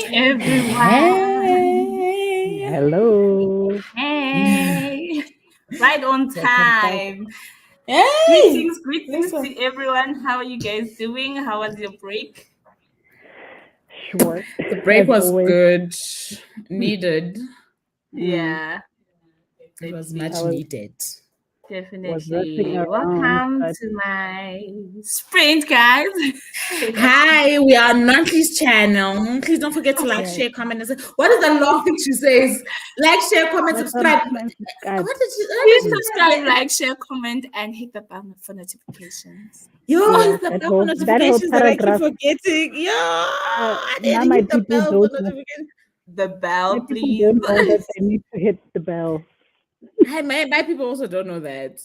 everyone. Hey. Hello. Hey. Right on time. Hey. Greetings to everyone. How are you guys doing? How was your break? Short. The break was always. good. Needed. Yeah. It was much needed. Definitely. Welcome to my sprint, guys. Hi, we are Nonhly's channel. Please don't forget to like, share, comment, and say. What is the long thing she says? Like, share, comment, subscribe. Please subscribe, like, share, comment, and hit the bell for notifications. Hit the bell for notifications that I keep forgetting. Now my people don't know. The bell, please. Don't know that they need to hit the bell. My people also don't know that.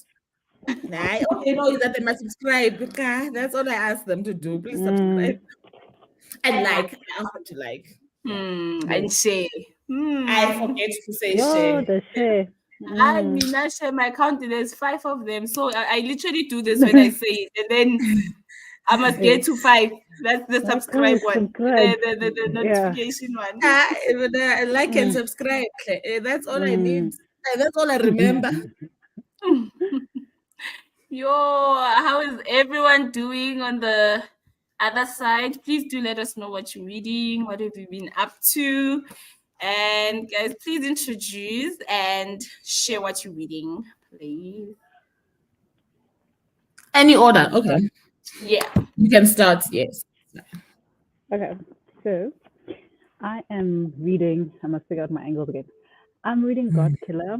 All they know is that they must subscribe. That's all I ask them to do. Please subscribe and like. I have to like. And share. I forget to say share. The share. I mean, I share my account. There's 5 of them, so I literally do this when I say it, and then I must get to 5. That's the subscribe one, the notification one. Like and subscribe. That's all I need. That's all I remember. How is everyone doing on the other side? Please do let us know what you're reading. What have you been up to? And guys, please introduce and share what you're reading, please. Any order, okay. Yeah. You can start, yes. Okay, so I am reading, I must figure out my angles again. I'm reading God Killer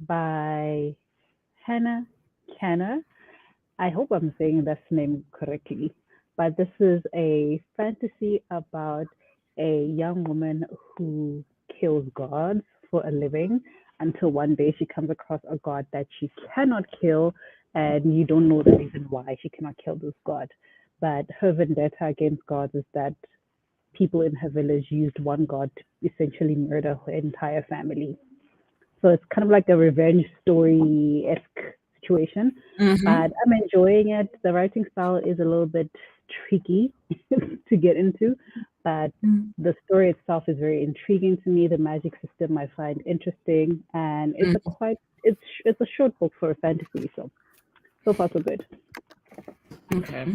by Hannah Kanner. I hope I'm saying this name correctly, but this is a fantasy about a young woman who kills gods for a living until one day she comes across a god that she cannot kill, and you don't know the reason why she cannot kill this god. But her vendetta against gods is that people in her village used one god to essentially murder her entire family. So it's kind of like a revenge story-esque situation. But I'm enjoying it. The writing style is a little bit tricky to get into, but the story itself is very intriguing to me. The magic system I find interesting, and it's a short book for a fantasy, so far so good. Okay.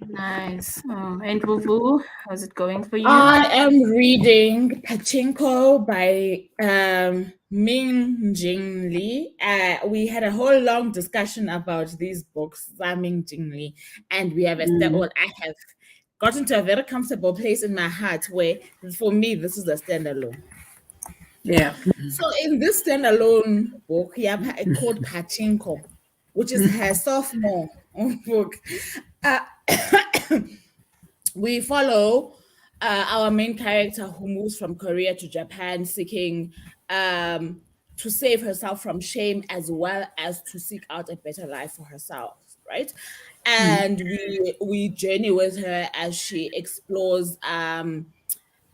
Nice. And Vuvu, how's it going for you? I am reading Pachinko by Ming Jing Lee. We had a whole long discussion about these books, Ming Jing Lee, and we have I have gotten to a very comfortable place in my heart where, for me, this is a standalone. Yeah. So in this standalone book, called Pachinko, which is her sophomore book. We follow our main character who moves from Korea to Japan, seeking to save herself from shame as well as to seek out a better life for herself, right? And we journey with her as she explores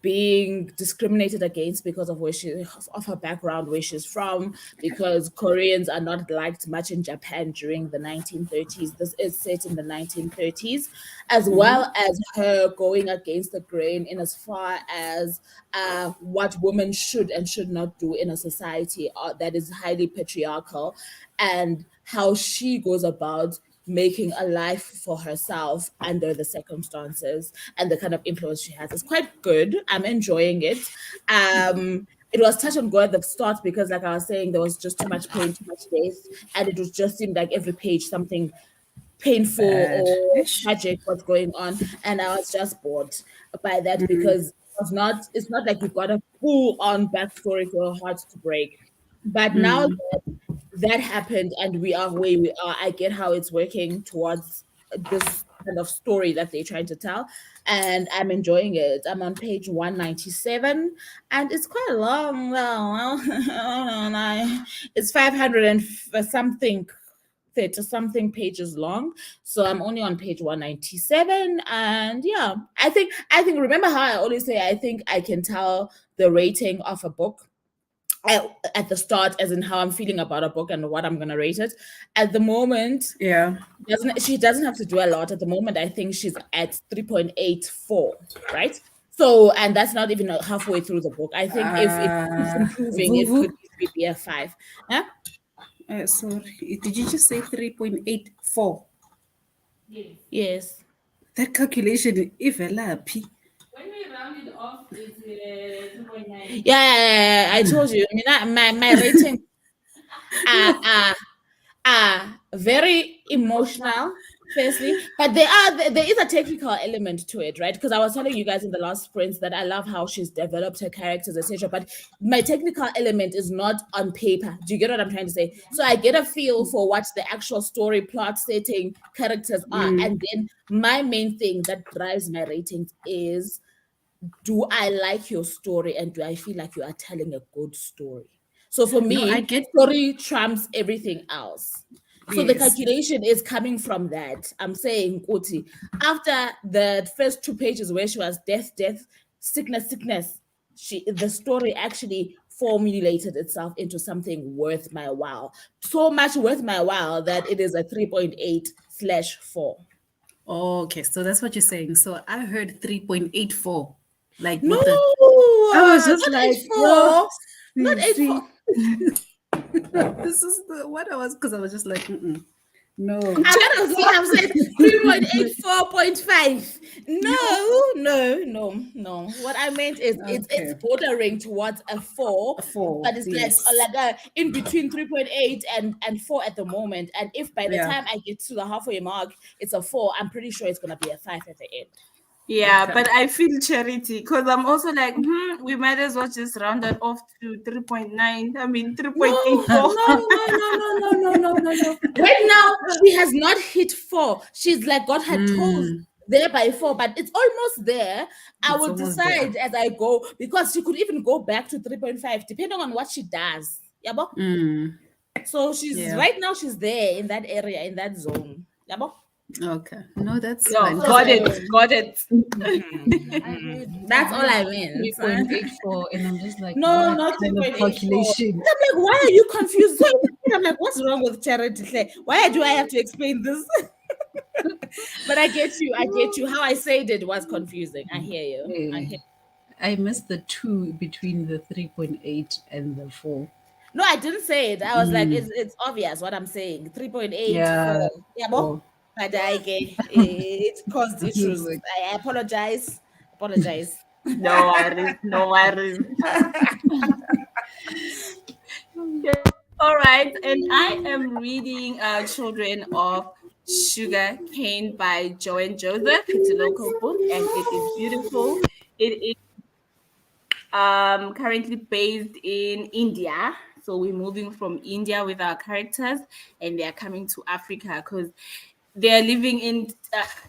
being discriminated against because of of her background, where she's from, because Koreans are not liked much in Japan during the 1930s. This is set in the 1930s, as well as her going against the grain in as far as what women should and should not do in a society that is highly patriarchal, and how she goes about making a life for herself under the circumstances and the kind of influence she has. It's quite good. I'm enjoying it. It was touch and go at the start because, like I was saying, there was just too much pain, too much death, and it was just seemed like every page something painful or tragic was going on, and I was just bored by that because it's not like you've got a full-on backstory for a heart to break. But now that happened and we are where we are, I get how it's working towards this kind of story that they're trying to tell, and I'm enjoying it. I'm on page 197 and it's quite long. It's 500 and something 30-something pages long, so I'm only on page 197. And yeah, I think remember how I always say I think I can tell the rating of a book at the start, as in how I'm feeling about a book and what I'm gonna rate it. At the moment, she doesn't have to do a lot. At the moment, I think she's at 3.84, right? So, and that's not even halfway through the book. I think if it keeps improving, it Vuvu. could easily be a 5. Huh? Sorry, did you just say 3.84? Yes. That calculation, if elapi. When we round it off, it's 2.9. Yeah, I told you. I mean, my rating are very emotional, firstly, but there is a technical element to it, right? Because I was telling you guys in the last sprints that I love how she's developed her characters, etc. But my technical element is not on paper. Do you get what I'm trying to say? So I get a feel for what the actual story, plot, setting, characters are, and then my main thing that drives my ratings is, do I like your story and do I feel like you are telling a good story? So for No, I me, get. story trumps everything else. So the Yes. calculation is coming from that. I'm saying, Kuti, after the first 2 pages where she was death, sickness, the story actually formulated itself into something worth my while. So much worth my while that it is a 3.8/4. Oh, okay, so that's what you're saying. So I heard 3.84. Like No, with the. I was just not like, 84. Not see, 84. this is the what I was, because I was just like, no. I might as well have said 3.84.5. No. What I meant is it's Okay. bordering towards a 4, A 4, but it's yes. like a in between 3.8 and 4 at the moment. And if by the Yeah. time I get to the halfway mark, it's a 4, I'm pretty sure it's gonna be a 5 at the end. Yeah, Okay. but I feel charity because I'm also like, we might as well just round that off to 3.9. I mean, 3.84. No. Right now, she has not hit 4. She's like got her toes there by 4, but it's almost there. I It's will almost decide there. as I go, because she could even go back to 3.5 depending on what she does. Yabo? So she's right now, she's there in that area, in that zone. Yabo? Okay. No, that's No, fine. got it. That's all I meant. 3.84, and I'm just like, No, what not kind of 3.84. calculation? I'm like, why are you confused? So I'm like, what's wrong with charity? Why do I have to explain this? But I get you. How I said it was confusing. I hear you. I missed the 2 between the 3.8 and the 4. No, I didn't say it. I was like, it's obvious what I'm saying. 3.8, Yeah. 4. Yeah, Oh. but it caused issues. Like, I apologize. No worries. All right, and I am reading Children of Sugar Cane by Joanne Joseph. It's a local book and it is beautiful. It is currently based in India. So we're moving from India with our characters and they're coming to Africa because they're living in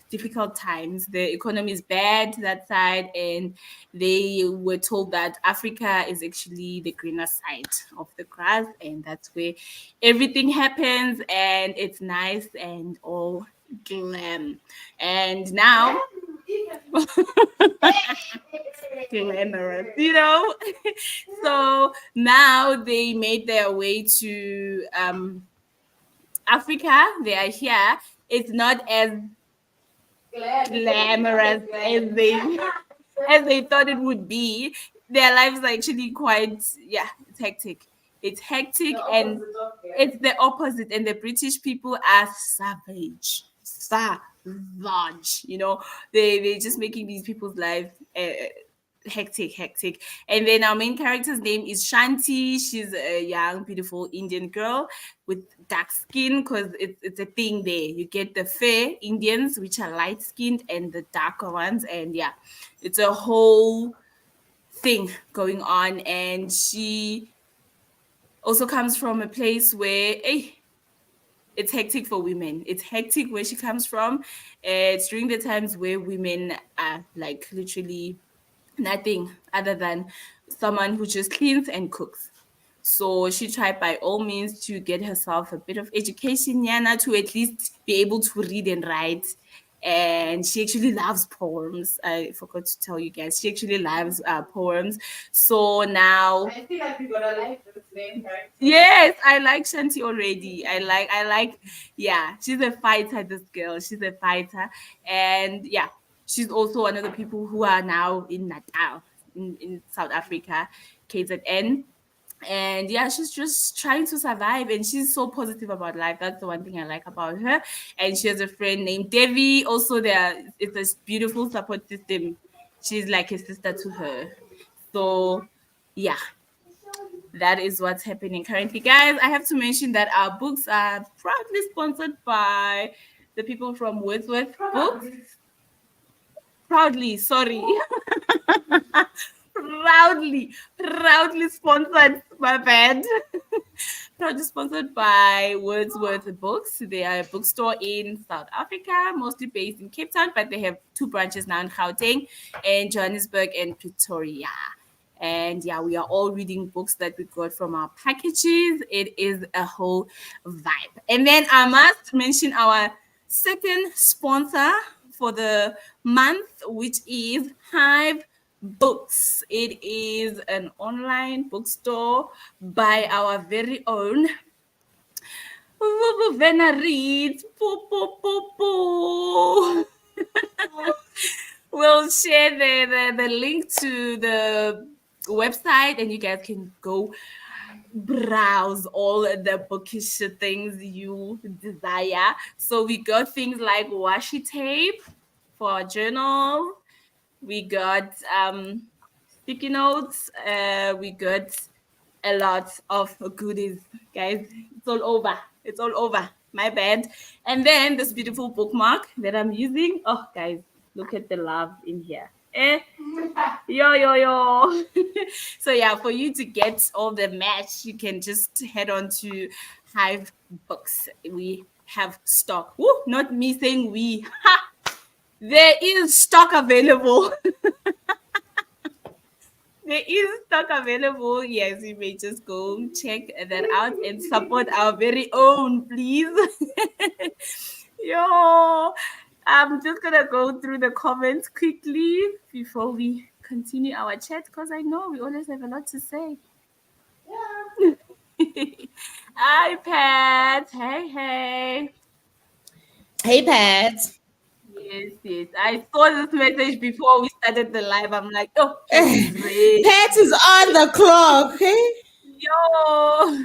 difficult times. The economy is bad that side, and they were told that Africa is actually the greener side of the grass, and that's where everything happens, and it's nice and all glam. And now, glamorous, so now they made their way to Africa. They are here. It's not as glamorous as they thought it would be. Their lives are actually quite it's hectic. It's hectic and it's the opposite. And the British people are savage. They're just making these people's life hectic. And then our main character's name is Shanti. She's a young, beautiful Indian girl with dark skin because it's a thing there. You get the fair Indians, which are light skinned, and the darker ones. And yeah, it's a whole thing going on. And she also comes from a place where, it's hectic for women. It's hectic where she comes from. It's during the times where women are like literally nothing other than someone who just cleans and cooks. So she tried by all means to get herself a bit of education, Yana, to at least be able to read and write. And she actually loves poems. I forgot to tell you guys. She actually loves poems. So now, I feel like we're gonna like this name, right? yes, I like Shanti already. I like, yeah, she's a fighter, this girl. She's a fighter. And yeah, She's also one of the people who are now in Natal, in South Africa, KZN. And yeah, she's just trying to survive, and she's so positive about life. That's the one thing I like about her. And she has a friend named Devi. Also, it's a beautiful support system. She's like a sister to her. So yeah, that is what's happening currently, guys. I have to mention that our books are proudly sponsored by the people from Wordsworth Books. Proudly, sorry. proudly sponsored. My bad. Proudly sponsored by Wordsworth Books. They are a bookstore in South Africa, mostly based in Cape Town, but they have 2 branches now in Gauteng, and Johannesburg and Pretoria. And yeah, we are all reading books that we got from our packages. It is a whole vibe. And then I must mention our second sponsor for the month, which is Hive Books. It is an online bookstore by our very own Vena Reads. We'll share the link to the website, and you guys can go browse all the bookish things you desire. So we got things like washi tape for our journals. We got sticky notes. We got a lot of goodies, guys. It's all over. It's all over. My bad. And then this beautiful bookmark that I'm using. Oh, guys, look at the love in here. Yo. So yeah, for you to get all the match, you can just head on to Hive Books. We have stock. Woo, not me saying we. Ha! There is stock available. There is stock available. Yes, you may just go check that out and support our very own, please. Yo, I'm just gonna go through the comments quickly before we continue our chat, because I know we always have a lot to say. Yeah. Hi, Pat. Hey. Hey, Pat. Yes. I saw this message before we started the live. I'm like, oh, Pat is on the clock. Hey? Yo.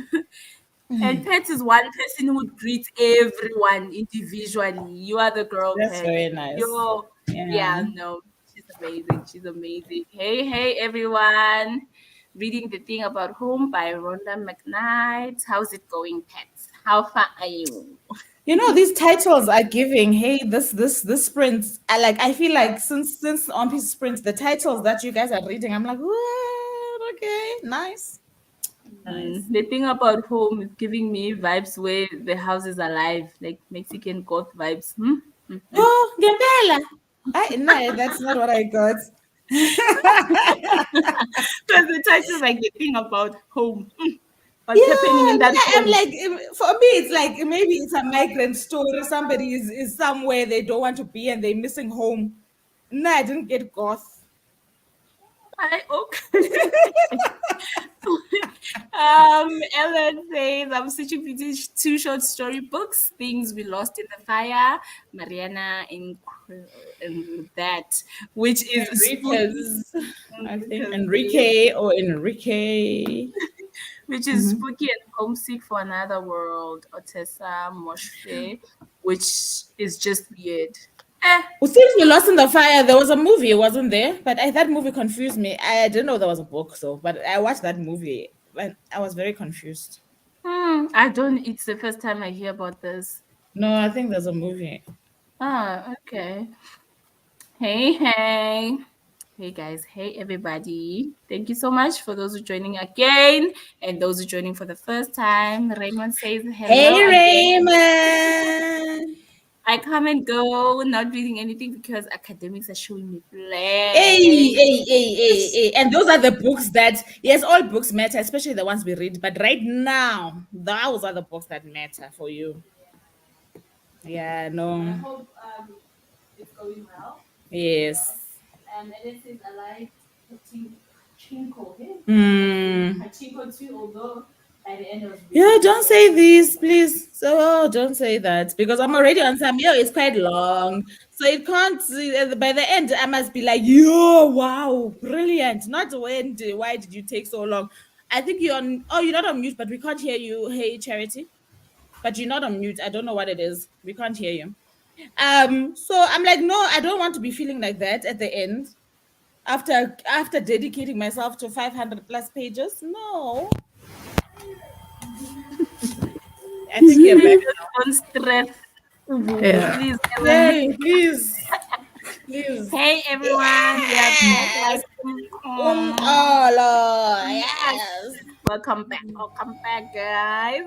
And Pat is one person who would greet everyone individually. You are the girl, That's Pat. very nice. Yo. Yeah, no, she's amazing. Hey, everyone. Reading The Thing About Home by Rhonda McKnight. How's it going, Pat? How far are you? You know, these titles are giving, hey, this sprint. I feel like since on his sprint, the titles that you guys are reading, I'm like, what? Okay, nice. The Thing About Home is giving me vibes where the house is alive, like Mexican goth vibes. Oh, Gabella. No, that's not what I got. Because the title is like The Thing About Home. What's happening in that home? I'm like, for me, it's like maybe it's a migrant story. Somebody is somewhere they don't want to be and they're missing home. No, I didn't get goth. Okay. Ellen says, I'm switching between 2 short story books, Things We Lost in the Fire, Mariana and that, which is Enriquez, I think Enrique, which is Spooky and Homesick for Another World, Otessa Moshe, which is just weird. Since We Lost in the Fire, there was a movie, wasn't there? But that movie confused me. I didn't know there was a book, but I watched that movie and I was very confused. It's the first time I hear about this. No, I think there's a movie. Okay. Hey. Hey guys, hey everybody. Thank you so much for those who are joining again and those who are joining for the first time. Raymond says hello. Hey Raymond. I come and go, not reading anything because academics are showing me flags. Hey. And those are the books that, yes, all books matter, especially the ones we read. But right now, those are the books that matter for you. Yeah, no. I hope it's going well. Yes. And it says I like Pachinko. Pachinko too, although by the end of yeah, don't say this, please. So don't say that because I'm already on some. It's quite long. So it can't. By the end, I must be like, yo, wow, brilliant. Not when. Why did you take so long? I think you're on. Oh, you're not on mute, but we can't hear you. Hey, Charity, but you're not on mute. I don't know what it is. We can't hear you. So I'm like, no, I don't want to be feeling like that at the end. After dedicating myself to 500 plus pages, no. I think you're back. Don't stress. Yeah. Please, Ellen. Yay, please. Please. Hey everyone, we are back. Like, Oh, Lord. Yes. welcome back, guys.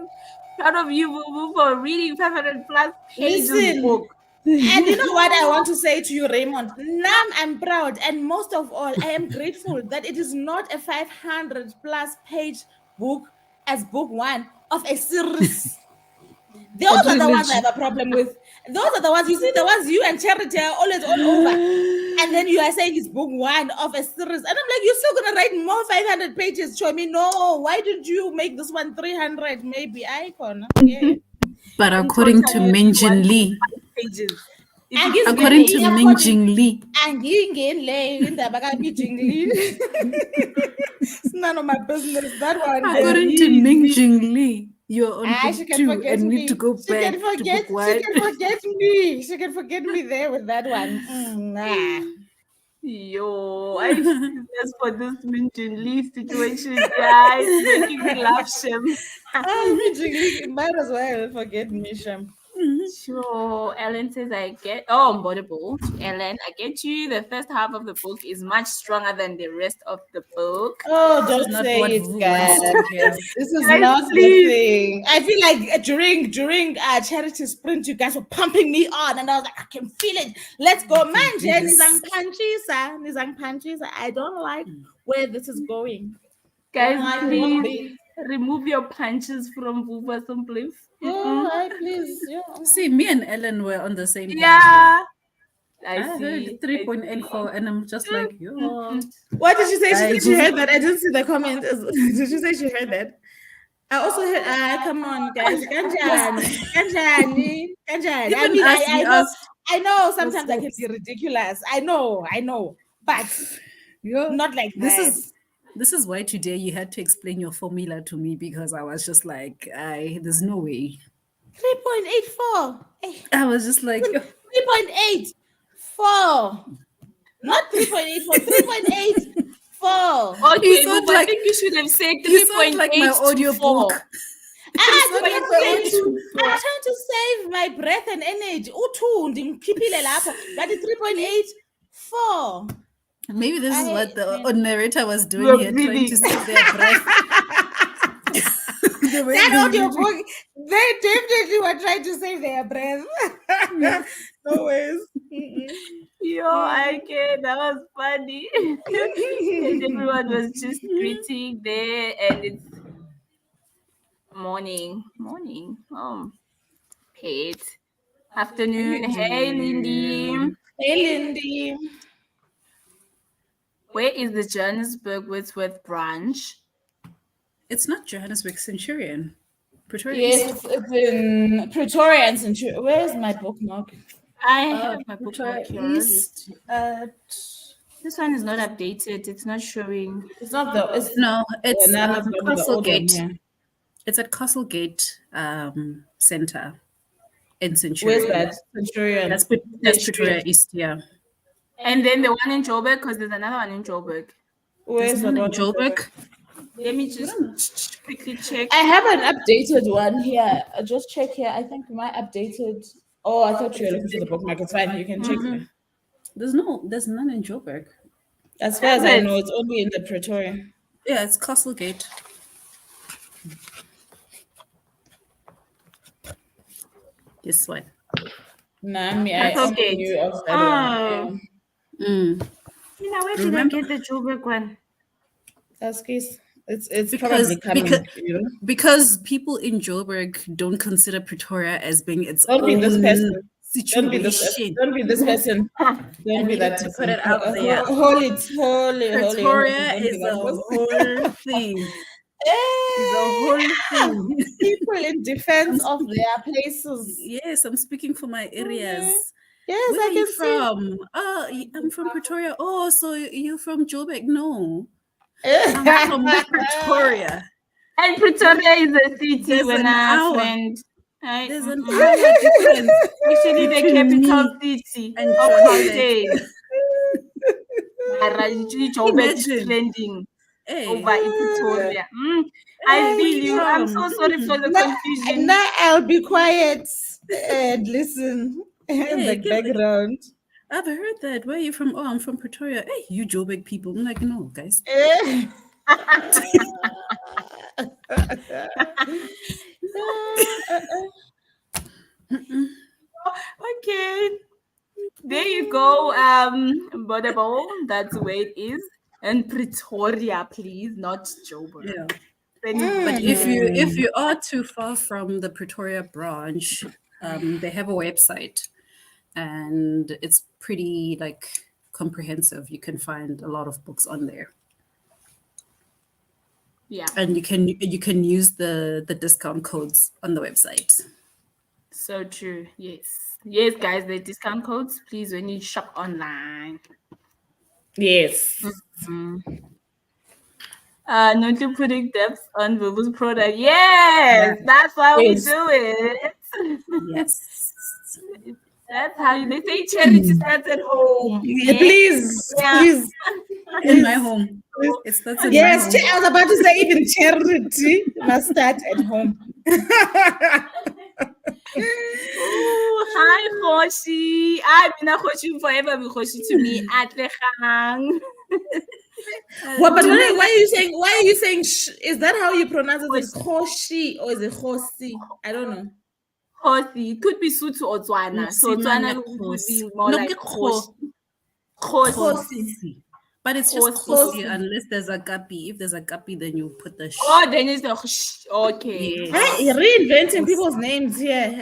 Proud of you, Boo Boo, for reading 500 plus pages Listen. book. And you know what I want to say to you, Raymond? Now I'm proud, and most of all, I am grateful that it is not a 500 plus page book as book one of a series. Those are the ones I have a problem with. Those are the ones, you see, the ones you and Charity are always all over. And then you are saying it's book one of a series. And I'm like, you're still going to write more 500 pages. Show me, no. Why did you make this one 300? Maybe icon. Yeah. But according to Minjin Lee, Pages. according to Minjin Lee, it's none of my business. That one. according to Minjin Lee, you're on She book can 2 forget and me. need to go She back can to forget. book She 1. can forget me. She can forget me there with that one. Nah. Yo, I just for this Minjin Lee situation, guys, making me laugh, Shem. Might as well forget me, Shem. Sure. Ellen says, I'm audible to Ellen. I get you. The first half of the book is much stronger than the rest of the book. Oh, don't not say what it, Vu guys. wants to hear. This is Guys, not please. the thing. I feel like during charity sprint, you guys were pumping me on, and I was like, I can feel it. Let's go, man. Nizang panchisa. I don't like where this is going. Guys, please remove your punches from Vuva Simply. Please. Yeah. See, me and Ellen were on the same page. Yeah. I heard 3.84 and I'm just like, yo. What did she say? She said she Guys. heard that. I didn't see the comment. Did she say she heard that? I also heard, come on, guys. Kanjani. I mean, I know sometimes I can be ridiculous. I know. But not like that. This is why today you had to explain your formula to me, because I was just like, there's no way. 3.84. I was just like, 3.84. Not 3.84, 3.84. Okay, sound Vuva, I like- think you should have said you sound like my 3.8 audiobook. I'm trying to save my breath and energy. That is 3.84. Maybe this is what the narrator was doing You're here, trying breathing. to save their breath. The way That they audiobook, they definitely were trying to save their breath. No ways. Yo, I get that was funny. And everyone was just greeting there, and it's morning. Kate. Afternoon. Hey, Lindy. Hey, Lindy. Where is the Johannesburg Wordsworth branch? It's not Johannesburg, Centurion. Pretoria. Yes, it's in Pretoria and Centurion. Where's my bookmark? I have my Pretoria bookmark here. East. This one is not updated. It's not showing. It's not the. It's No, it's none of them are the old one, Castlegate. yeah. It's at Castlegate Center in Centurion. Where's that? Centurion. That's Pretoria East, yeah. And then the one in Joburg, because there's another one in Joburg. Where's the one in Joburg? Let me just quickly check. I have an updated one here. Just check here. I think my updated. Oh, I thought you were looking for the bookmark. It's fine. You can check. There's none in Joburg. As far as I know, it's only in the Pretoria. Yeah, it's Castlegate. This one. Nah, I That's only okay. knew of that one. Where did I get the Joburg one? That's case. It's Because- probably coming. because- you know? Because people in Joburg don't consider Pretoria as being its Don't be own this person. Don't be this. situation. Don't be this person. Don't be needed that to person. put it out there. Hold it. Holy. Pretoria Don't be is that a person. whole thing. It's a whole thing. People in defense of their places. Yes, I'm speaking for my areas. Yes, Where I are you can see. from? Oh, I'm from Pretoria. Oh, so you're from Joburg? No, I'm from Pretoria. And Pretoria is a city There's when an hour. friend. There's an hour difference Actually, the between capital me city and of Joburg. Gauteng. Joburg is Imagine. trending Hey, over in Pretoria. I where feel you you. I'm from? so sorry for the confusion. Now I'll be quiet and listen in Hey, the background. I've heard that. Where are you from? Oh, I'm from Pretoria. Hey, you Joburg people. I'm like, no, guys. Okay. There you go. Butterball. That's the way it is. And Pretoria, please, not Joburg. Yeah. But If you are too far from the Pretoria branch, they have a website, and it's pretty like comprehensive. You can find a lot of books on there, yeah, and you can use the discount codes on the website. so true. Yes, guys, the discount codes, please, when you shop online. Yes. Not to putting depth on Vuvu's product. Yes, that's why we do it. Yes. That's how they say charity starts at home. Yeah, please, Yeah. please. In my home. It's that's in Yes, my home. I was about to say even charity must start at home. Oh, hi, Khoshi. I've been a Khoshi forever. Be Khoshi to me. Atlehang. What? But why are you saying? Is that how you pronounce it? Is it Khoshi or is it Khosi? I don't know. Khosi. It could be Sotho or Tswana. So Tswana would be more No, like ke Khoshi. Khosi. But it's just Khosi. Khosi unless there's a gapi. If there's a gapi, then you put the sh. Oh, then it's the Khoshi. Okay. Yes. Reinventing people's names here.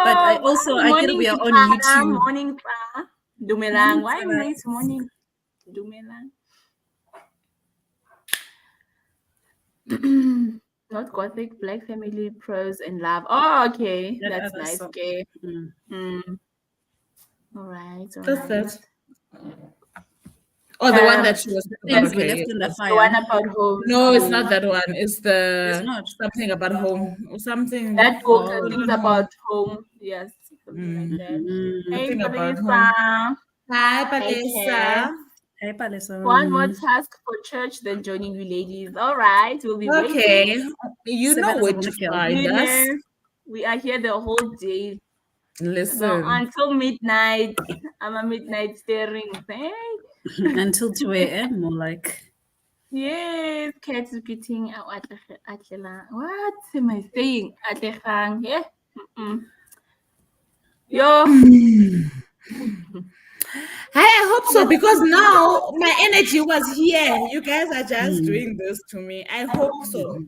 But I also I did we are on YouTube. Morning, pa. Dumelang. Why nice morning? Dumelang. Not Gothic, Black Family, Prose, and Love. Oh, okay. That's nice. Song. Okay. All right. What's that? Oh, the one that she was Things we left in the fire. The one about home. No, it's not that one. It's It's not. something about home or something. That book, things about home. Yes, something like that. Hey, Something about Palisa. Hi, Palisa. Hey, Palisa. One more task for church than joining you ladies. All right, we'll be waiting. Okay, you know where to find us. We are here the whole day. Listen. No, until midnight. I'm a midnight staring. Hey? Until 2 a.m. more like. Yes, cat is repeating. What am I saying? Yeah. Yo. I hope so, because now my energy was here. You guys are just doing this to me. I hope so.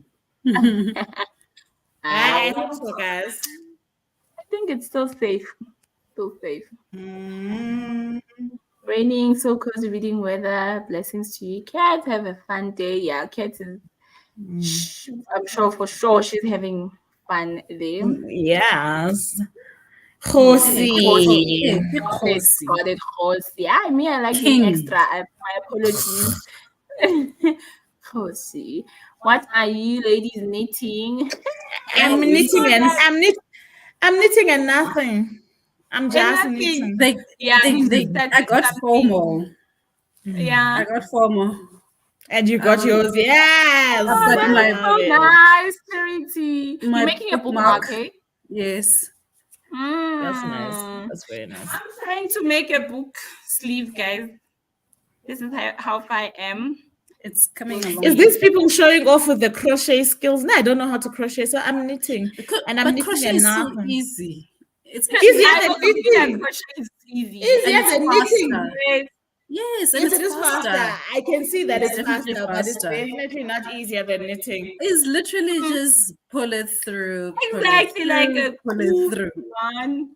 I hope so, guys. I think it's still safe. Raining, so cozy reading weather. Blessings to you. Cat, have a fun day. Yeah, Cat is, I'm sure for sure she's having fun there. Yes. Khosi. Got it, Khosi. I mean, I like the extra. My apologies. Khosi. What are you ladies knitting? I'm knitting and nothing. I'm just knitting. I got FOMO. Yeah. I got FOMO. And you got yours. Yes. Oh, so nice, Charity. You're making a bookmark, eh? Yes. That's nice. That's very nice. I'm trying to make a book sleeve, guys. This is how far I am. It's coming along. Is this people showing off with the crochet skills? No, I don't know how to crochet, so I'm knitting. And I'm knitting crochet is so easy. It's easier than knitting. Crochet is easy. Easier than knitting. Yes, and it is faster. I can see that it's faster, but it's definitely not easier than knitting. It's literally just pull it through. Exactly, like a pull it through. One.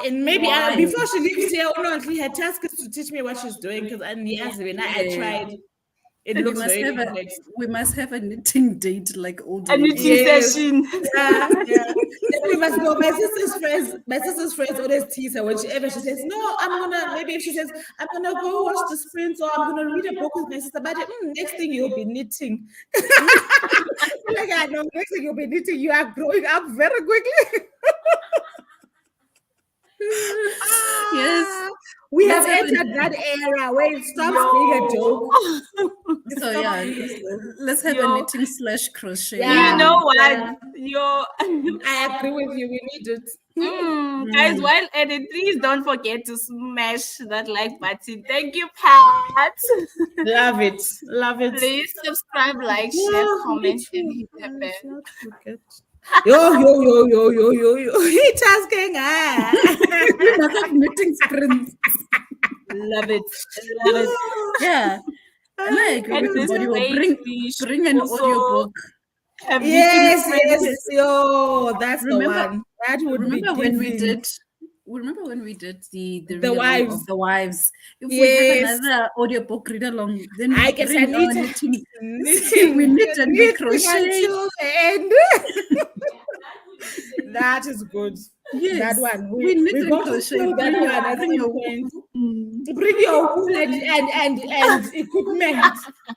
And maybe before she leaves here, Only her task is to teach me what she's doing, because I tried. It We looks must very have a complex. knitting date like old A ladies. knitting Yes. session. Yeah. Then we must go. My sister's friends always tease her whenever she says, "No, maybe if she says, I'm gonna go watch the sprints or I'm gonna read a book with my sister, but next thing you'll be knitting." Like, I know, next thing you'll be knitting, you are growing up very quickly. Yes. We Let's have have a- entered that era where it stops being a joke. So yeah, let's have a Yo. knitting / crochet. Yeah. You know what? Yeah. Yo. I agree with you. We need it. Guys, while editing, please don't forget to smash that like button. Thank you, Pat. Love it. Love it. Please subscribe, like, share, Yeah, me comment, and too. hit the I bell. shall not forget. Yo. He tasking. We must have knitting sprints. Love it. Love it. Yeah. And I agree And with the this body will way we should bring an also audiobook. have Yes, knitting friends. yo, that's the Remember- one. That would be Remember when we giving. did the The read along wives. of the wives? If we Yes. have another audiobook read along, then I we guess bring I our need to knitting. We knit and we crochet. until the end. That is good. Yes, That one. we knit and got to crochet. steal that one at Bring some your point. Bring your wool and equipment.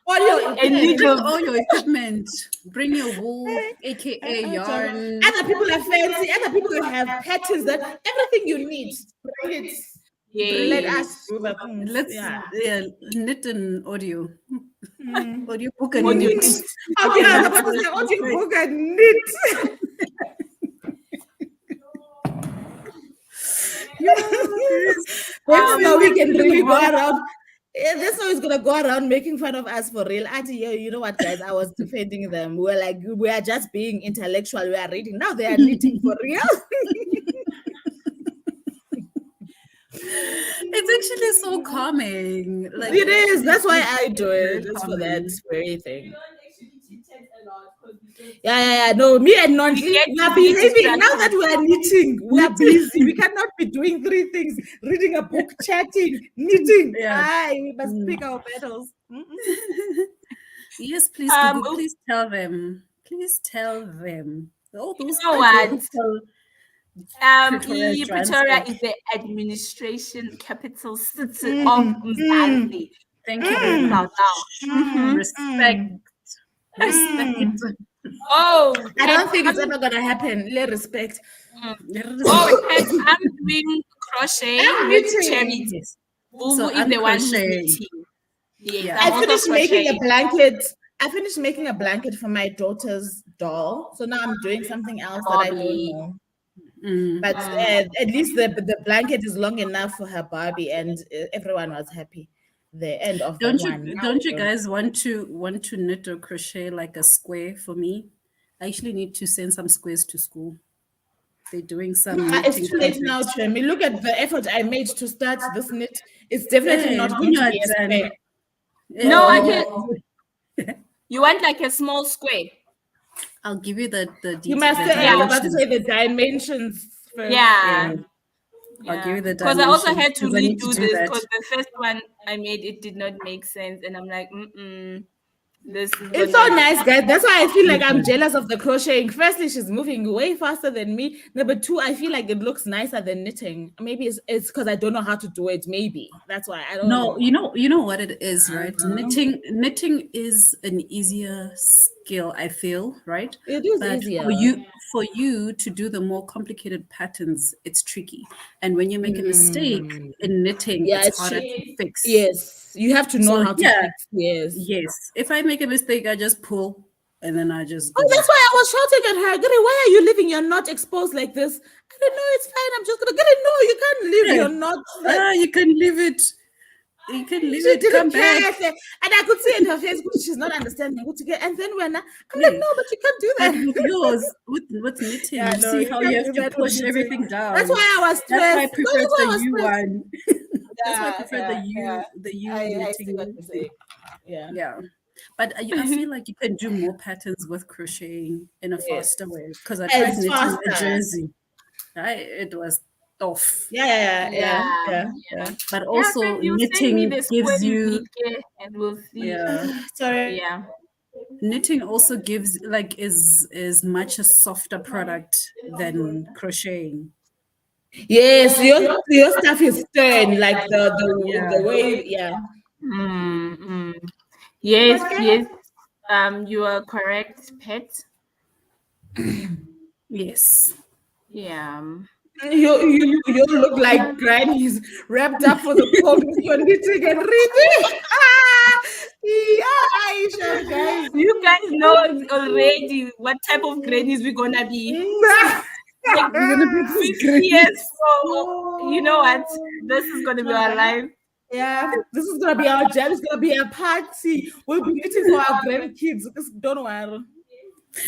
All your And equipment. needles. all your equipment. Bring your wool, aka yarn. Other people are fancy. Other people have patterns that everything you need. Bring it. Let Yes. us do the things. Let's Yeah. knit and audio. Audiobook and Audio knit. knit. Okay, I was about to say audiobook and knit. Now we can really go around. This one is gonna go around making fun of us for real. Auntie, you know what, guys? I was defending them. We're like, we are just being intellectual. We are reading. Now they are knitting for real. It's actually so calming. Like It is. That's why I do very it. It's for that calming. very thing. Yeah. No, me and non we get are to be behaving now distracted. that we are knitting. We are busy. We cannot be doing three things: reading a book, chatting, knitting. Yeah. Aye, we must pick our battles. Yes, please, Google, please tell them. Please tell them. All those know what? people- Pretoria is the administration capital city of Mzansi. Thank you very much. Respect. Respect. Oh, I don't think it's ever gonna happen. Let respect. oh, and I'm doing crochet with knitting. Cherry. Yes. Boo So is I'm the one who's crocheting. knitting. Yes, Yeah. I'm I also finished making a crocheting. blanket. I finished making a blanket for my daughter's doll. So now I'm doing something else that I don't Barbie. know. Mm. But at least the blanket is long enough for her Barbie, and everyone was happy. The end of Don't that you one. don't you guys want to knit or crochet like a square for me? I actually need to send some squares to school. They're doing some It's knitting too late now, projects. Tremi. Look at the effort I made to start this knit. It's definitely Hey, not when going you to are be a done. square. No, I Oh. can. You want like a small square? I'll give you the You must say, I was about to dimensions. say the dimensions first. Yeah. I'll give you the Because I also dimensions, had to 'cause I need to redo do this that. because the first one I made it did not make sense, and I'm like, this is It's so gonna- nice, guys. That's why I feel like I'm jealous of the crocheting. Firstly, she's moving way faster than me. Number two, I feel like it looks nicer than knitting. Maybe it's because I don't know how to do it. Maybe that's why I don't know. No, you know what it is, right? Knitting is an easier skill, I feel, right? It is But easier. for you to do the more complicated patterns, it's tricky. And when you make a mistake in knitting, Yeah, it's harder to fix. Yes, you have to know So, how to yeah. fix. Yes. Yes. If I make a mistake, I just pull and then I just Oh, that's why I was shouting at her. Gary, why are you leaving? You're not exposed like this. I don't know. It's fine. I'm just gonna get it. No, you can't leave. Yeah. You're not. you can leave it. You can leave She it. Come didn't care. back. And I could see in her face, she's not understanding. And then when I'm like, no, but you can't do But that. with yours, with knitting, Yeah, you no, see you how can't you have do to that with push knitting. everything down. That's why I was stressed. That's why I prefer That's why I the was U stressed. one. That's why I prefer the U I see knitting. what you're saying. Yeah. Yeah. But I feel like you can do more patterns with crocheting in a faster way because I tried It's knitting a faster. jersey. It was off. Yeah. But Yeah, also friend, you send me knitting the gives square you, knit, and we'll see. yeah, Sorry. Yeah. knitting also gives like is much a softer product than crocheting. Yes, your stuff is stern, like the Yeah. way, yeah. Mm. Yes, yes. You are correct, pet. Yes. Yeah. You look like grannies wrapped up for the cold with your knitting and reading. Yeah, Aisha, guys. You guys know already what type of grannies we're gonna be. Like We're gonna be this 50 great. years. So you know what? This is gonna be our life. Yeah, this is gonna be our jam. It's gonna be a party. We'll be knitting for our grandkids. Don't worry.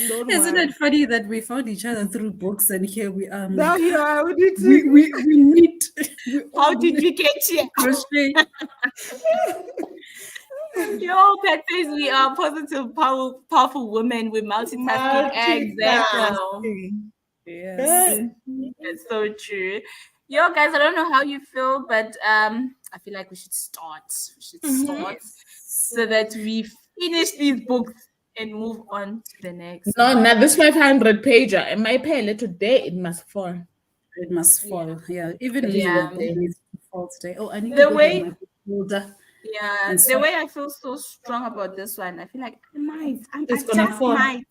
Don't Isn't worry. it funny that we found each other through books and here we are? Now Like, you are we knitting. knit. We How all did knit, we get here? crochet. Yo, Pet says we are positive, powerful women with multitasking. Exactly. Yes. It's so true. Yo, guys, I don't know how you feel, but I feel like we should start. We should start so that we finish these books and move on to the next. No, this 500 pager. It might pay a little day. It must fall. It must fall. Yeah. Even me, Yeah. it needs to fall today. Oh, I need The to go way- get my folder. Yeah, And the so- way I feel so strong about this one, I feel like I might. It's I gonna just fall. might.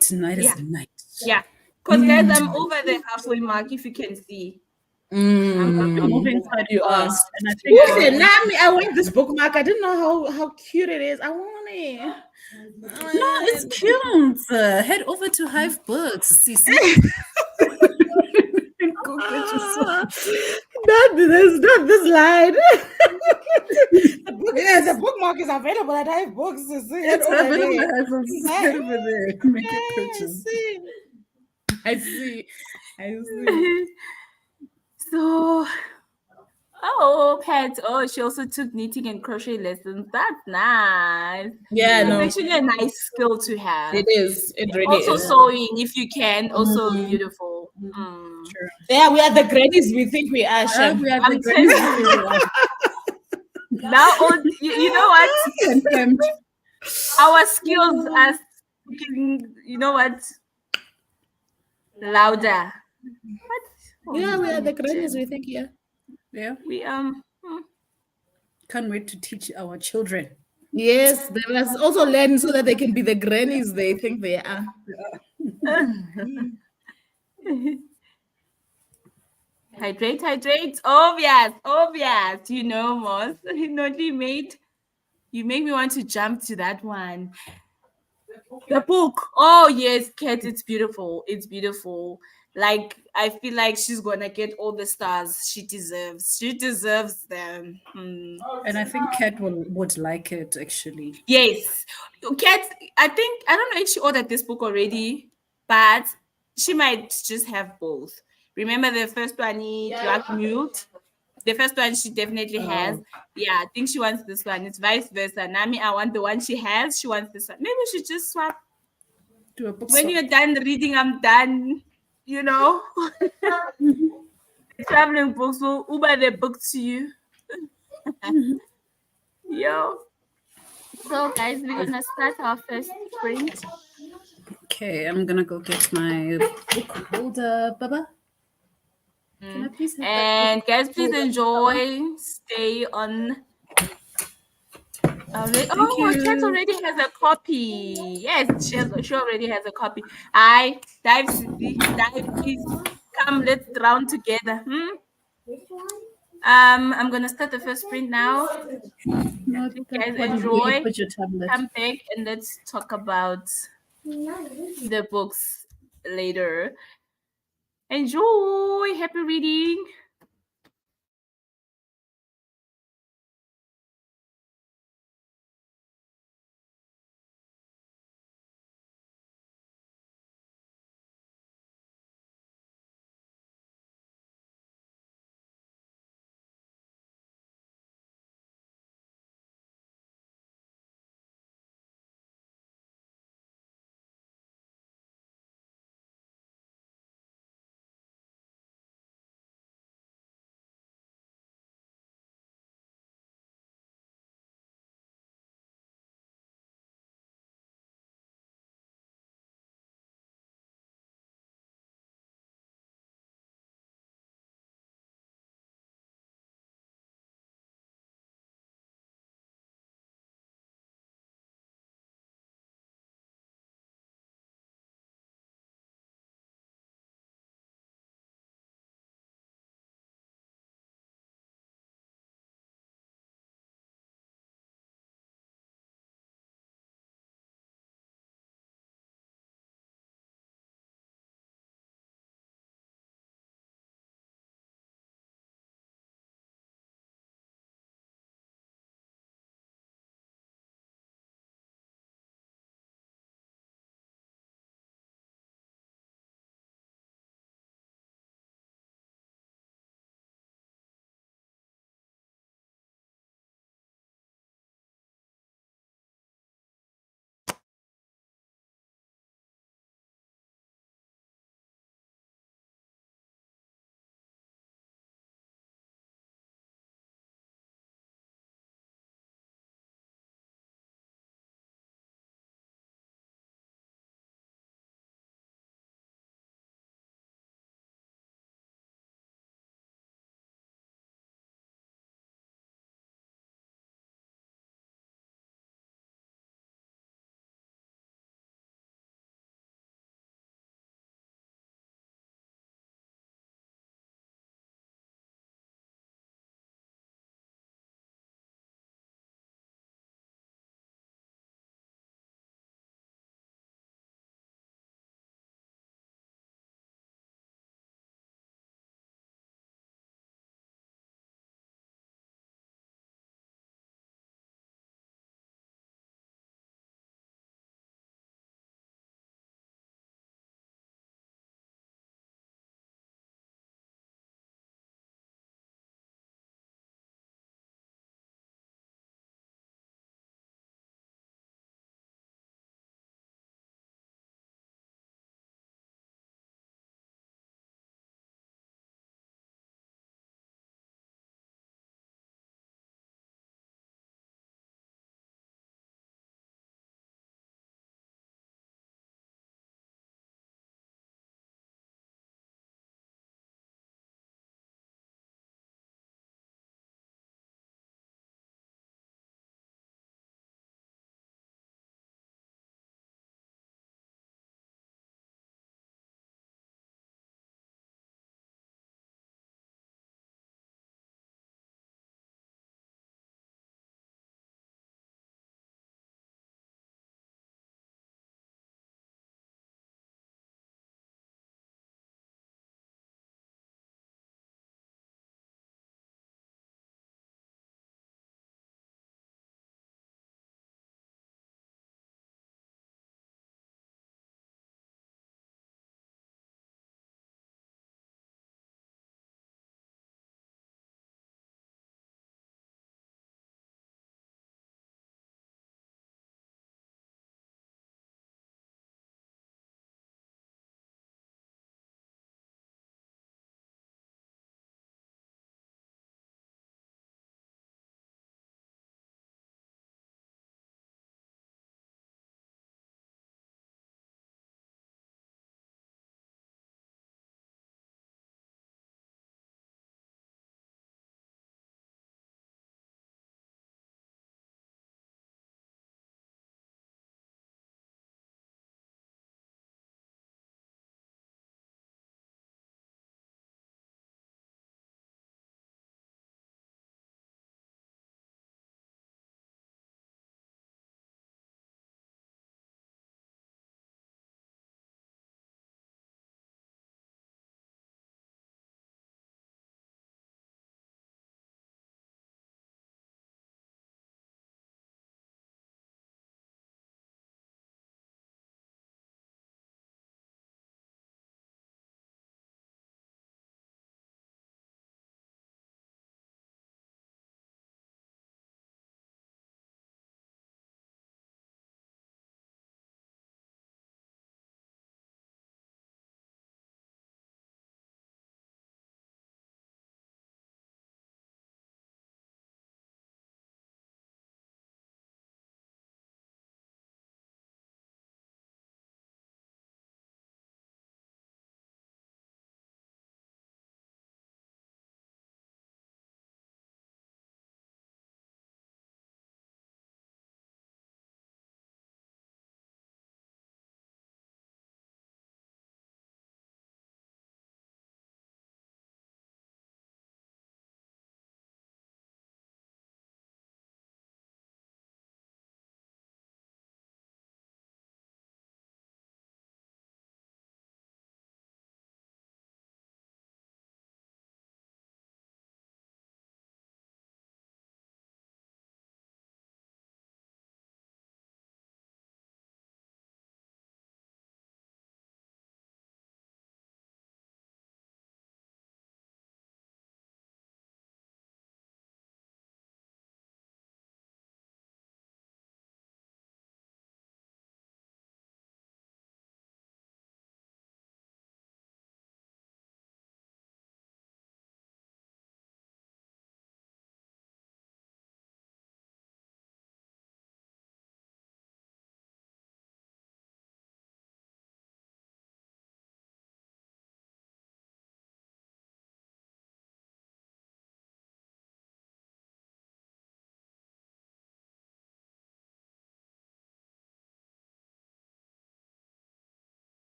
Tonight Yeah. is the night. Yeah. Because, guys, I'm over the halfway mark, if you can see. I'm moving quite You are. fast. And I think Listen, Nami, I want this bookmark. I didn't know how cute it is. I want it. no, it's cute. Head over to Hive Books, CC. Go get yourself. Not this line. The bookmark is available at Hive Books. It's available at Hive Books. Head over there. Make a purchase. I see. So, oh, Pat. Oh, she also took knitting and crochet lessons. That's nice. Yeah, It's no, actually a nice skill to have. it is. It really Also, is. sewing, if you can, also beautiful. Sure. Yeah, we are the grannies we think we are, Shem. We are I'm the telling greatest. Now, you know what? Confirmed. Our skills are speaking, you know what? Louder. What? Yeah, we are the grannies we think, yeah. Yeah. We Can't wait to teach our children. Yes, they must also learn so that they can be the grannies they think they are. Hydrate. Obvious. You know, Moss. You make me want to jump to that one. The book. Oh yes, Kat, it's beautiful. It's beautiful. Like, I feel like she's gonna get all the stars she deserves. She deserves them. And I think Kat would like it actually. Yes. Kat, I don't know if she ordered this book already, but she might just have both. Remember the first one, Black Mute? The first one she definitely has. Yeah, I think she wants this one. It's vice versa. Nami, I want the one she has. She wants this one. Maybe we should just swap. Do a book When swap. you're done reading, I'm done. You know? Traveling books will Uber the book to you. Yo. So, guys, we're going to start our first sprint. Okay, I'm gonna go get my book holder, Baba. Can I please have that And book guys, please holder, enjoy. Stay on. Thank Kat you. already has a copy. Yes, she already has a copy. Hi, dive, please come. Let's round together. I'm gonna start the first sprint now. Not that Guys, one. enjoy. Where you put your tablet. Come back and let's talk about the books later. Enjoy. Happy reading.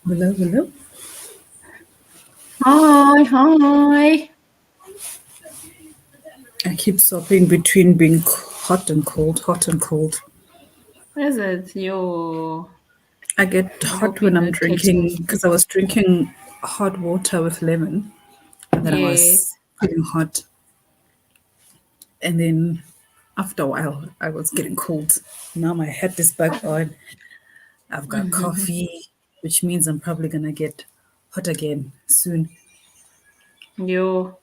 Hello, hello. Hi. I keep swapping between being hot and cold, hot and cold. What is it? Yo, I get I'm hot when hoping I'm not catching. drinking because I was drinking hot water with lemon, and then I was Yes. feeling hot. And then after a while, I was getting cold. Now my head is back on. I've got coffee, which means I'm probably gonna get hot again soon. Yo.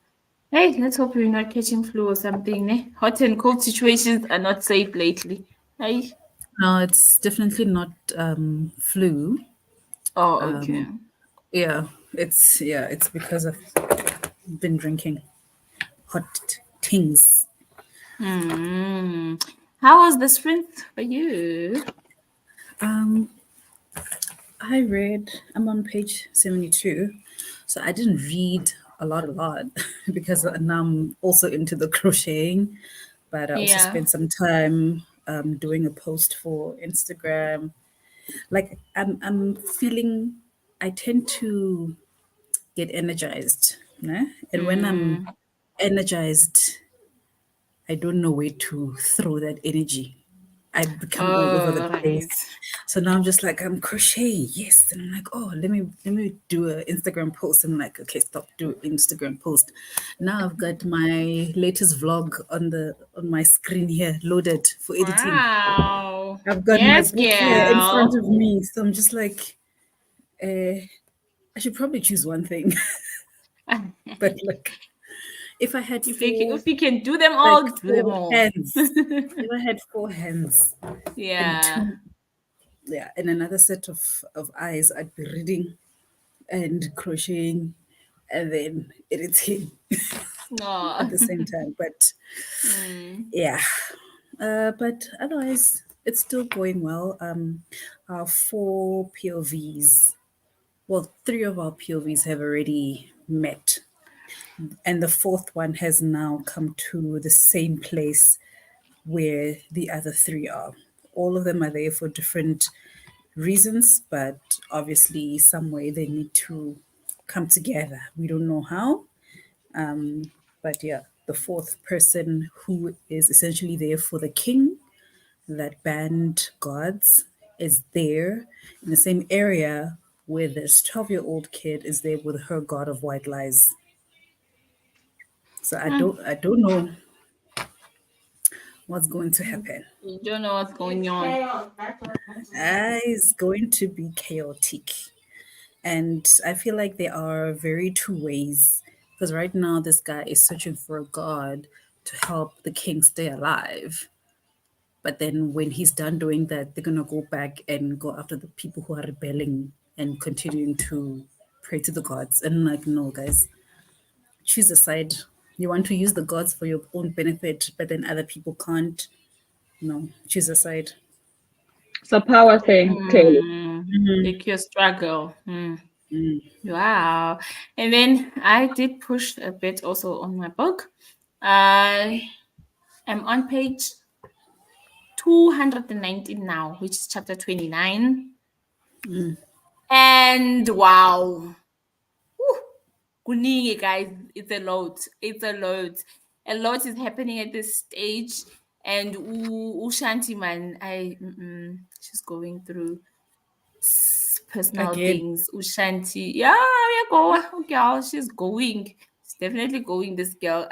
Hey, let's hope you're not catching flu or something. Ne? Hot and cold situations are not safe lately. Hey. No, it's definitely not flu. Oh, okay. It's because I've been drinking hot things. Hmm. How was the sprint for you? Um, I'm on page 72, so I didn't read a lot because now I'm also into the crocheting, but I also Yeah. spent some time doing a post for Instagram. Like I'm feeling, I tend to get energized, né? And when I'm Mm. energized, I don't know where to throw that energy. I become all over the Oh, place. right. So now I'm just like, I'm crocheting, yes. And I'm like, oh, let me do an Instagram post. I'm like, okay, stop, do Instagram post. Now I've got my latest vlog on my screen here, loaded for editing. Wow. I've got my Yes, book here in front girl. of me. So I'm just like, I should probably choose one thing. But like, if I had four, If you can do them like all, do them four all. hands, if I had four hands and Yeah. two, yeah, and another set of eyes, I'd be reading and crocheting and then editing at No. the same time. But Mm. yeah, but otherwise, it's still going well. Our four POVs, well, three of our POVs have already met, and the fourth one has now come to the same place where the other three are. All of them are there for different reasons, but obviously, some way they need to come together. We don't know how, but yeah, the fourth person who is essentially there for the king, that banned gods, is there in the same area where this 12-year-old kid is there with her god of white lies. So I don't know what's going to happen. You don't know what's going on. It's going to be chaotic. And I feel like there are very two ways. Because right now, this guy is searching for a god to help the king stay alive. But then when he's done doing that, they're going to go back and go after the people who are rebelling and continuing to pray to the gods. And I'm like, no, guys, choose a side. You want to use the gods for your own benefit, but then other people can't. No, choose a side. It's a power thing, clearly. Pick your struggle. Wow. And then I did push a bit also on my book. I am on page 219 now, which is chapter 29. And wow. Whew. Kuningi, guys, it's a lot. It's a lot. A lot is happening at this stage. And Ushanti, man, she's going through personal Again, things. Ushanti, yeah, girl, she's going. She's definitely going. This girl,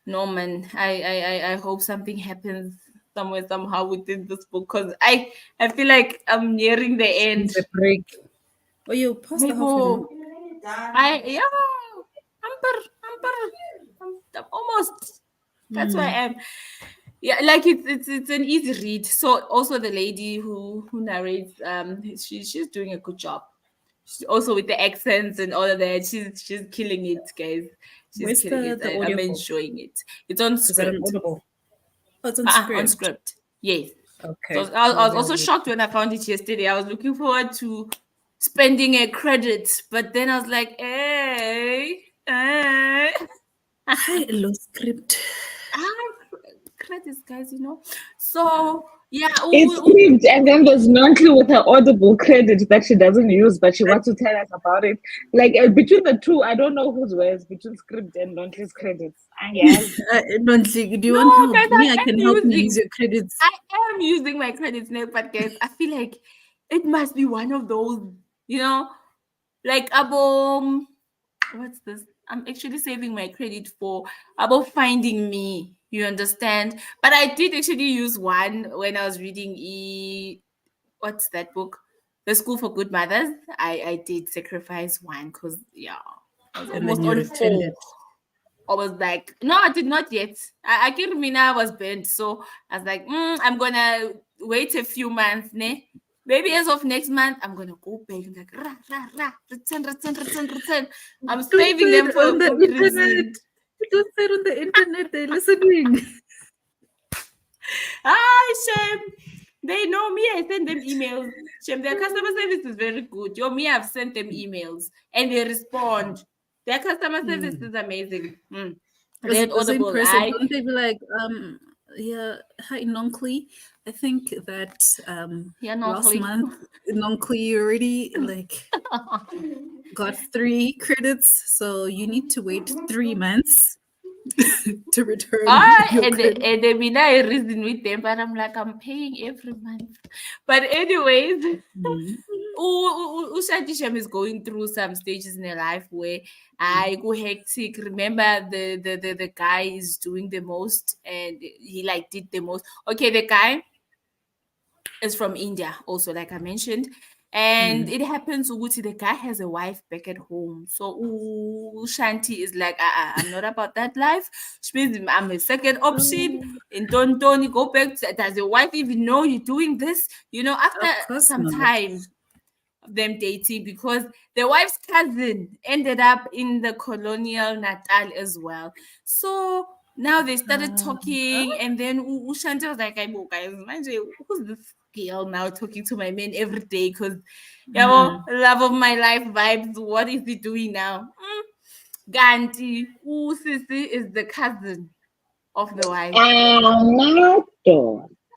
no man. I hope something happens somewhere somehow within this book because I feel like I'm nearing the end. needs a break. Oh, you passed the halfway Maybe mark. I'm almost. That's where I am. Yeah, like it's an easy read. So also the lady who narrates, she's doing a good job. She's also with the accents and all of that. She's killing it, guys. She's Where's killing it. the I'm audiobook? enjoying it. It's on Is that an script. audible? Oh, it's on On Scribd. script. Yes. So Okay, I was maybe I'll also read. shocked when I found it yesterday. I was looking forward to spending a credit, but then I was like, hey. Hi, hello, Scribd. Ah, credits, guys, you know. So yeah, It's Scribd, and then there's Nonhly with her audible credit that she doesn't use, but she wants to tell us about it. Like between the two, I don't know whose worse between Scribd and Nonhly's credits. Yes. Nonhly, do you no, want help? guys, Me, I can help you use your credits. I am using my credits now, but guys, I feel like it must be one of those, you know, like about what's this? I'm actually saving my credit for about Finding Me. You understand? But I did actually use one when I was reading what's that book? The School for Good Mothers. I did sacrifice one because yeah, I was And almost then you on returned 4. it. I was like, no, I did not yet. I can't remember. I was burnt, so I was like, I'm gonna wait a few months, ne? Maybe as of next month, I'm gonna go back and like return. I'm saving them for a good reason. Don't say it on the internet. They're listening. Shame. They know me. I send them emails. Shame. Their customer service is very good. Me, I've sent them emails and they respond. Their customer service is amazing. They're The same audible. person, don't they be like, yeah, hi Nonhly. I think that Yeah, last Nonhly. month Nonhly already like got 3 credits, so you need to wait 3 months to return your credit. And they be not reason with them, but I'm like, I'm paying every month. But anyways, Ushanti is going through some stages in her life where I go hectic. Remember, the guy is doing the most, and he like did the most. Okay, the guy is from India, also, like I mentioned. And it happens Uguti, the guy has a wife back at home. So Shanti is like, I'm not about that life. Which means I'm a second option. And don't go back. Does your wife even know you're doing this? You know, after some time of them dating, because the wife's cousin ended up in the colonial Natal as well. So now they started talking, and then Shanti was like, "Hey, guys, who's this girl now talking to my man every day? Because, love of my life vibes. What is he doing now? Ganti, Sisi is the cousin of the wife.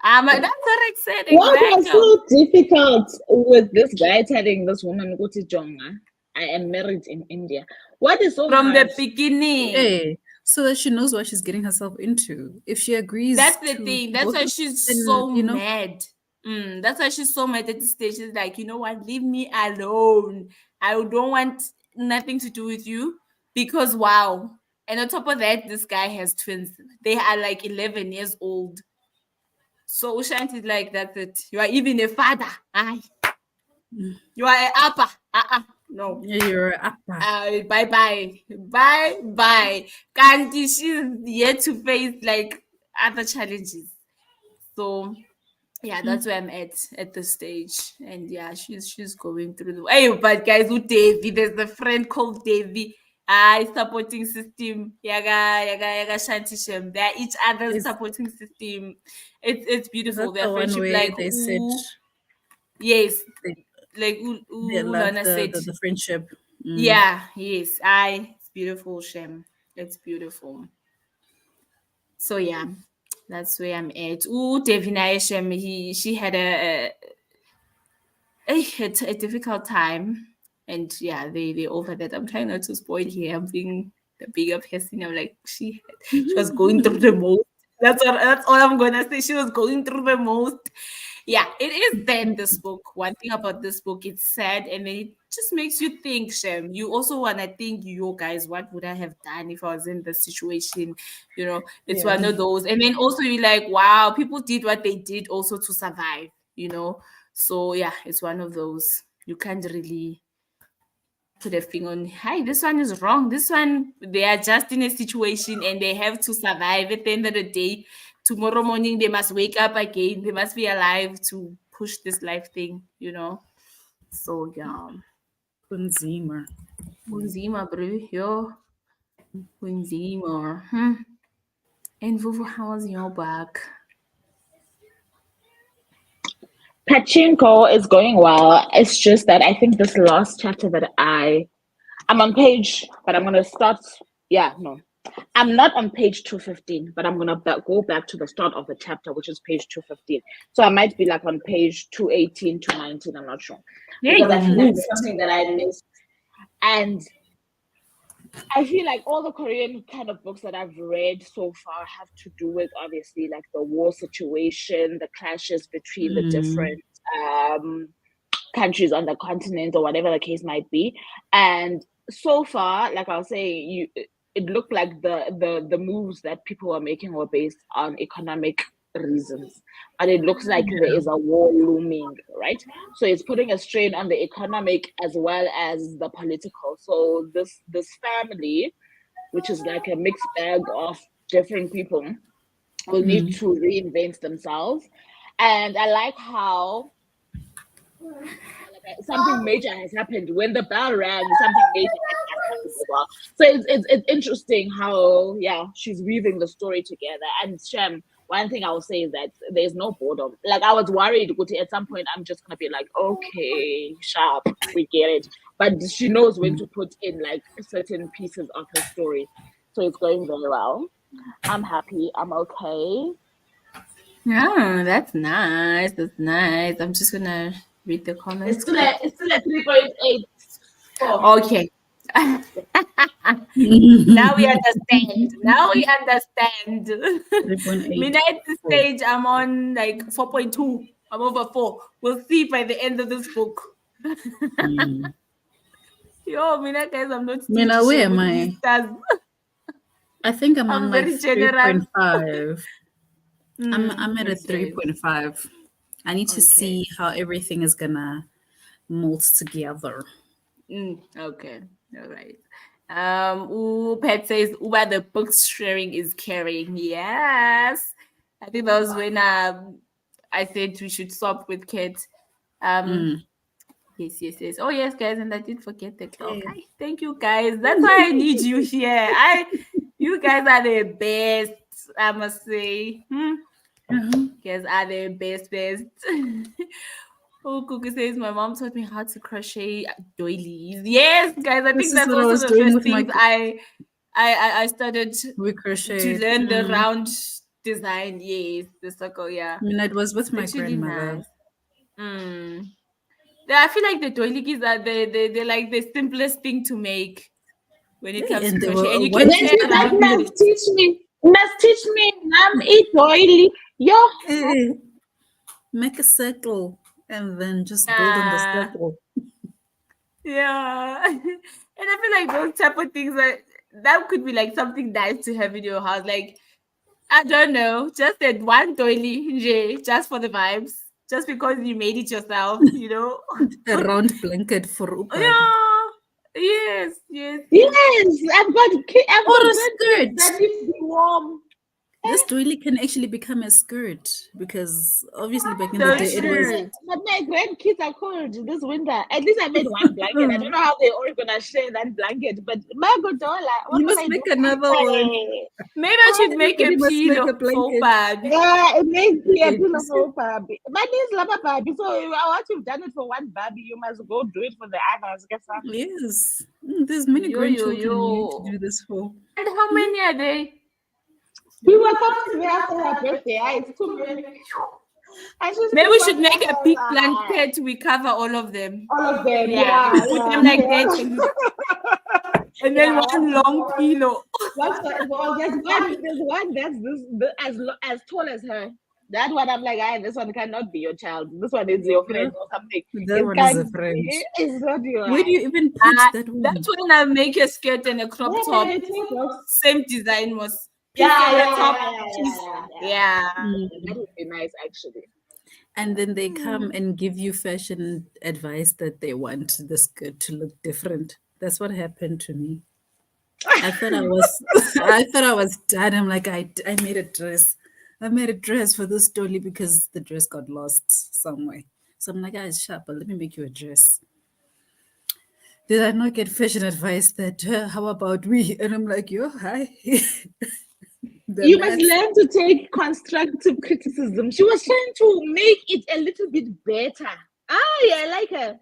That's what I said. What was so difficult with this guy telling this woman, Guti Jonga, I am married in India? What is so from hard? the beginning? Hey, so that she knows what she's getting herself into. If she agrees, that's the thing. That's why she's so mad. That's why she's so mad at this stage. She's like, you know what? Leave me alone. I don't want nothing to do with you because wow. And on top of that, this guy has twins. They are like 11 years old. So Ushanti is like, that's it. You are even a father. You are an appa. No. You're an appa. Bye. Kanti, she's yet to face like other challenges. So yeah, that's where I'm at this stage. And yeah, she's going through the but guys, with Davy, there's a friend called Davy. Supporting system. Yaga Shanti Shem. They're each other's supporting system. It's beautiful. Their friendship, like they said, yes, like Ulana said, the friendship. Yeah, yes, it's beautiful, Shem. It's beautiful. So yeah, that's where I'm at. Devina Shem, she had a difficult time. And yeah, they over that. I'm trying not to spoil here. I'm being the bigger person. I'm like, she was going through the most. That's all I'm gonna say. She was going through the most. Yeah, it is sad, this book. One thing about this book, it's sad, and it just makes you think, Shem. You also wanna think, you guys, what would I have done if I was in this situation? You know, it's one of those. And then also you're like, wow, people did what they did also to survive, you know. So yeah, it's one of those. You can't really put a finger on, hi, this one is wrong. This one, they are just in a situation and they have to survive. At the end of the day, tomorrow morning they must wake up again. They must be alive to push this life thing, you know. So yeah. Kunzima, bro. Yo. Kunzima. And Vuvu, how was your back? Pachinko is going well. It's just that I think this last chapter that I'm on page, but I'm gonna start. Yeah, no. I'm not on page 215, but I'm gonna go back to the start of the chapter, which is page 215. So I might be like on page 218 to 19. I'm not sure, because I feel like there's something that I missed. And I feel like all the Korean kind of books that I've read so far have to do with, obviously, like the war situation, the clashes between the different countries on the continent, or whatever the case might be. And so far, like I was saying, it looked like the moves that people were making were based on economic reasons, but it looks like there is a war looming, right? So it's putting a strain on the economic as well as the political. So this family, which is like a mixed bag of different people, will need to reinvent themselves. And I like how something major has happened. When the bell rang, something major has happened as well. So it's interesting how she's weaving the story together. And Shem, one thing I will say is that there's no boredom. Like, I was worried at some point I'm just gonna be like, okay, sharp, we get it. But she knows when to put in like certain pieces of her story. So it's going very well. I'm happy. I'm okay. Yeah, that's nice. That's nice. I'm just gonna read the comments. It's still at 3.8. Okay. Now we understand. Mina, at this stage, I'm on like 4.2. I'm over 4. We'll see by the end of this book. Yo, Mina, guys, I'm not. Mina, where am I? I think I'm on like 3.5. I'm at a 3.5. I need to see how everything is gonna mold together. Okay, all right. Pat says Uber, the book sharing is caring. Yes, I think that was when I said we should swap with Kate. Yes. Oh yes, guys, and I did forget the clock. Thank you, guys. That's why I need you here. You guys are the best, I must say. You guys are the best. Oh, Cookie says my mom taught me how to crochet doilies. Yes, guys, I think that's also the first thing I started to learn the round design. Yes, the circle. Yeah, I mean, it was with my grandmother. Nice. I feel like the doilies are they're like the simplest thing to make when it comes to crochet, and you can teach me. Must teach me. I'm a doily. Yo, make a circle. And then just build on the circle. Yeah. And I feel like those type of things that could be like something nice to have in your house. Like, I don't know, just that one doily, just for the vibes, just because you made it yourself, you know. A round blanket for Upa. Yeah. Yes. I've got a skirt. That needs to be warm. This doily can actually become a skirt, because obviously back in the day it was. But my grandkids are cold this winter. At least I made one blanket. I don't know how they're all gonna share that blanket, but you must make another one. Maybe I should make a pillow for Barbie. Yeah, it makes me a pillow for Barbie. But this is Barbie, so once you've done it for one Barbie, you must go do it for the others. Yes, there's many grandchildren you need to do this for. And how many are they? We were coming to after her birthday. It's too many. Maybe we should make a big blanket. We cover all of them. All of them, Put them like that, and then one long pillow. There's one that's as tall as her. That one, I'm like, this one cannot be your child. This one is your friend or something. That one is a friend. It's not your. Where do you even put that one? That's when I make a skirt and a crop top. Same design was. Yeah. That would be nice, actually. And then they come and give you fashion advice that they want the skirt to look different. That's what happened to me. I thought I was done. I'm like, I made a dress. I made a dress for this dolly because the dress got lost somewhere. So I'm like, guys, sharp, but let me make you a dress. Did I not get fashion advice that how about we? And I'm like, yo, hi. You must learn to take constructive criticism. She was trying to make it a little bit better. I like her.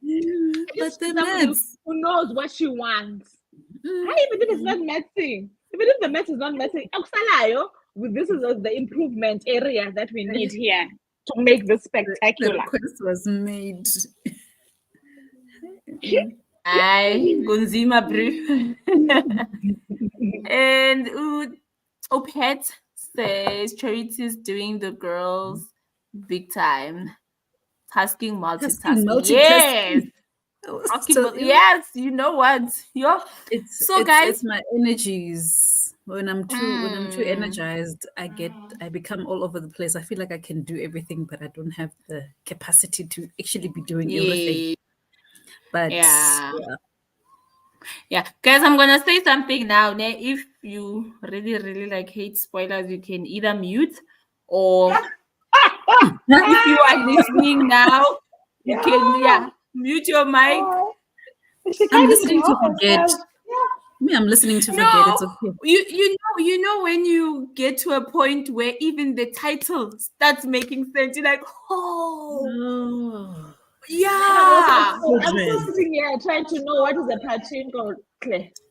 But the maths. Who knows what she wants. Even if it's not math thing. Even if the math is not mathing, this is the improvement area that we need here to make this The spectacular. request was made. Aye, Gunzima bro. And Opet says charities doing the girls big time. Tasking multitasking. Yes. Yes, you know what? It's my energies. When I'm too energized, I become all over the place. I feel like I can do everything, but I don't have the capacity to actually be doing everything. But yeah. Guys, I'm gonna say something now. If you really like hate spoilers, you can either mute or if you are listening now, you can mute your mic. I'm listening to forget. I'm listening to forget. It's okay. You know when you get to a point where even the title starts making sense, you're like, oh. Yeah. I'm still sitting here trying to know what is a pachinko.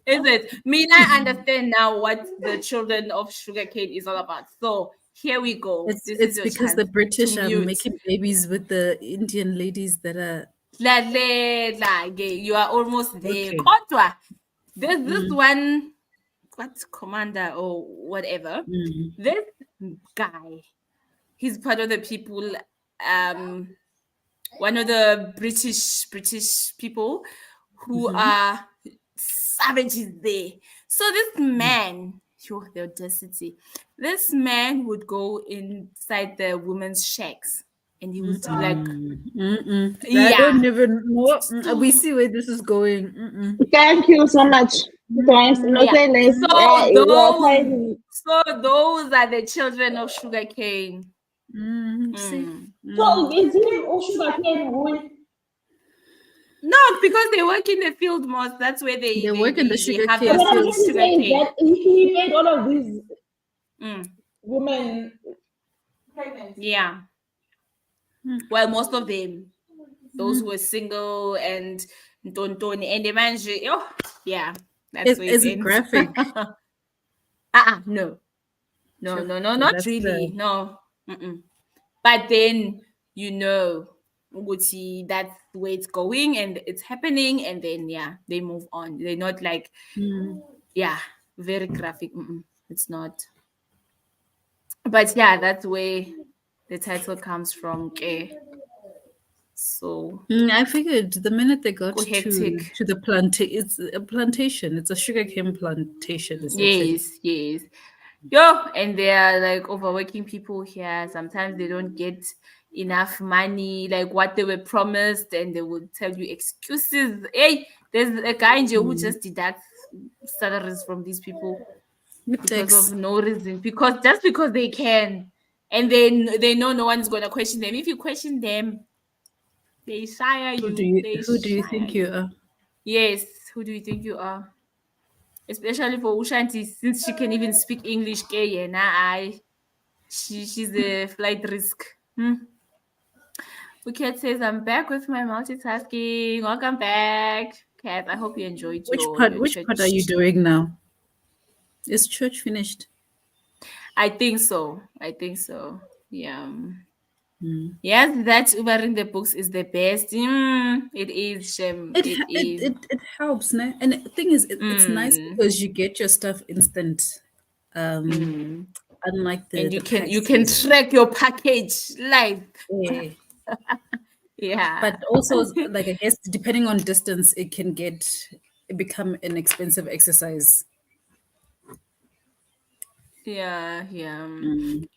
Is it? I understand now what the children of sugarcane is all about. So here we go. It's because the British are making babies with the Indian ladies that are. You are almost there. Okay. There's this one, what's commander or whatever. This guy, he's part of the people. One of the British people who are savages there. So this man, the audacity, this man would go inside the women's shacks and he would do like, I don't even know. We see where this is going. Thank you so much. So those are the children of sugarcane. So is he sugarcane? No, because they work in the field most. That's where they work in the sugarcane field. That he made all of these women pregnant. Yeah. Well, most of them, those who were single and don't and the man, that's is it graphic? No, not really. No. But then that's the way it's going and it's happening, and then they move on. They're not like very graphic. It's not. But that's where the title comes from. Okay. So I figured the minute they got to the plantation, it's a plantation. It's a sugarcane plantation. Yes. And they are like overworking people here. Sometimes they don't get enough money, like what they were promised, and they will tell you excuses. Hey, there's a guy in jail who just deducts salaries from these people because of no reason, because they can, and then they know no one's gonna question them. If you question them, they shire you. Who do you think you are? Yes, who do you think you are? Especially for Ushanti, since she can even speak English, she's a flight risk. Kat says, I'm back with my multitasking. Welcome back, Kat. I hope you enjoyed Which part are you doing now? Is church finished? I think so. Yeah. Yes, that Uber in the books is the best. It is. It helps, né? And the thing is, it's nice because you get your stuff instant. Unlike and you can track your package live. Yeah. But also, like, I guess depending on distance, it can become an expensive exercise. Yeah.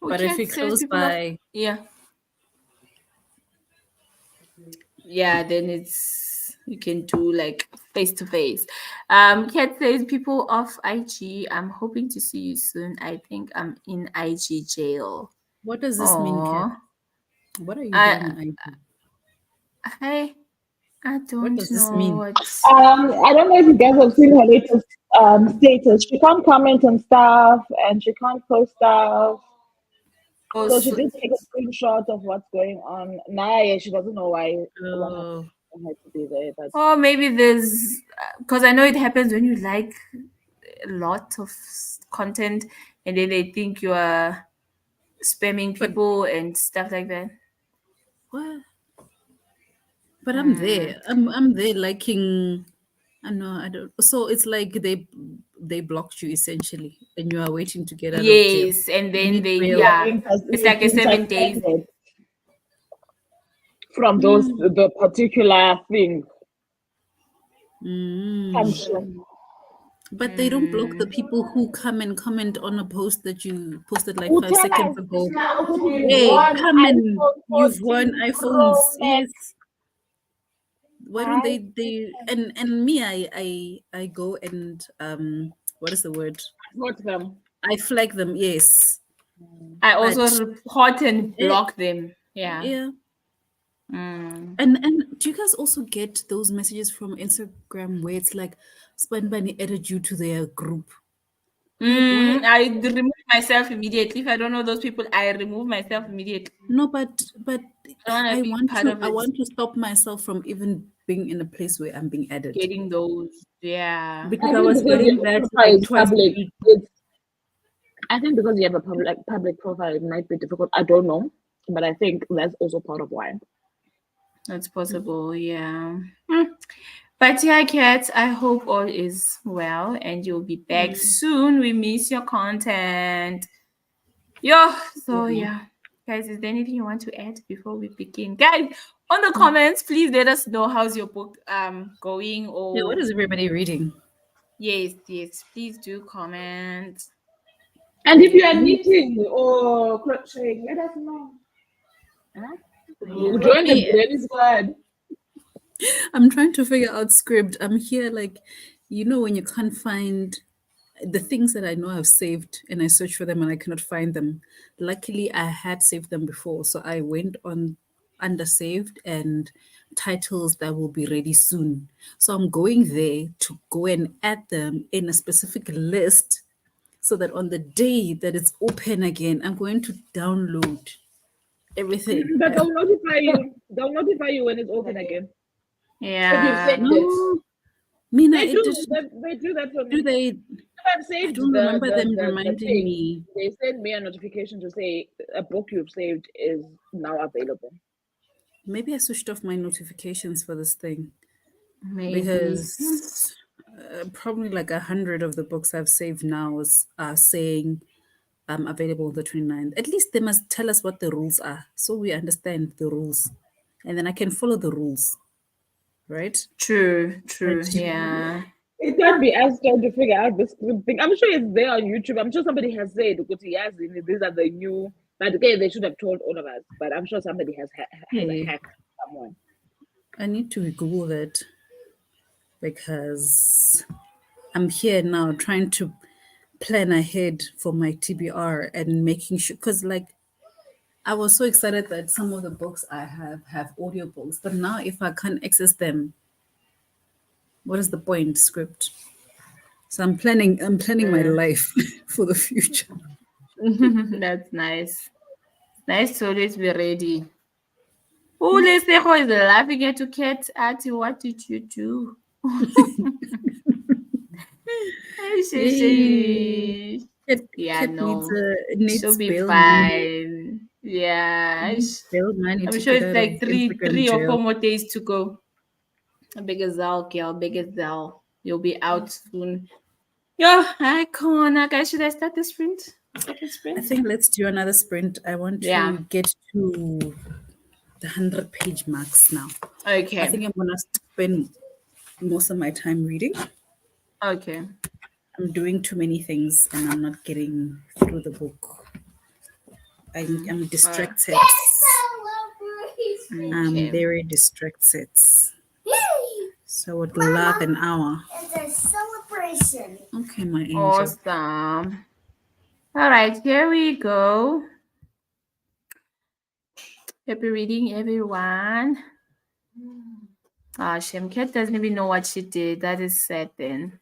But if you're close by, then you can do like face to face. Kat says, people off IG, I'm hoping to see you soon. I think I'm in IG jail. What does this mean, Kat? What are you doing in IG? I don't what does know this mean? I don't know if you guys have seen her latest status. She can't comment on stuff and she can't post stuff. So she did take a screenshot of what's going on. She doesn't know why had to be there. Maybe there's, because I know it happens when you like a lot of content, and then they think you are spamming But- people and stuff like that. What? But I'm there. I'm there liking. I know. I don't. So it's like they blocked you essentially, and you are waiting to get out of jail. Yes, and You then need they bail. it's like a 7 days. from those the particular thing. Function. But they don't block the people who come and comment on a post that you posted like Who 5 tell seconds us ago. we've Hey, won come and iPhone you've won 14 iPhones. Pro Max. Yes. Why don't they and me I go and what is the word? Not them. I flag them, yes. I also But- report and block them. Yeah. Yeah. Mm. And do you guys also get those messages from Instagram where it's like Spanbani added you to their group? Like, I remove myself immediately. If I don't know those people, I remove myself immediately. no, but I I want part to of I it. want to stop myself from even being in a place where I'm being added. Getting those. Yeah. Because I I think was because getting your that profile like is twice a public, week. I think because you have a public profile, it might be difficult. I don't know, but I think that's also part of why. That's possible, yeah. But yeah, Kat, I hope all is well and you'll be back soon. We miss your content. So yeah. Guys, is there anything you want to add before we begin? Guys, on the comments, please let us know how's your book going, or Yeah, what is everybody reading? yes, please do comment. And if you are knitting or crocheting, let us know. Join the granny squad. I'm trying to figure out Scribd. I'm here like, when you can't find the things that I know I've saved and I search for them and I cannot find them. Luckily, I had saved them before. So I went on under saved and titles that will be ready soon. So I'm going there to go and add them in a specific list so that on the day that it's open again, I'm going to download everything. But they'll notify you. They'll notify you when it's open again. Yeah. No, Mina, They it do. didn't. They do that for me. Do they? I've saved I don't remember them reminding thing. me. They send me a notification to say a book you've saved is now available. Maybe I switched off my notifications for this thing Maybe. because probably like 100 of the books I've saved now are saying available on the 29th. At least they must tell us what the rules are so we understand the rules and then I can follow the rules, right? True, But- yeah. It can't be us trying to figure out this thing. I'm sure it's there on YouTube. I'm sure somebody has said, yes, these are the new. But again, they should have told all of us. But I'm sure somebody has a hack somewhere. I need to Google that because I'm here now trying to plan ahead for my TBR and making sure, because like I was so excited that some of the books I have audiobooks, but now if I can't access them, what is the point? Script. So I'm planning my life for the future. That's nice. Nice to always be ready. Oh, Lesego is laughing at you, Kat. Auntie, what did you do? Yeah, Cat no. needs She'll be bail money. fine. Yeah. Bail money I'm to sure get it's out like of three Instagram or 4 jail. more days to go. Big as Zal, girl. Big as Zal. You'll be out soon. Icon. Guys, should I start the sprint? Second I sprint? think let's do another sprint. I want Yeah. to get to the 100-page marks now. Okay. I think I'm gonna spend most of my time reading. Okay. I'm doing too many things and I'm not getting through the book. I'm distracted. I'm very distracted. So I would love an hour. It's a celebration. Okay, my angel. Awesome. All right, here we go. Happy reading, everyone. Shemket doesn't even know what she did. That is sad then.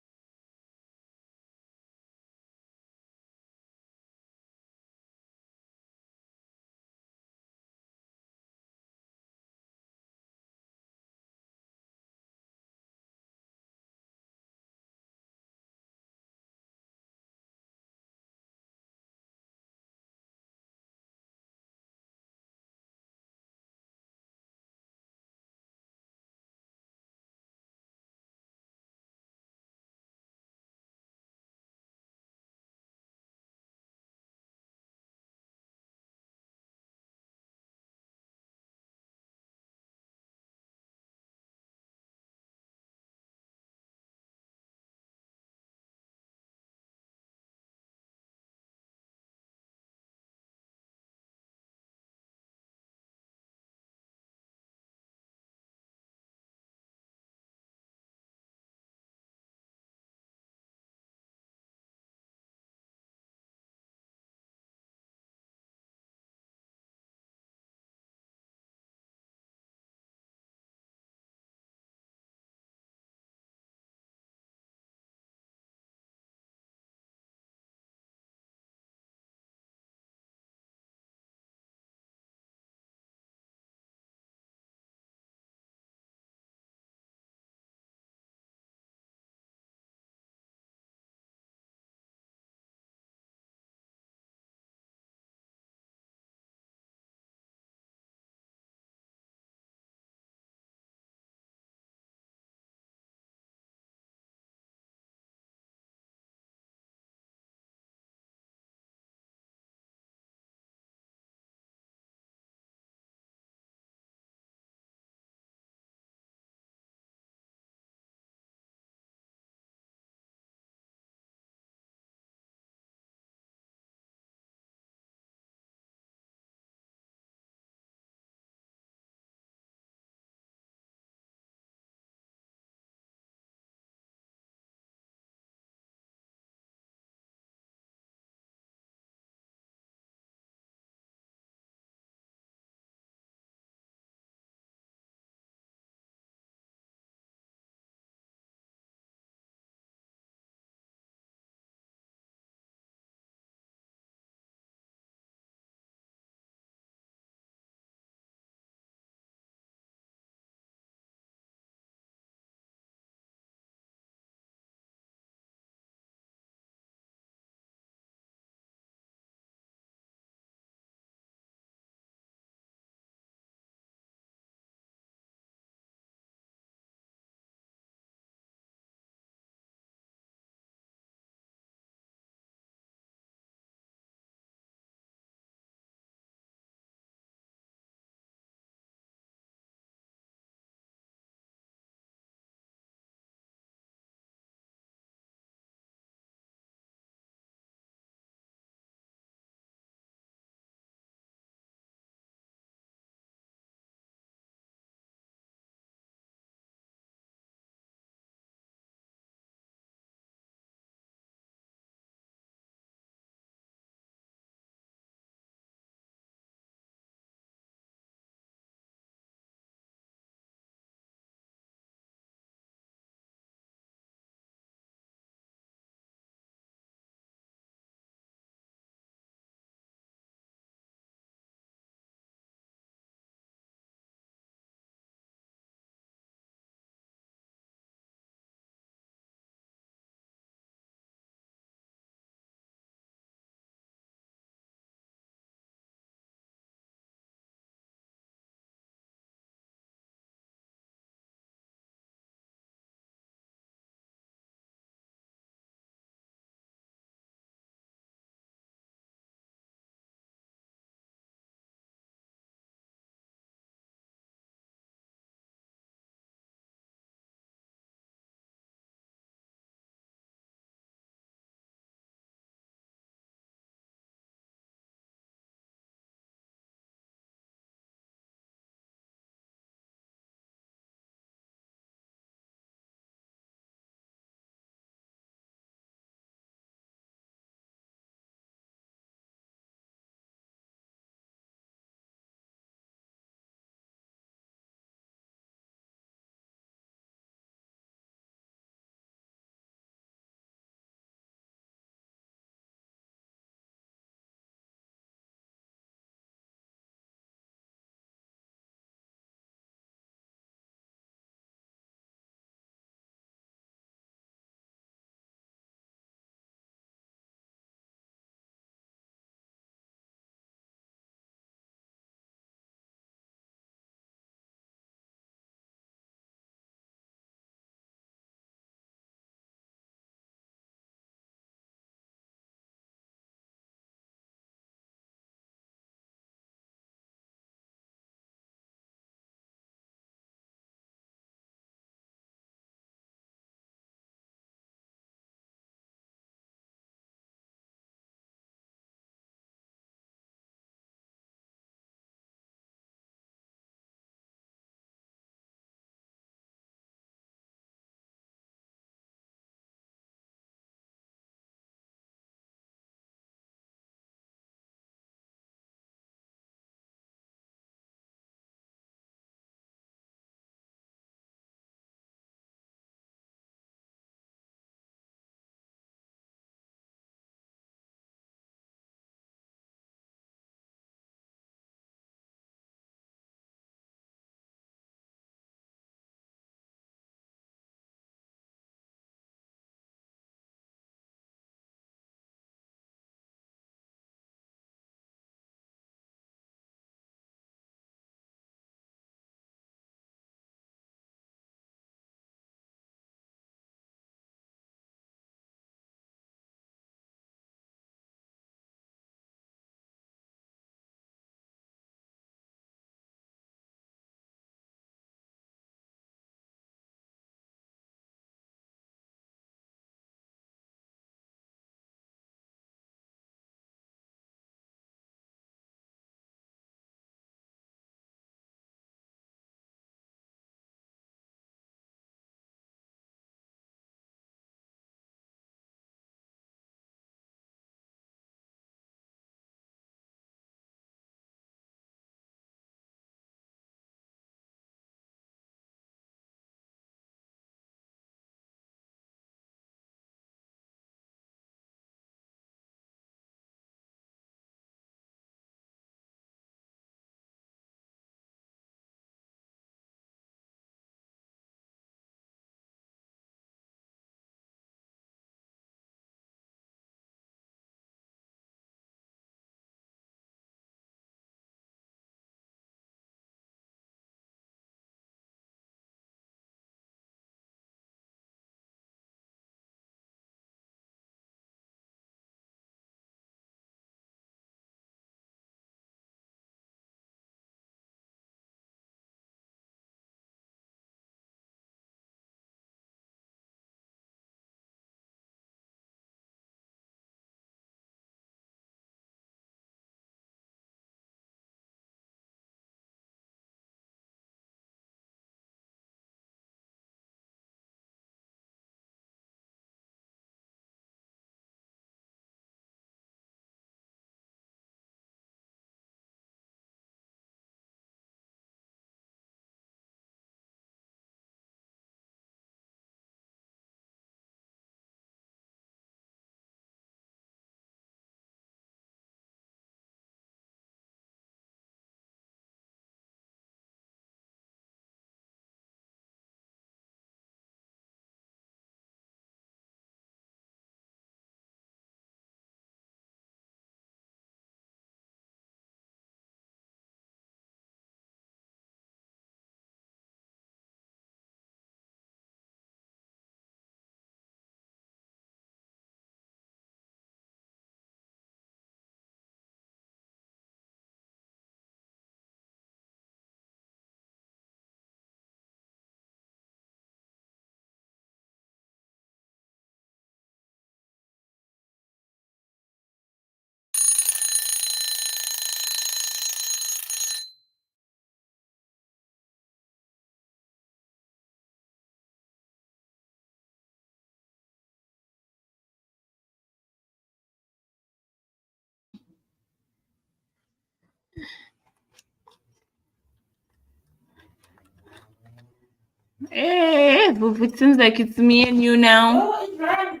It seems like it's me and you now. Oh, it ran.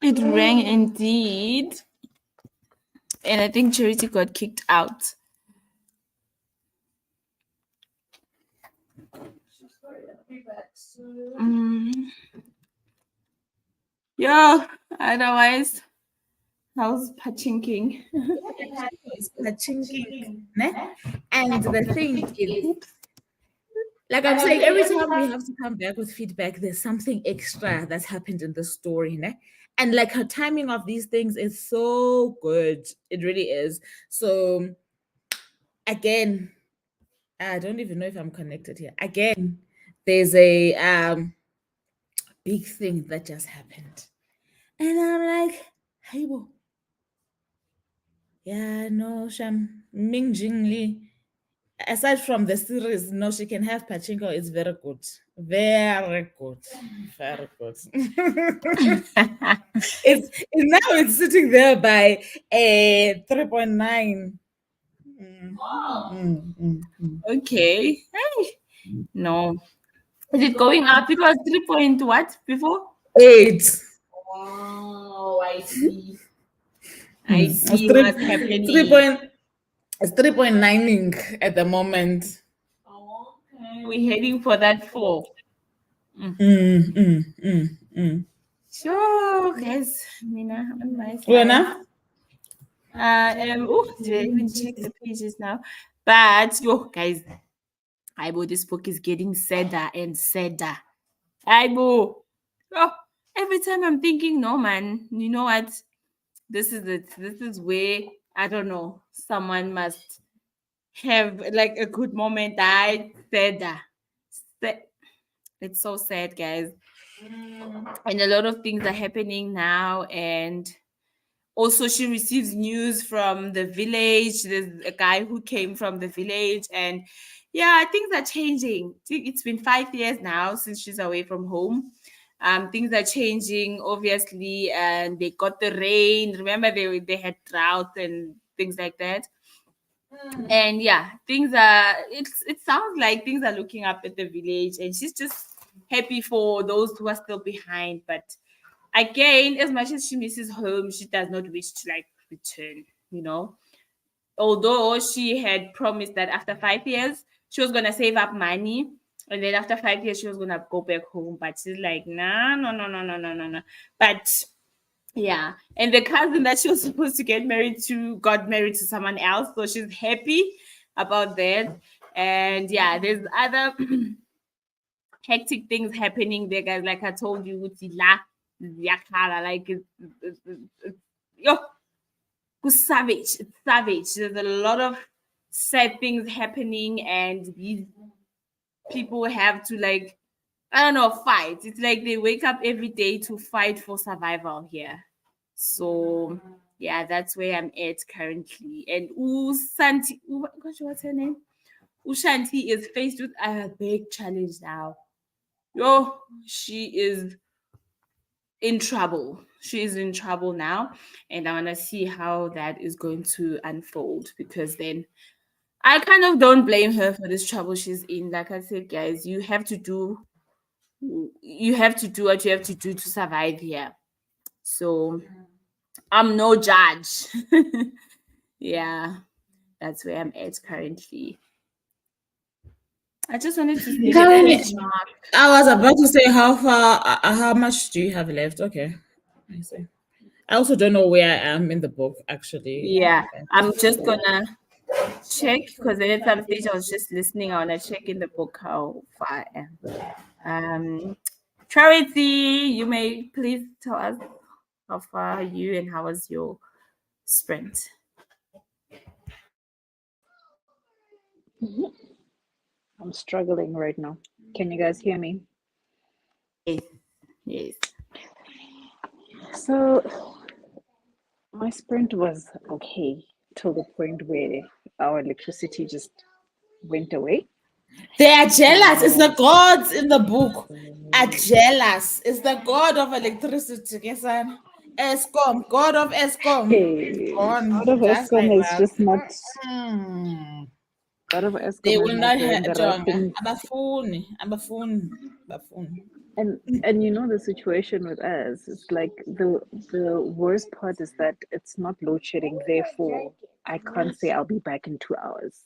It rang indeed. And I think Charity got kicked out. Yeah, otherwise, how's Pachinking? It's pachinking, ne? And the thing is, like I'm saying, every time we have to come back with feedback, there's something extra that's happened in the story, ne? And like her timing of these things is so good. It really is. So again, I don't even know if I'm connected here. Again, there's a big thing that just happened. And I'm like, hey, wo. Yeah, no, Sham Ming Jing Lee. Aside from the series, no, she can have pachinko. It's very good. Very good. Very good. it's now it's sitting there by a 3.9. Okay. Hey. No. Is it going up? It was 3 point what before? 8. Oh, I see. I It's see three- what's happening. 3.9ing at the moment. Okay. We're heading for that 4. Sure, guys. Mina, on my side. Wena? Did I even check the pages now? But yo, guys, Aibo, this book is getting sadder and sadder. Aibo, oh, every time I'm thinking, no, man, you know what? This is it. This is where I don't know. Someone must have like a good moment. I said that. It's so sad, guys. And a lot of things are happening now. And also, she receives news from the village. There's a guy who came from the village, and yeah, things are changing. It's been 5 years now since she's away from home. Things are changing, obviously, and they got the rain. Remember, they had drought and things like that. And yeah, things are. It sounds like things are looking up at the village, and she's just happy for those who are still behind. But again, as much as she misses home, she does not wish to like return, you know. Although she had promised that after 5 years, she was gonna save up money. And then after 5 years, she was gonna go back home. But she's like, nah, no, no, no, no, no, no, no. But yeah. And the cousin that she was supposed to get married to got married to someone else. So she's happy about that. And yeah, there's other hectic things happening there, guys. Like I told you, like yo, it's savage. It's savage. There's a lot of sad things happening, and these people have to like, I don't know, fight. It's like they wake up every day to fight for survival here. So yeah, that's where I'm at currently. And Santi, gosh, what's her name? Ushanti is faced with a big challenge now. Yo, she is in trouble. She is in trouble now, and I want to see how that is going to unfold, because then I kind of don't blame her for this trouble she's in. Like I said, guys, you have to do what you have to do to survive here. So I'm no judge. Yeah, that's where I'm at currently. I just wanted to see the page mark. I was about to say how much do you have left? Okay. I see. I also don't know where I am in the book, actually. Yeah, I'm just gonna check, because then at some stage I was just listening. I wanna check in the book how far I am. Charity, you may please tell us how far are you and how was your sprint? I'm struggling right now. Can you guys hear me? Yes. So my sprint was okay till the point where our electricity just went away. They are jealous. It's the gods in the book are jealous. It's the god of electricity. Yes, son. Eskom, God of Eskom. Hey, Gone, God of just like Eskom is that. just not. Mm. God of They Eskom is will not not doing the right Jonga. things. Abafuni. And you know the situation with us. It's like the worst part is that it's not load shedding. Therefore, I can't say I'll be back in 2 hours.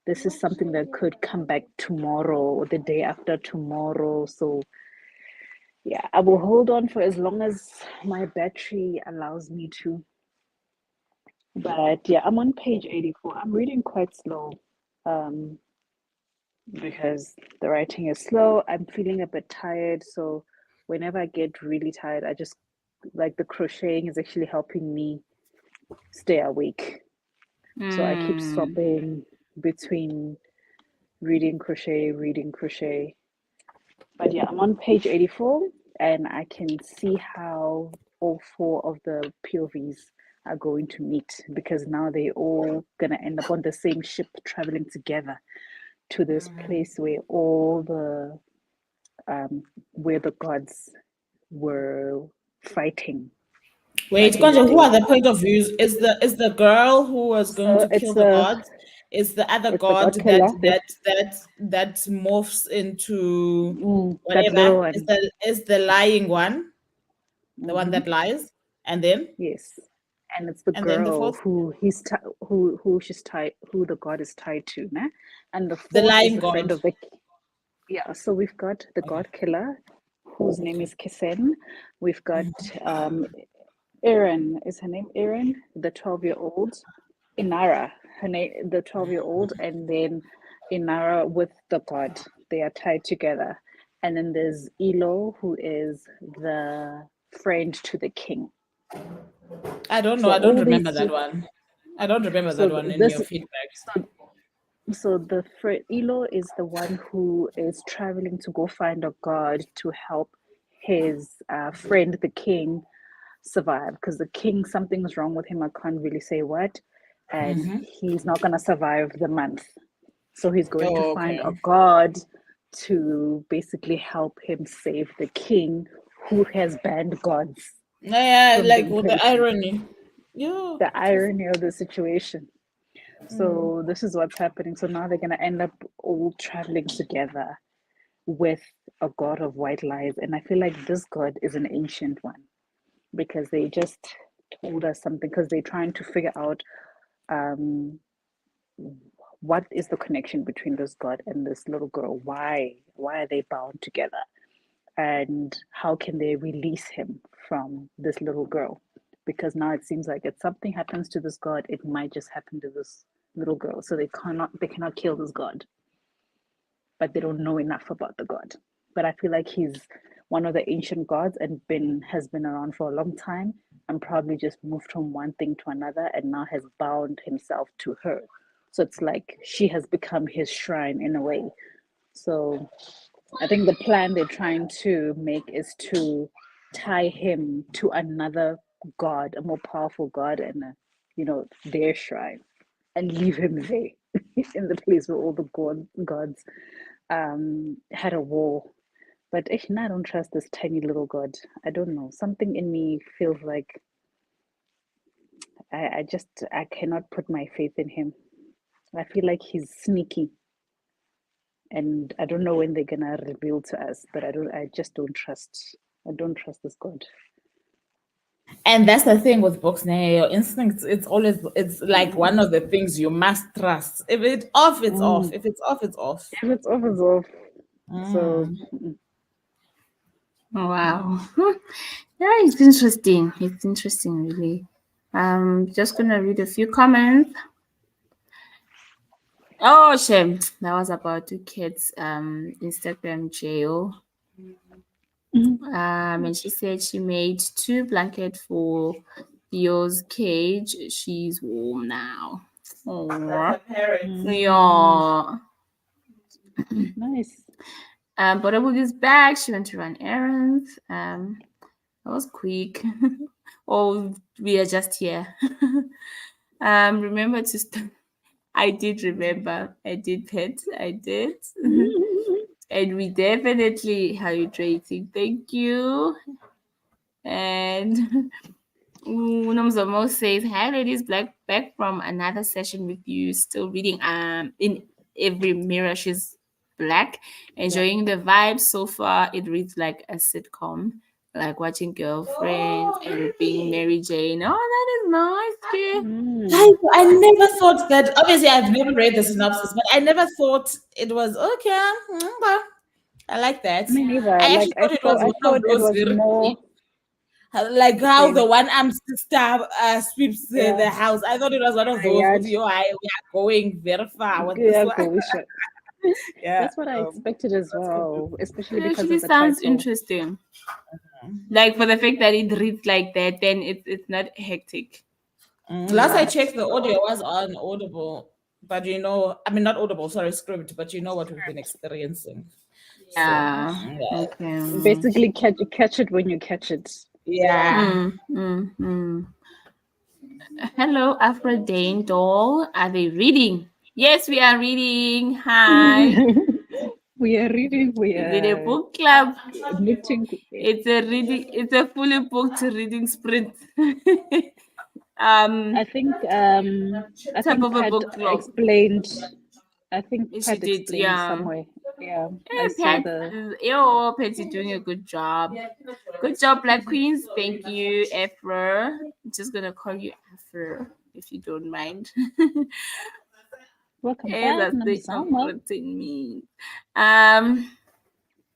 This is something that could come back tomorrow or the day after tomorrow. So yeah, I will hold on for as long as my battery allows me to. But yeah, I'm on page 84. I'm reading quite slow um, because the writing is slow. I'm feeling a bit tired. So whenever I get really tired, I just like the crocheting is actually helping me stay awake. So I keep swapping between reading crochet. But yeah, I'm on page 84 and I can see how all four of the POVs are going to meet because now they're all going to end up on the same ship traveling together to this place where the gods were fighting Wait, back in the Konja, who day. are the point of views? Is the girl who was going So to kill the gods? Is the other it's the god god killer, that morphs into that little whatever? Is one. the lying one, the one Hmm. that lies, and then Yes, and it's the the girl fourth, who she's tied, who the god is tied to, né? And the the fourth is lying the friend god. of the yeah. So we've got the Okay. god killer, whose name is Kisen. We've got um, Erin. Is her name Erin? The 12-year-old. Inara, her name, the 12-year-old, and then Inara with the god. They are tied together. And then there's Elo, who is the friend to the king. I don't know. So I don't all remember these that three. one. I don't remember So that one in this. your feedback. So the Elo is the one who is traveling to go find a god to help his friend, the king, survive because the king something's wrong with him. I can't really say what, and he's not gonna survive the month. So he's going to Oh, find a okay. god to basically help him save the king who has banned gods Yeah, from like being with the praised. irony. Yeah, The just irony of the situation. So this is what's happening. So now they're gonna end up all traveling together with a god of white lies. And I feel like this god is an ancient one because they just told us something because they're trying to figure out um, what is the connection between this god and this little girl. Why are they bound together, and how can they release him from this little girl? Because now it seems like if something happens to this god, it might just happen to this little girl. So they cannot kill this god, but they don't know enough about the god. But I feel like he's one of the ancient gods and has been around for a long time and probably just moved from one thing to another and now has bound himself to her. So it's like she has become his shrine in a way. So I think the plan they're trying to make is to tie him to another god, a more powerful god, and their shrine, and leave him there in the place where all the gods had a war. But I don't trust this tiny little god. I don't know. Something in me feels like I cannot put my faith in him. I feel like he's sneaky, and I don't know when they're gonna reveal to us. But I just don't trust. I don't trust this god. and that's the thing with books now. Your instincts, it's like one of the things you must trust. If it's off, it's off. Mm. If it's off, it's off. If it's off, it's off. So Mm. Oh, wow. Yeah, it's interesting. It's interesting, really. Just gonna read a few comments. Oh, shame. That was about two kids. Instagram jail. And she said she made 2 blankets for Theo's cage. She's warm now. Oh, yeah. nice. But is back. She went to run errands. That was quick. Oh, we are just here. Remember to I did remember. I did pet. I did. And we definitely hydrating. Thank you. And Unomzomo says, "Hi ladies, back from another session with you. Still reading in every mirror she's black. Enjoying the vibes so far. It reads like a sitcom, like watching Girlfriends and being Mary Jane. Oh, that is nice, dear. I never thought that. Obviously, I've never read the synopsis, but I never thought it was okay. But I like that. Me neither. I Like actually thought it was I one of thought it those was very more like how same. the one armed sister sweeps Yeah. the house. I thought it was one of those. Yeah. With you, we are going very far with this Yeah, one. go, we should. Yeah. That's what I expected as well, especially It because actually of the sounds title. interesting. Like for the fact that it reads like that, then it's not hectic. Last I checked, the audio was on Audible, but I mean not Audible, sorry, Scribd, but you know what we've been experiencing. Yeah. So, yeah. Okay. Basically, catch it when you catch it. Yeah. Hello, Aphrodite doll. Are they reading? Yes, we are reading. Hi. We are reading. We Is it a are book club? knitting. It's a reading. It's a fully booked reading sprint. I think Type of a Pat book club. explained. I think She Pat did, explained yeah. somewhere. Yeah, Yeah, I saw Pat, the. Pat's doing a good job. Good job, Black Queens. Thank you, Afra. I'm just gonna call you Afra if you don't mind. Welcome As back, I think of Namzama. what it means.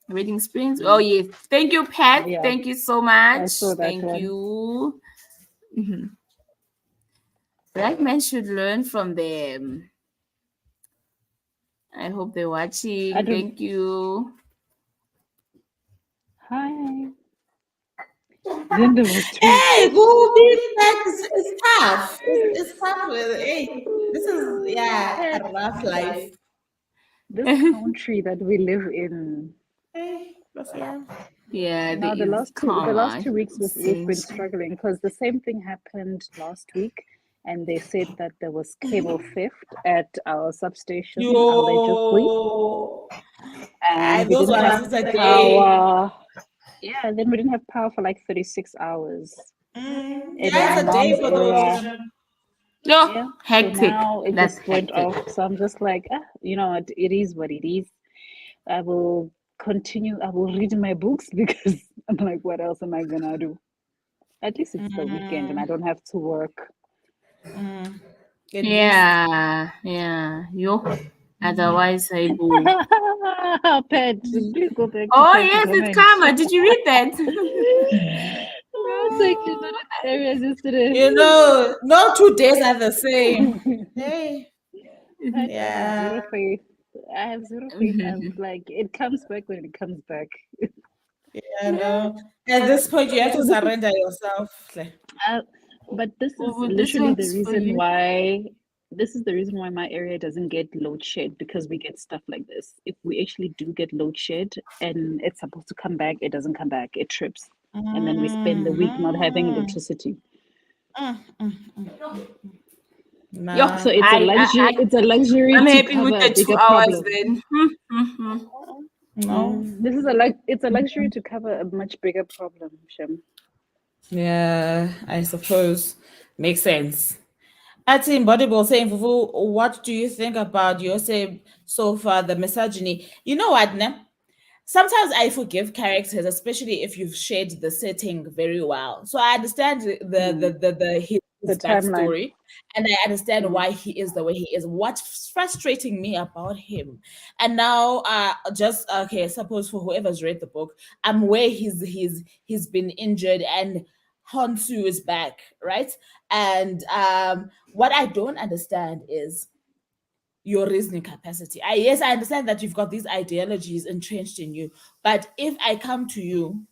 Reading sprints. Oh yes. Thank you, Pat. Yeah, Thank you so much. I saw that Thank one. you. Black men should learn from them. I hope they're watching. I don't- Thank you. Hi. Linda was too. Hey, go be back is tough. It's tough with hey. This is a rough life. This country that we live in. Hey, Yeah, Now there the is last 2 weeks we've been since- struggling because the same thing happened last week, and they said that there was cable theft at our substation, Yo. and we Those didn't ones have is a day. power. Yeah, and then we didn't have power for like 36 hours. Yeah, In it's a my day mom's for those. area. No, Yeah, hectic. so now it That's just went hectic. off. So I'm just like, you know what, it is what it is. I will continue. I will read my books because I'm like, what else am I gonna do? At least it's the weekend and I don't have to work. Yeah. Yo. Otherwise, I will. Pet, please go back to Oh Pet's yes, comment. it's karma. Did you read that? I was like, you're not in the areas yesterday. You know, no 2 days are the same. Hey. I have Yeah. zero faith. I have zero faith. I was like, it comes back when it comes back. Yeah, no. At this point, you have to surrender yourself. But this is Well, this literally the one's for reason you. why. This is the reason why my area doesn't get load shed, because we get stuff like this. If we actually do get load shed and it's supposed to come back, it doesn't come back. It trips, and then we spend the week not having electricity. Nah. So it's a luxury. It's a luxury I'm to happy cover with a the 2 bigger hours problem. then. No. This is it's a luxury to cover a much bigger problem, Shem. Yeah, I suppose. Makes sense. At Embodible saying, Fufu, what do you think about your say so far the misogyny? You know what, ne? Sometimes I forgive characters, especially if you've shared the setting very well. So I understand his The timeline. backstory, and I understand why he is the way he is. What's frustrating me about him, and now just okay, suppose for whoever's read the book, I'm where he's been injured and Hansu is back, right? And what I don't understand is your reasoning capacity. Yes, I understand that you've got these ideologies entrenched in you, but if I come to you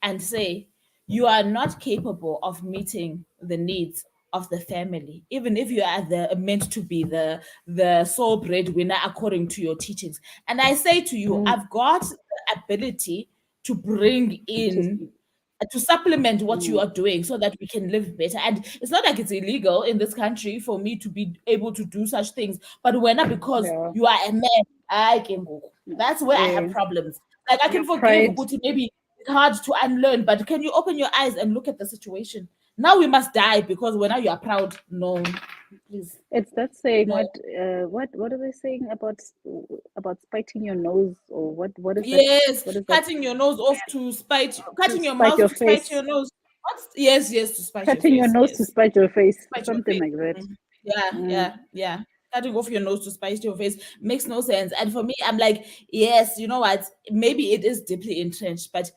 and say you are not capable of meeting the needs of the family, even if you are meant to be the sole breadwinner according to your teachings, and I say to you, I've got the ability to bring in to supplement what you are doing so that we can live better. And it's not like it's illegal in this country for me to be able to do such things. But when because you are a man, I can go. That's where I have problems. Like I can Your forgive pride. Ukuthi maybe hard to unlearn, but can you open your eyes and look at the situation? Now we must die because when now you are proud. No, please. It's that saying. No. What are they saying about spiting your nose, or what is Yes, that? What is that? cutting your nose off to spite, cutting your spite mouth your to spite face. your nose. What's yes, to spite Cutting your your face. nose Yes. to spite your face, Spite your something face. like that. Yeah. Cutting off your nose to spite your face makes no sense. And for me, I'm like, yes, you know what? Maybe it is deeply entrenched, but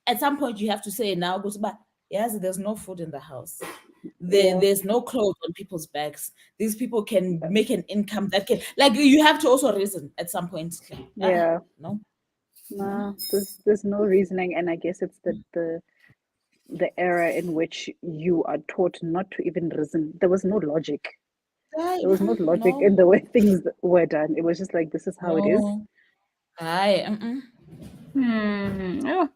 at some point you have to say now, go to buy. Yes, there's no food in the house. There's no clothes on people's backs. These people can make an income that can, like, you have to also reason at some point. Yeah. No. No, there's no reasoning, and I guess it's the era in which you are taught not to even reason. There was no logic. There was no logic in the way things were done. It was just like, this is how it is. Oh.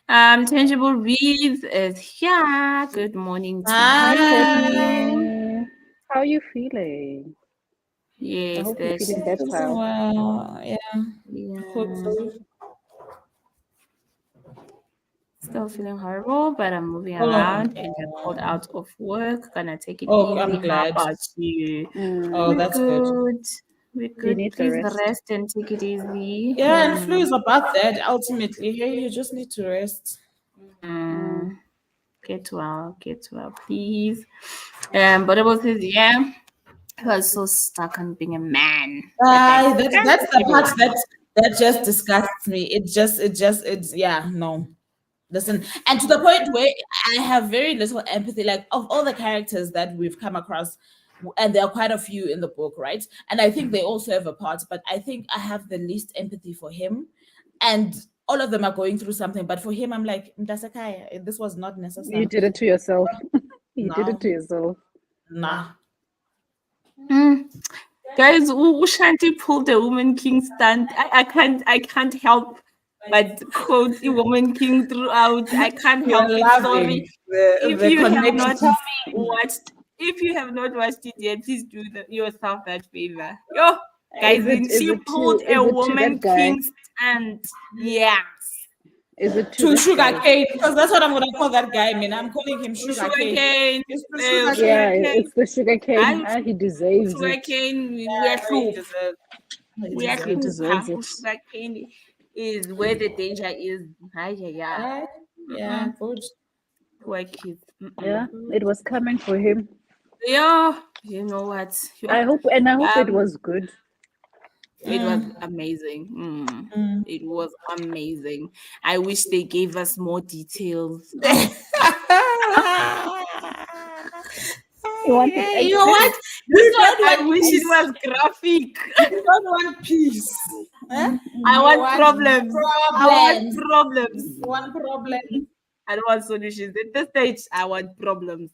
Tangible Reads is here. Good morning to Hi, you. Courtney. How are you feeling? I Yes, hope you're feeling better. Well, yeah. Hope so. Still feeling horrible, but I'm moving Oh, around and got called out of work. Gonna take it Oh, easy. I'm glad. How about you? Oh, We're that's good. We're good. need the Please rest. rest and take it easy. Yeah, and flu is about that ultimately. Hey, you just need to rest. Get well, please. But it was his he was so stuck on being a man. That's the part that just disgusts me. It's no. Listen, and to the point where I have very little empathy, like of all the characters that we've come across, and there are quite a few in the book, right? And I think they also have a part, but I think I have the least empathy for him. And all of them are going through something, but for him, I'm like, Mdasakai, this was not necessary. You did it to yourself. You did it to yourself. Nah. Guys, Ushanti pulled the Woman King stunt. I can't help but quote the Woman King throughout. I can't help it. Sorry. If you have not watched it yet, please do yourself that favor. Yo, guys, she pulled a Woman King stunt. Yeah. Is it to Sugar Cane? Because that's what I'm gonna call that guy. I mean, I'm calling him Sugar Cane. It's the Sugar Cane. Yeah, it's the Sugar Cane. He deserves it. Sugar Cane. We are He deserves it. Sugar Cane is where the danger is. Yeah, good. Poor kids. Yeah, it was coming for him. Yeah, you know what? I hope it was good. It was amazing. It was amazing. I wish they gave us more details. You know what? I wish it was graphic. You don't want peace. Huh? I want problems. One problem. I don't want solutions. At this stage, I want problems.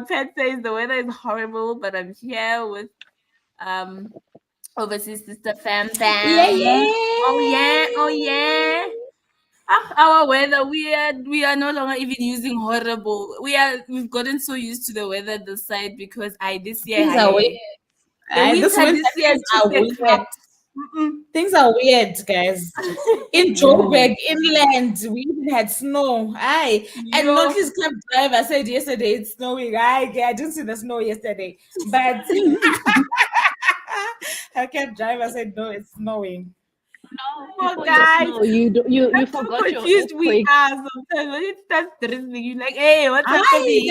Pet says the weather is horrible, but I'm here with overseas sister fam. Yeah. Oh yeah. Our weather, we are no longer even using horrible. We've gotten so used to the weather this side because this year things are weird. This year took the cup. Things are weird, guys. In Joburg, inland, we even had snow. And Notice cab driver said yesterday it's snowing. I didn't see the snow yesterday, but her cab driver said no, it's snowing. No, guys, you forgot your confused we are sometimes. When it starts drizzling, you're like, hey, what's happening?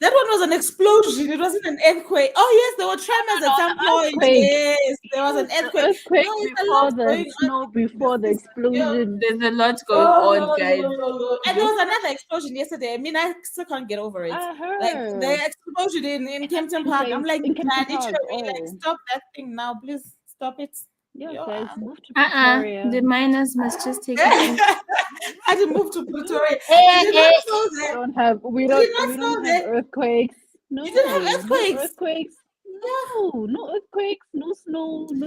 That one was an explosion. It wasn't an earthquake. Oh yes, there were tremors at some point. Yes, there was an earthquake. Before the explosion. There's a lot going on, guys. And there was another explosion yesterday. I mean, I still can't get over it. Like the explosion in Kempton Park. I'm like, stop that thing now, please stop it. Yeah, guys, move to Pretoria. The miners must just take it. I didn't move to Pretoria. We don't have earthquakes. No, you didn't have earthquakes. No earthquakes. No snow. No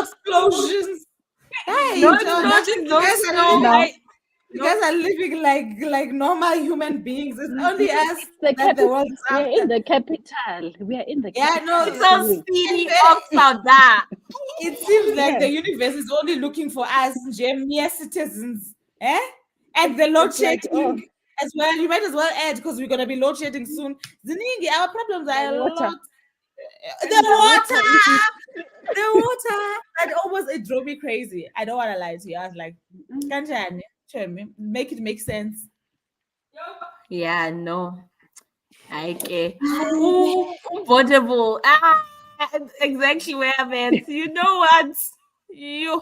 explosions. Hey, no snow. You guys are living like normal human beings. It's only us The that the world is we are in after. the capital. We are in the Yeah, no, capital. It's all Wait. speedy And off that. it seems like Yeah. the universe is only looking for us, mere citizens. Eh? And the load It's like, shedding as well. You might as well add because we're gonna be load shedding soon. Ziningi, our problems are a water. lot. The water, the water. That almost it drove me crazy. I don't want to lie to you. I was like, Kanjani, tell me, make it make sense. Yeah, no. Okay. Portable. Exactly where I'm at. You know what? You.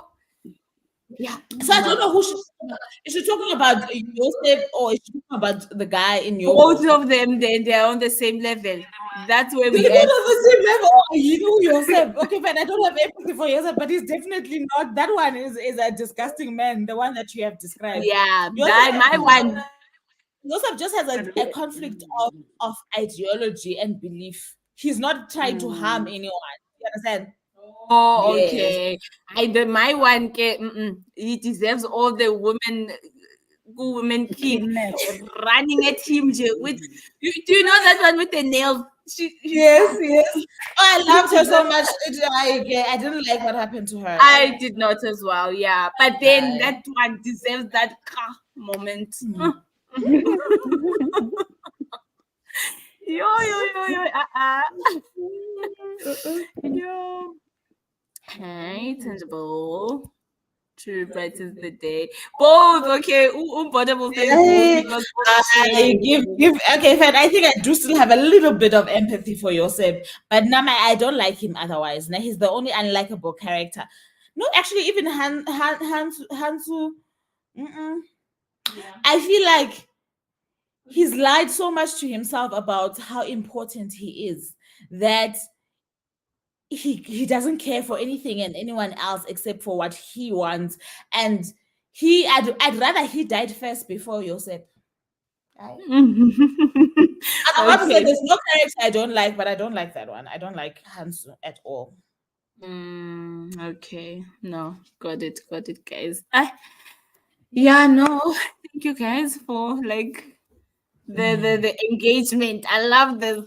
Yeah. So I don't know who is she talking about Joseph or is she talking about the guy in your Both book? of them, they're on the same level. That's where They're we both at. on the same level. Oh, you know yourself. Okay, fine. I don't have empathy for yourself, but he's definitely not. That one is a disgusting man, the one that you have described. Yeah, Joseph, my one. Joseph just has a conflict of ideology and belief. He's not trying to harm anyone. You understand? Oh, Yes. okay. My one, he deserves all the women king running at him with. Do you know that one with the nails? Yes, yes. Oh, I loved her so much. I didn't like what happened to her. I did not as well, yeah. But then that one deserves that car moment. Yo. Yo. Hey, tangible. True, brightens the day. Both, okay. Portable says both because Give okay, fine. I think I do still have a little bit of empathy for Yosef, but Nama, I don't like him otherwise. Now he's the only unlikable character. No, actually, even Hansu, I feel like he's lied so much to himself about how important he is that he doesn't care for anything and anyone else except for what he wants. And I'd rather he died first before Yosef. I'm about to say Okay. there's no character I don't like, but I don't like that one. I don't like Hansu at all. Okay. No, got it, guys. Yeah, no. Thank you guys for like the engagement. I love this.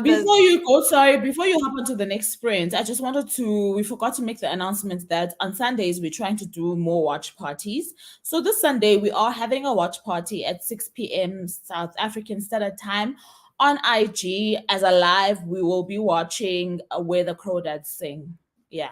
Before you go, sorry, before you hop onto the next sprint, I just wanted to, we forgot to make the announcement that on Sundays we're trying to do more watch parties. So this Sunday we are having a watch party at 6 p.m. South African Standard Time on IG as a live. We will be watching Where the Crawdads Sing. Yeah.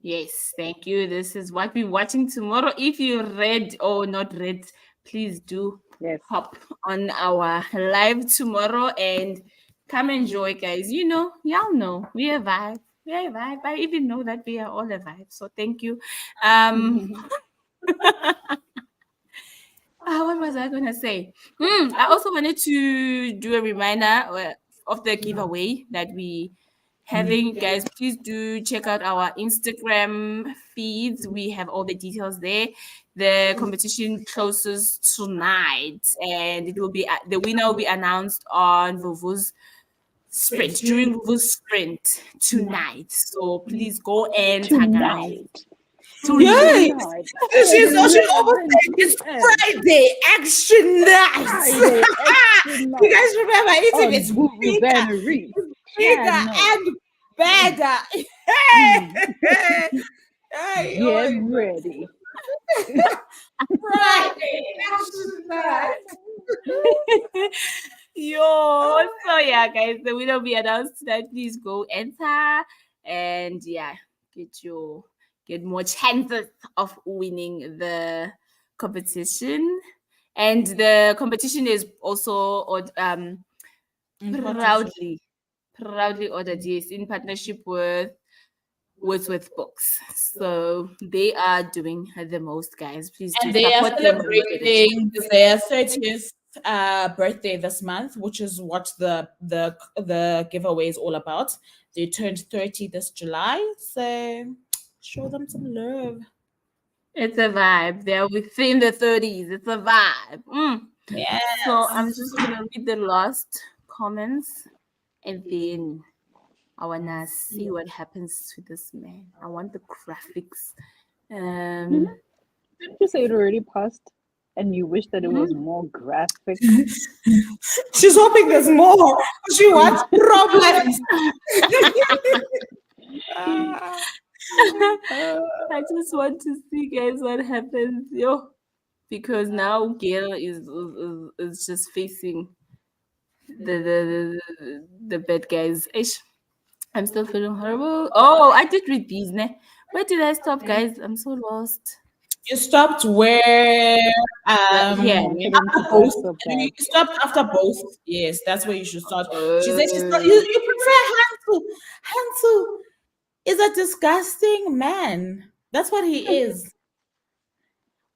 Yes, thank you. This is what we're watching tomorrow. If you read or not read, please do hop on our live tomorrow and come enjoy, guys. You know, y'all know we are vibe. We are a vibe. I even know that we are all a vibe. So thank you. What was I gonna say? I also wanted to do a reminder of the giveaway that we having. Guys, please do check out our Instagram feeds. We have all the details there. The competition closes tonight, and it will be the winner will be announced on Vuvu's sprint during Vuvu's sprint tonight. So please go enter, guys. Yes, she's almost saying it's Friday action night. You guys remember it? It's bigger and better. Hey, Get ready. Friday action night. Yo, so yeah, guys, the winner will be announced tonight. Please go enter and yeah, get more chances of winning the competition. And the competition is also proudly ordered, yes, in partnership with Books. So they are doing the most, guys. Please do And they are support them. celebrating their 30th birthday this month, which is what the giveaway is all about. They turned 30 this July, so show them some love. It's a vibe. They're within the 30s. It's a vibe. Yes. So I'm just gonna read the last comments and then I wanna see what happens to this man. I want the graphics. Didn't you say it already passed? And you wish that it was more graphic? She's hoping there's more. She wants problems. I just want to see, guys, what happens, yo, because now Gail is just facing the bad guys. Ish, I'm still feeling horrible. Oh, I did read these, ne? Where did I stop, guys? I'm so lost. You stopped where Yeah, Confidence after is both. also You bad. stopped after both. Yes, that's where you should start. She said Uh, you prefer Hansu. Hansu is a disgusting man. That's what he is.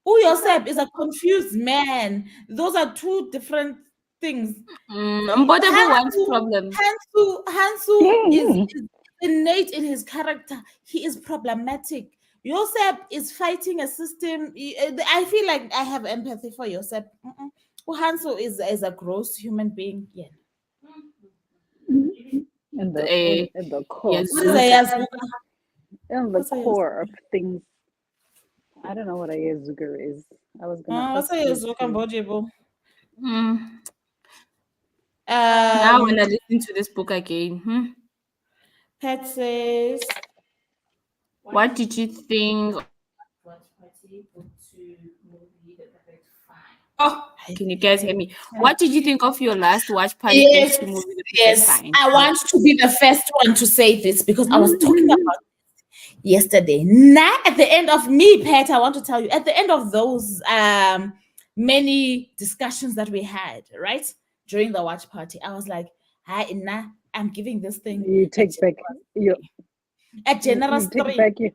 Uyosep is a confused man. Those are two different things. Whatever wants problems. Hansu is innate in his character. He is problematic. Josep is fighting a system. I feel like I have empathy for Josep. Hansu is a gross human being. Yeah. In the core, Yes. What is a Yazuka? in the What's a core of things. I don't know what a Yazuga is. I was gonna What's ask a you Yazuka, too. Bojibo? Now when I listen to this book again, Pet says, what did you think? Oh, can you guys hear me? What did you think of your last watch party yes, book to movie the yes. first time? I want to be the first one to say this because I was talking about yesterday. Now, at the end of me, Pat, I want to tell you, at the end of those many discussions that we had, right, during the watch party, I was like, hi, Inna, I'm giving this thing You take back your a generous you take 3. back your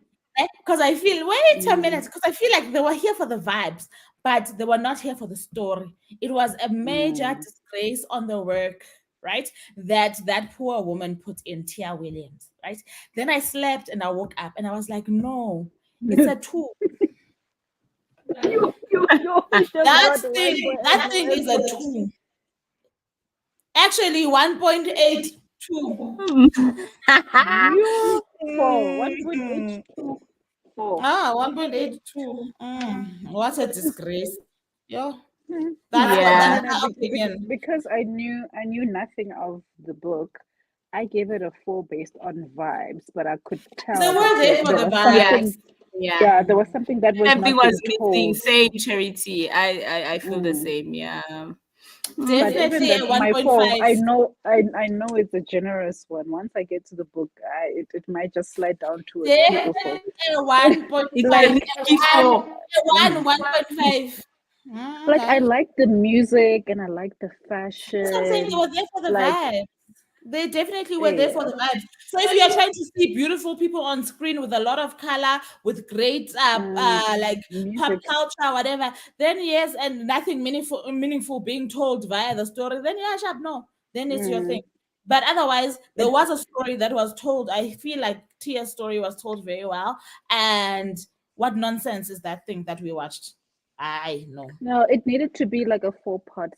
Because I feel, wait a minute, because I feel like they were here for the vibes, but they were not here for the story. It was a major disgrace on the work, right? That poor woman put in, Tia Williams, right? Then I slept and I woke up and I was like, no, it's a 2. That thing is a 2. Actually, 1.82. you 4 1.82 4. 1.82. What a disgrace. Yo, Yeah. that's my opinion. Because I knew nothing of the book. I gave it a 4 based on vibes, but I could tell They were that there for the was Yes. something. Yeah. Yeah, there was something that was Something not was being missing. told. Same, Charity. I feel the same. Yeah. But even Definitely that, a my 4, 1.5. I know it's a generous one. Once I get to the book, it might just slide down to a 3 or 4. A 1.5. It's Like- a 1.5. Like I like the music and I like the fashion. That's what I'm saying. They were there for the Like- vibe. They definitely were there for the vibe. So if you are trying to see beautiful people on screen with a lot of color, with great like pop music. culture, whatever, then yes, and nothing meaningful being told via the story, then yeah, sharp, no. Then it's your thing. But otherwise, there was a story that was told. I feel like Tia's story was told very well. And what nonsense is that thing that we watched? I know. No, it needed to be like a 4-part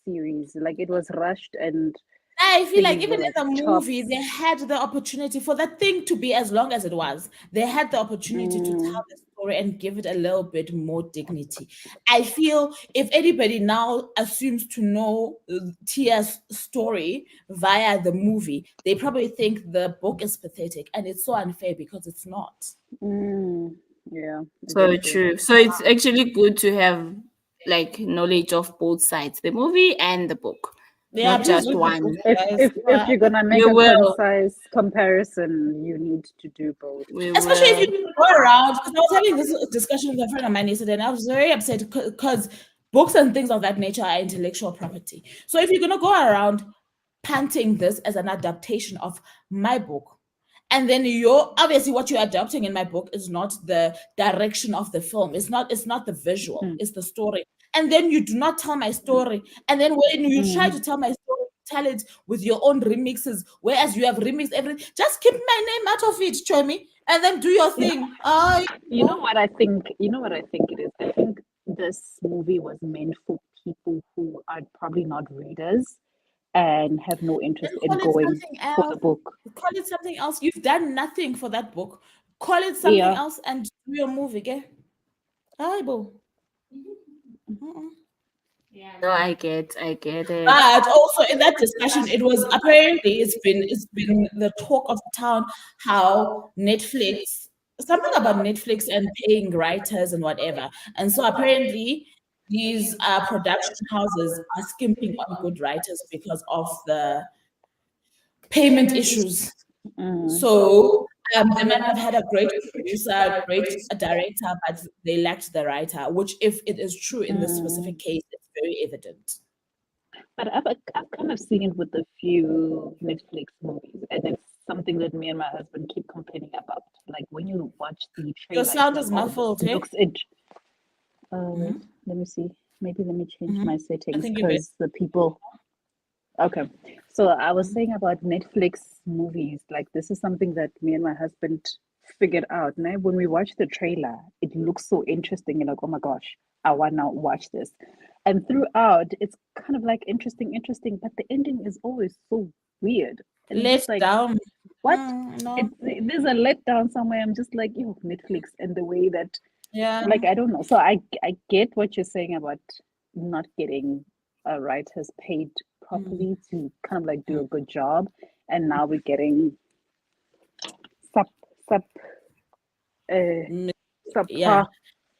series. Like it was rushed and I feel like things even were in the like movie, chopped. they had the opportunity for that thing to be as long as it was. They had the opportunity to tell the story and give it a little bit more dignity. I feel if anybody now assumes to know Tia's story via the movie, they probably think the book is pathetic, and it's so unfair because it's not. Yeah. So true. So it's actually good to have like knowledge of both sides, the movie and the book. Yeah, Not just please read the one. book, guys. If you're gonna make You a will. concise comparison, you need to do both. Especially if you go around, because I was having this discussion with a friend of mine yesterday, and I was very upset because books and things of that nature are intellectual property. So if you're going to go around panting this as an adaptation of my book, and then you're obviously what you're adapting in my book is not the direction of the film, it's not the visual, it's the story. And then you do not tell my story, and then when you try to tell my story, tell it with your own remixes, whereas you have remixed everything. Just keep my name out of it, Chomi, and then do your thing. You know what I think? You know what I think it is? I think this movie was meant for people who are probably not readers and have no interest in going for the book. Call it something else. You've done nothing for that book. Call it something Yeah. else and do your movie, okay? Bible. Yeah, no, I get it. But also in that discussion, it was apparently it's been the talk of the town how Netflix, something about Netflix and paying writers and whatever. And so apparently these production houses are skimping on good writers because of the payment issues. So they might have had a great producer, great director, but they lacked the writer, which if it is true in this specific case, it's very evident. But I've kind of seen it with a few Netflix movies, and it's something that me and my husband keep complaining about. Like when you watch the trailer, Your sound it's is like, oh, muffled, this eh? looks it. Let me see. Maybe let me change my settings think you're because the people. Okay, so I was saying about Netflix movies. Like this is something that me and my husband figured out. Now, when we watch the trailer, it looks so interesting. You're like, oh my gosh, I want to watch this. And throughout, it's kind of like interesting, but the ending is always so weird. And it's Let just like, down. what? No. There's a letdown somewhere. I'm just like, yo, Netflix, and the way that, Yeah. like, I don't know. So I get what you're saying about not getting writers paid properly to kind of like do a good job, and now we're getting sub sub subpar. Yeah.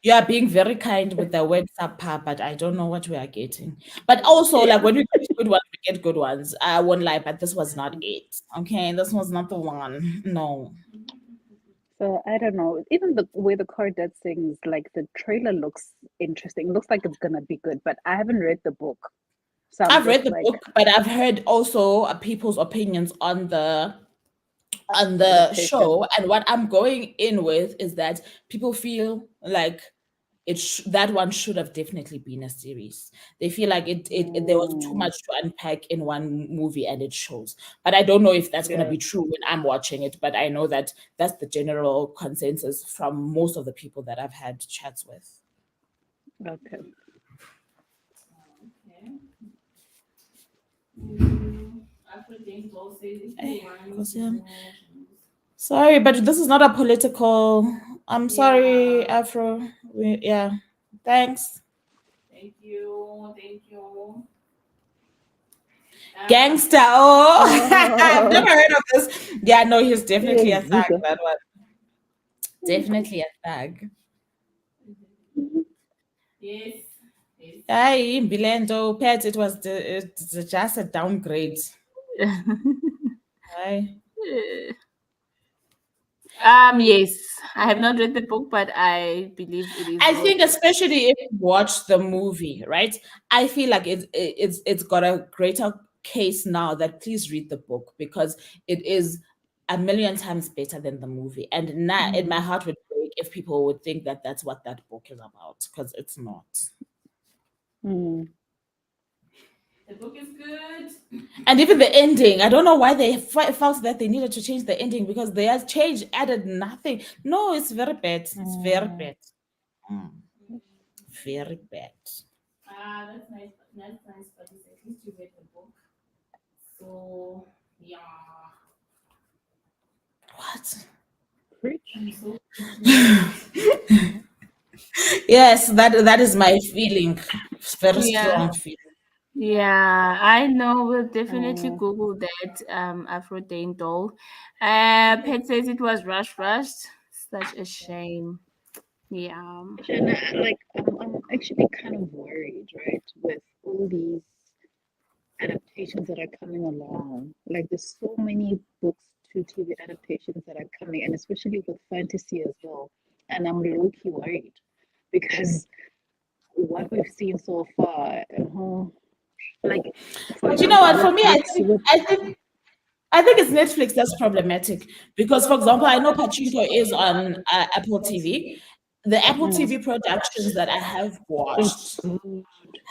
You are being very kind with the word subpar, but I don't know what we are getting. But also, like when we get good ones, we get good ones. I won't lie, but this was not it. Okay, this was not the one. No. So I don't know. Even the way the Cordette sings, like the trailer looks interesting. Looks like it's gonna be good, but I haven't read the book. So I've read just the book, but I've heard also people's opinions on the adaptation. show, and what I'm going in with is that people feel like that one should have definitely been a series. They feel like there was too much to unpack in one movie, and it shows. But I don't know if that's going to be true when I'm watching it. But I know that that's the general consensus from most of the people that I've had chats with. Okay. Sorry, but this is not a political. I'm sorry, Afro. Yeah, thanks. Thank you. Gangster. Oh, I've never heard of this. Yeah, no, he's definitely a thug. That one. Definitely a thug. Yes. Hey, Bilendo, Pet, it's just a downgrade. Hi. Yes, I have not read the book, but I believe it is. I think especially if you watch the movie, right? I feel like it's got a greater case now that please read the book because it is a million times better than the movie. And now, in my heart would break if people would think that that's what that book is about because it's not. The book is good. And even the ending, I don't know why they felt that they needed to change the ending because their change added nothing. No, it's very bad. It's very bad. Very bad. That's nice. That's nice, but at least you read the book. So yeah. What? So Yes, that is my feeling. Very strong feeling. yeah, I know. We'll definitely Google that. Afro Dane doll. Pet says it was rushed. Such a shame. Yeah. And like I'm actually kind of worried, right, with all these adaptations that are coming along. Like there's so many books to TV adaptations that are coming, and especially with fantasy as well. And I'm low-key worried because what we've seen so far, like for But you know what? example, For with me, books with I think it's Netflix that's problematic because, for example, I know Pachinko is on Apple TV. The Apple TV productions that I have watched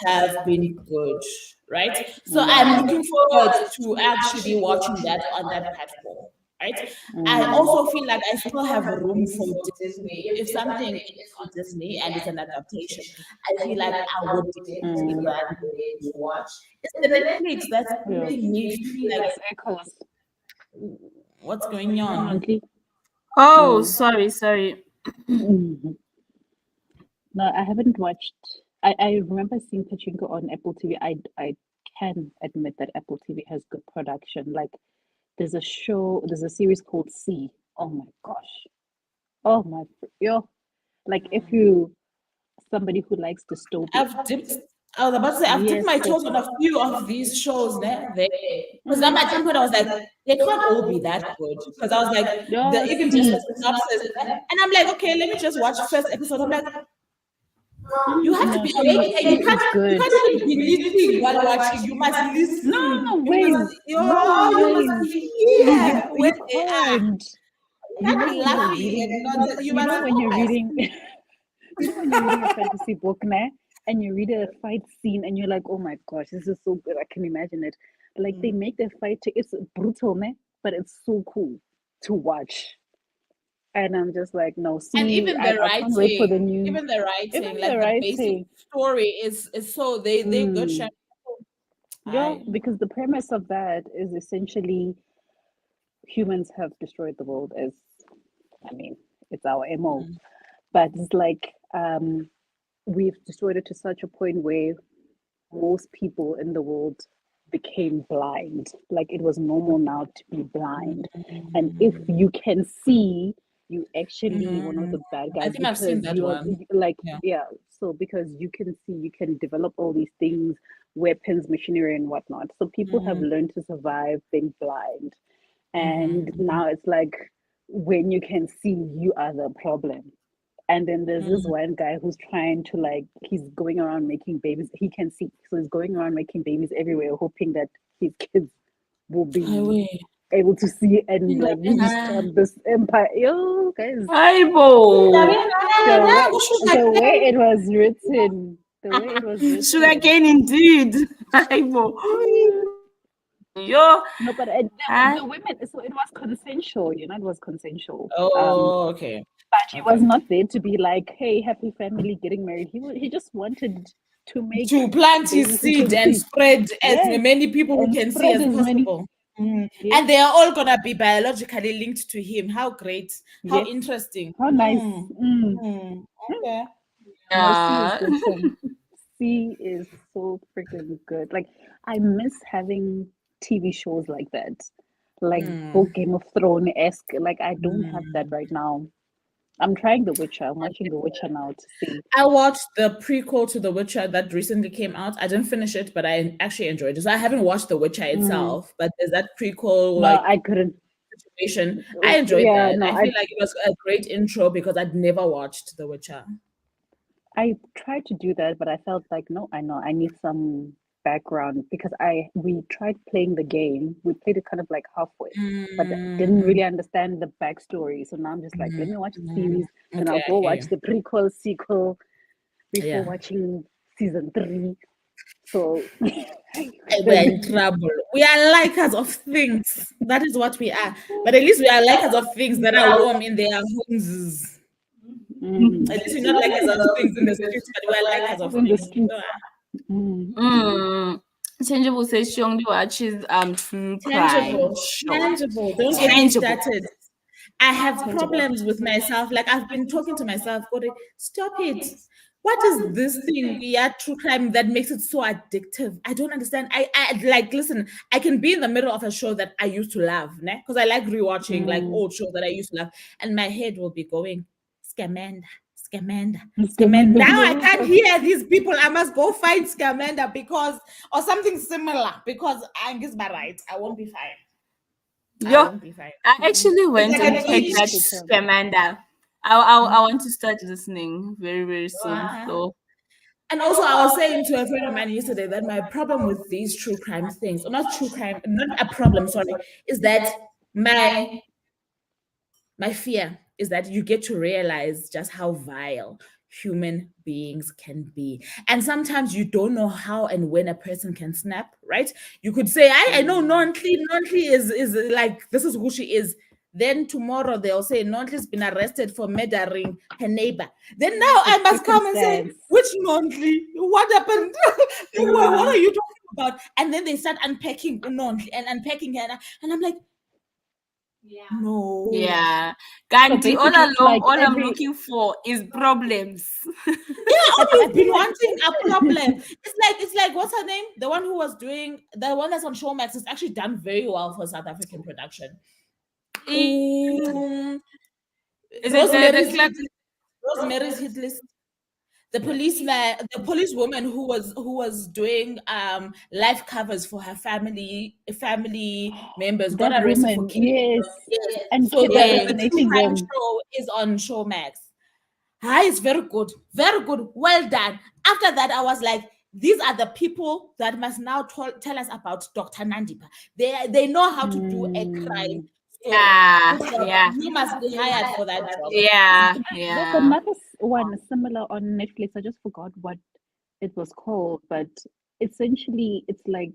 have been good, right? So I'm looking forward to actually watching that on that platform, right? I also feel like I still have room for Disney. If something is on Disney and it's an adaptation, I feel like I would definitely run there to watch. It's the Netflix that's making me feel like echoes. what's going on. Oh, sorry. No, I haven't watched. I remember seeing Pachinko on Apple TV. I can admit that Apple TV has good production. Like there's a series called C. Oh my gosh. Oh my, yo, like if you somebody who likes dystopia. I was about to say, I've dipped Yes. my toes on a few of these shows there. Because then at some point I was like, they can't all be that good. Because I was like, Yo, even just C. the synopsis. And I'm like, okay, let me just watch first episode. I'm like, you have to No, be C, awake and C is you good. can't even be listening while watching. You must listen. No You must, ways. No you must ways. hear You where they are. can't. You You can't know be when you're laughing reading, and nonsense. You you know must when you're focus. reading, you know when you're reading a fantasy book, nah, and you read a fight scene and you're like, oh my gosh, this is so good. I can imagine it. Like they make the fight, it's brutal, nah, but it's so cool to watch. And I'm just like, no, And see, even I the can't wait for the writing, new, even the even writing, the like the basic writing. story is so they good. Mm. Yeah, I because the premise of that is essentially humans have destroyed the world as, I mean, it's our MO. But it's like we've destroyed it to such a point where most people in the world became blind. Like it was normal now to be blind. And if you can see, you actually one of the bad I guys think I've seen because that you are one. like, Yeah. yeah, so because you can see, you can develop all these things, weapons, machinery, and whatnot. So people have learned to survive being blind. And now it's like when you can see, you are the problem. And then there's this one guy who's trying to like, he's going around making babies. He can see, so he's going around making babies everywhere, hoping that his kids will be able to see and like really start this empire. Yo, guys, Aibo. the way it was written, the way it was written. Sugarcane indeed. Aibo. Yo. No, but Huh? the women, so it was consensual, it was consensual. Oh, okay. But he was not there to be like, hey, happy family getting married. He just wanted to make To plant his babies who seed can and see. spread as Yes, many people who and can see spread as as many. possible. Yes, And they are all gonna be biologically linked to him. How great! How yes. interesting! How nice. Okay. No, C is Yeah. good. Some C is so freaking good. Like I miss having TV shows like that, like book Game of Thrones esque. Like I don't have that right now. I'm trying The Witcher. I'm watching The Witcher now to see. I watched the prequel to The Witcher that recently came out. I didn't finish it, but I actually enjoyed it. So I haven't watched The Witcher itself, but there's that prequel No, like I couldn't. situation. I enjoyed Yeah, that. no, I feel like it was a great intro because I'd never watched The Witcher. I tried to do that, but I felt like no, I know I need some background because we tried playing the game. We played it kind of like halfway, but didn't really understand the backstory. So now I'm just like, let me watch the series, then I'll Okay, go I hear watch you. the prequel, sequel before Yeah. watching season 3. So We're in trouble. We are likers of things. That is what we are. But at least we are likers of things that are warm in their homes. At least we're not likers of things in the streets, but we are likers of in the things. streets. Tangible says she only watches true crime Tangible, show. tangible. Don't get me Tangible. started. I have problems with myself. Like I've been talking to myself, going, stop it. What is this thing? Yeah, true crime that makes it so addictive. I don't understand. I like listen, I can be in the middle of a show that I used to love, because I like rewatching like old shows that I used to love, and my head will be going, Scamanda, Scamanda, Scamanda. Now I can't hear these people. I must go find Scamanda because or something similar because I'm just my right. I won't be fine. I Yo, won't be fine. I actually went like and a checked that glitch. Scamanda. I want to start listening very, very soon. So And also, I was saying to a friend of mine yesterday that my problem with these true crime things, or not true crime, not a problem, sorry, is that my fear is that you get to realize just how vile human beings can be. And sometimes you don't know how and when a person can snap, right? You could say, I know Nontli is like, this is who she is. Then tomorrow they'll say Nontli's been arrested for murdering her neighbor. Then now I must come and say, which Nontli? What happened? What are you talking about? And then they start unpacking Nontli and unpacking her. And I'm like, No. Yeah. Gandhi, all basically, along, like all I'm every looking for is problems. I've always been wanting a problem. It's like what's her name? The one who was doing the one that's on Showmax is actually done very well for South African production. Is it Rosemary's the Rosemary's Hit List. The policeman, the policewoman who was doing life covers for her family members got that arrested for woman, killing. yes, Yes. and So kept the true assassinating crime them. show is on Showmax. Hi, it's very good. Very good. Well done. After that, I was like, these are the people that must now tell us about Dr. Nandipa. They know how to do a crime story. Yeah, Good job. yeah, You must be hired for that job. yeah, There's yeah. another one similar on Netflix. I just forgot what it was called, but essentially, it's like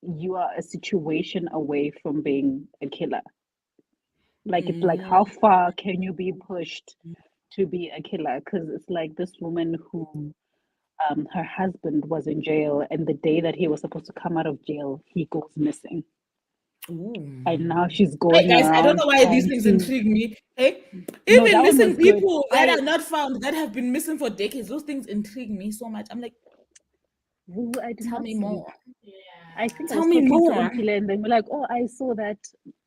you are a situation away from being a killer. Like it's like how far can you be pushed to be a killer? Because it's like this woman who her husband was in jail, and the day that he was supposed to come out of jail, he goes missing. Ooh. And now she's Hey going guys, I don't around know why these trying things to. intrigue me. Hey, No, even that one missing was good. people that are not found that have been missing for decades, those things intrigue me so much. I'm like, I did tell not me sleep. more. I think I Tell was me talking to more. Unkile, and they were like, "Oh, I saw that.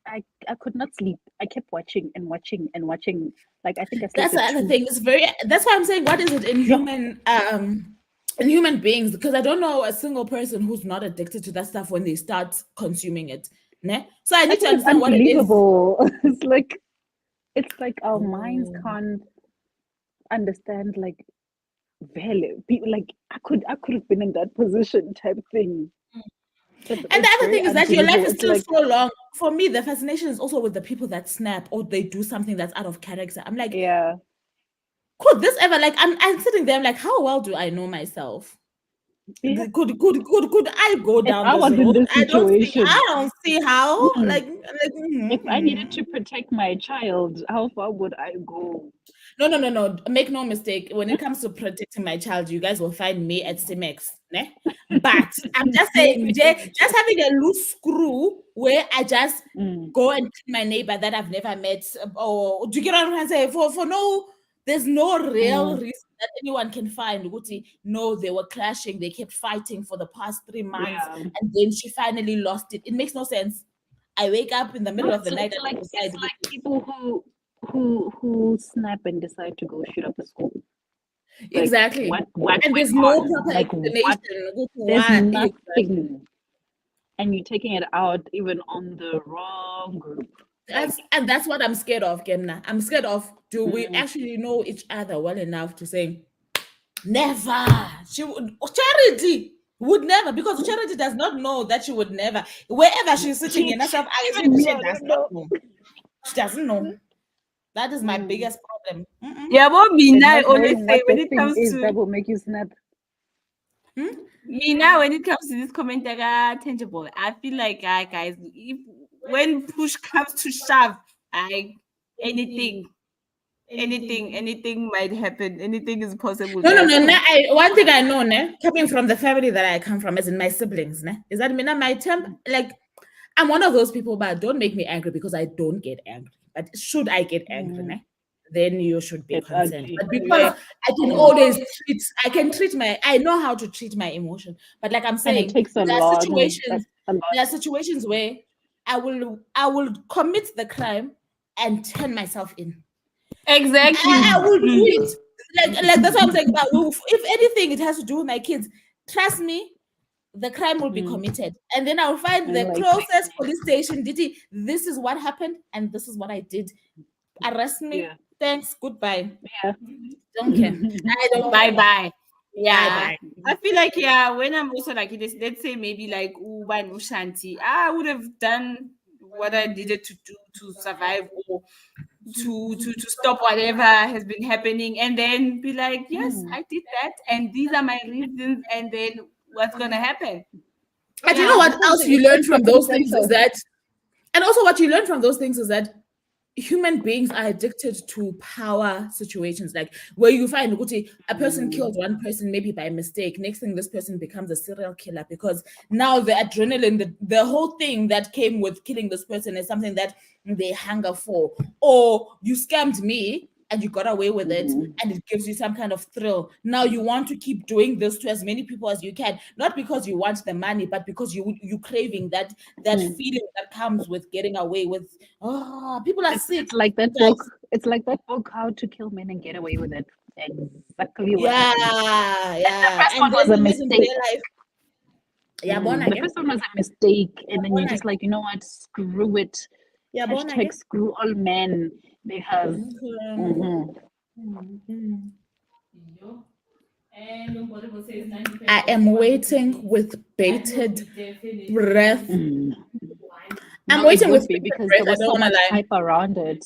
I could not sleep. I kept watching and watching and watching. Like I think I slept That's the at other 2. thing. It's very. That's why I'm saying, what is it in human beings? Because I don't know a single person who's not addicted to that stuff when they start consuming it. Ne? So I I need to think it's understand what it is. unbelievable. It's like our minds can't understand like value. People like I could have been in that position type thing. And the It's other very thing is that your life unbelievable. is It's still like so long. For me, the fascination is also with the people that snap or they do something that's out of character. I'm like, yeah. could this ever like I'm sitting there, I'm like, how well do I know myself? Yeah. Could I go If down I this was in road? this I situation, don't see how. mm, Like if I needed to protect my child, how far would I go? no. Make no mistake. When it comes to protecting my child, you guys will find me at Cimex. Ne? But I'm just saying, just having a loose screw where I just Mm. go and kill my neighbor that I've never met, or do you get what I'm trying to say? For no, there's no real reason that anyone can find. Guti, no, they were clashing, they kept fighting for the past 3 months, Yeah. and then she finally lost it. It makes no sense. I wake up in the middle of the night and I decide. It's like people who snap and decide to go shoot up a school. Like Exactly. what And went there's no on? proper Like explanation. what? There's Why? nothing, and you're taking it out even on the wrong group. Like That's what I'm scared of, Gemna. I'm scared of, do we actually know each other well enough to say never? She would Charity would never, because Charity does not know that she would never. Wherever she's sitting in herself, even me, she I does don't not know. know. She doesn't know. That is my biggest problem. Yeah, but me And now, I not always knowing say what when the it thing comes is to that will make you snap. me now, when it comes to this comment that are tangible, I feel like guys, if when push comes to shove, I anything might happen. Anything is possible, No. guys. One thing I know, ne, coming from the family that I come from, as in my siblings, ne, is that my temp, like, I'm one of those people, but don't make me angry because I don't get angry. But should I get angry, ne, then you should be It's concerned. ugly. But because I can treat I know how to treat my emotion. But like I'm And it saying, takes a there are lot. situations, A lot. where I will commit the crime and turn myself in. Exactly. I will do it. Like that's what I'm saying about. If anything, it has to do with my kids. Trust me, the crime will be committed, and then I'll find the Like closest police station. Didi, this is what happened, and this is what I did. Arrest me. Yeah. Thanks. Goodbye. Yeah. Don't care. I don't. Bye bye. Yeah. Bye. I feel like when I'm also like this, let's say maybe like Uba and Ushanti, I would have done what I needed to do to survive or to stop whatever has been happening, and then be like, yes, I did that, and these are my reasons, and then what's gonna happen? And you know what else you learn from those things is that, and also what you learn from those things is that human beings are addicted to power situations, like where you find a person killed one person maybe by mistake. Next thing, this person becomes a serial killer because now the adrenaline, the whole thing that came with killing this person is something that they hunger for. Or you scammed me and you got away with it, and it gives you some kind of thrill. Now you want to keep doing this to as many people as you can, not because you want the money, but because you craving that feeling that comes with getting away with. Oh, people are sick. It's like that book. It's like that book, How to Kill Men and Get Away with It. Exactly what happened. Yeah. The first one was a mistake. Yeah, The first one was a mistake, and then you're just like, you know what? Screw it. Yeah, Hashtag screw all men, because I am waiting with bated breath. I'm waiting with bated because breath. there was I so don't much want to lie. hype around it.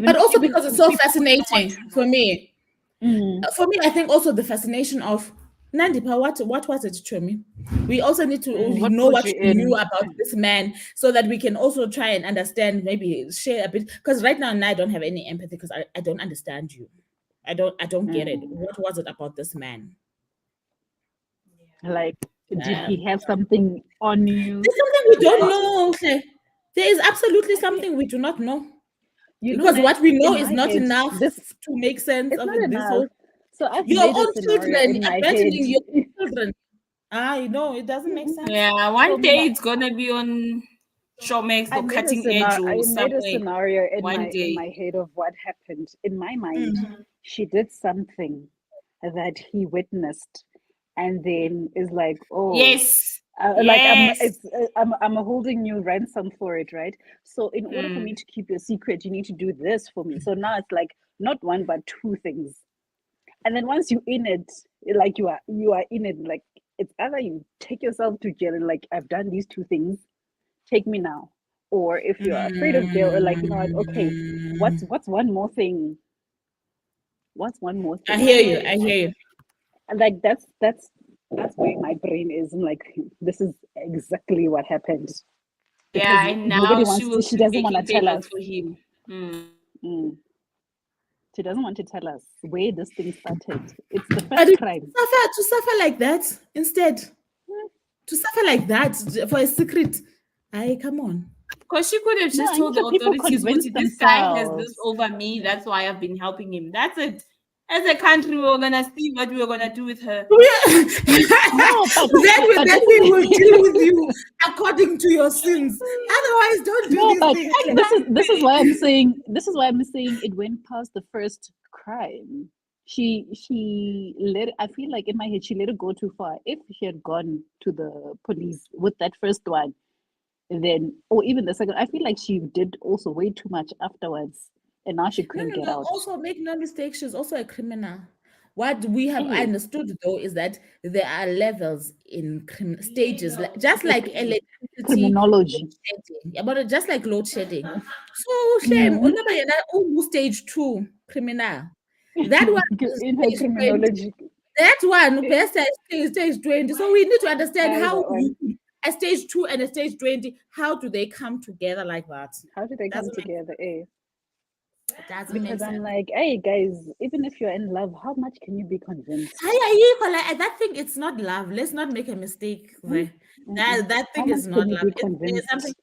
But also because it's so fascinating for me. For me, I think also the fascination of Nandipa, what was it to me? We also need to know what you knew about this man so that we can also try and understand, maybe share a bit. Because right now, I don't have any empathy because I don't understand you. I don't get it. What was it about this man? Like, did he have something on you? There's something we don't know. Okay. There is absolutely something we do not know. Because what we know is not enough to make sense of this whole. So I've your made a own scenario children, in my abandoning head. your children. It doesn't make sense. Yeah, one day it's gonna be on Showmax or Cutting Edge or I made somewhere. a scenario in day. my head of what happened. In my mind, she did something that he witnessed, and then is like, oh, Yes. like Yes. I'm holding you ransom for it, right? So in order for me to keep your secret, you need to do this for me. So now it's like not one but two things. And then once you're in it, like you are in it, like it's either you take yourself to jail and like, I've done these two things, take me now. Or if you're afraid of jail, or like, you know what, okay, what's one more thing? What's one more thing? I hear you. And like that's where my brain is. I'm like, this is exactly what happened. Yeah, and now she doesn't want to tell us. for him. She doesn't want to tell us where this thing started. It's the first crime. To suffer like that instead. To suffer like that for a secret. Come on. Because she could have just told the authorities, this guy has this over me. That's why I've been helping him. That's it. As a country, we're gonna see what we're gonna do with her. Then we will deal with you according to your sins. Otherwise, don't do these things. This is why I'm saying it went past the first crime. She let it, I feel like in my head she let it go too far. If she had gone to the police with that first one, then, or even the second, I feel like she did also way too much afterwards, and now she couldn't get out. Also, make no mistake, she's also a criminal. What we have understood though is that there are levels in stages, just like electricity, criminology, but just like load shedding. So shame, stage 2 criminal. That one in her criminology. That one, best stage 20. So we need to understand how a stage 2 and a stage 20, how do they come together like that? How do they come together? Because I'm like, hey guys, even if you're in love, how much can you be convinced? That thing, it's not love. Let's not make a mistake there. That thing is not love. It's something.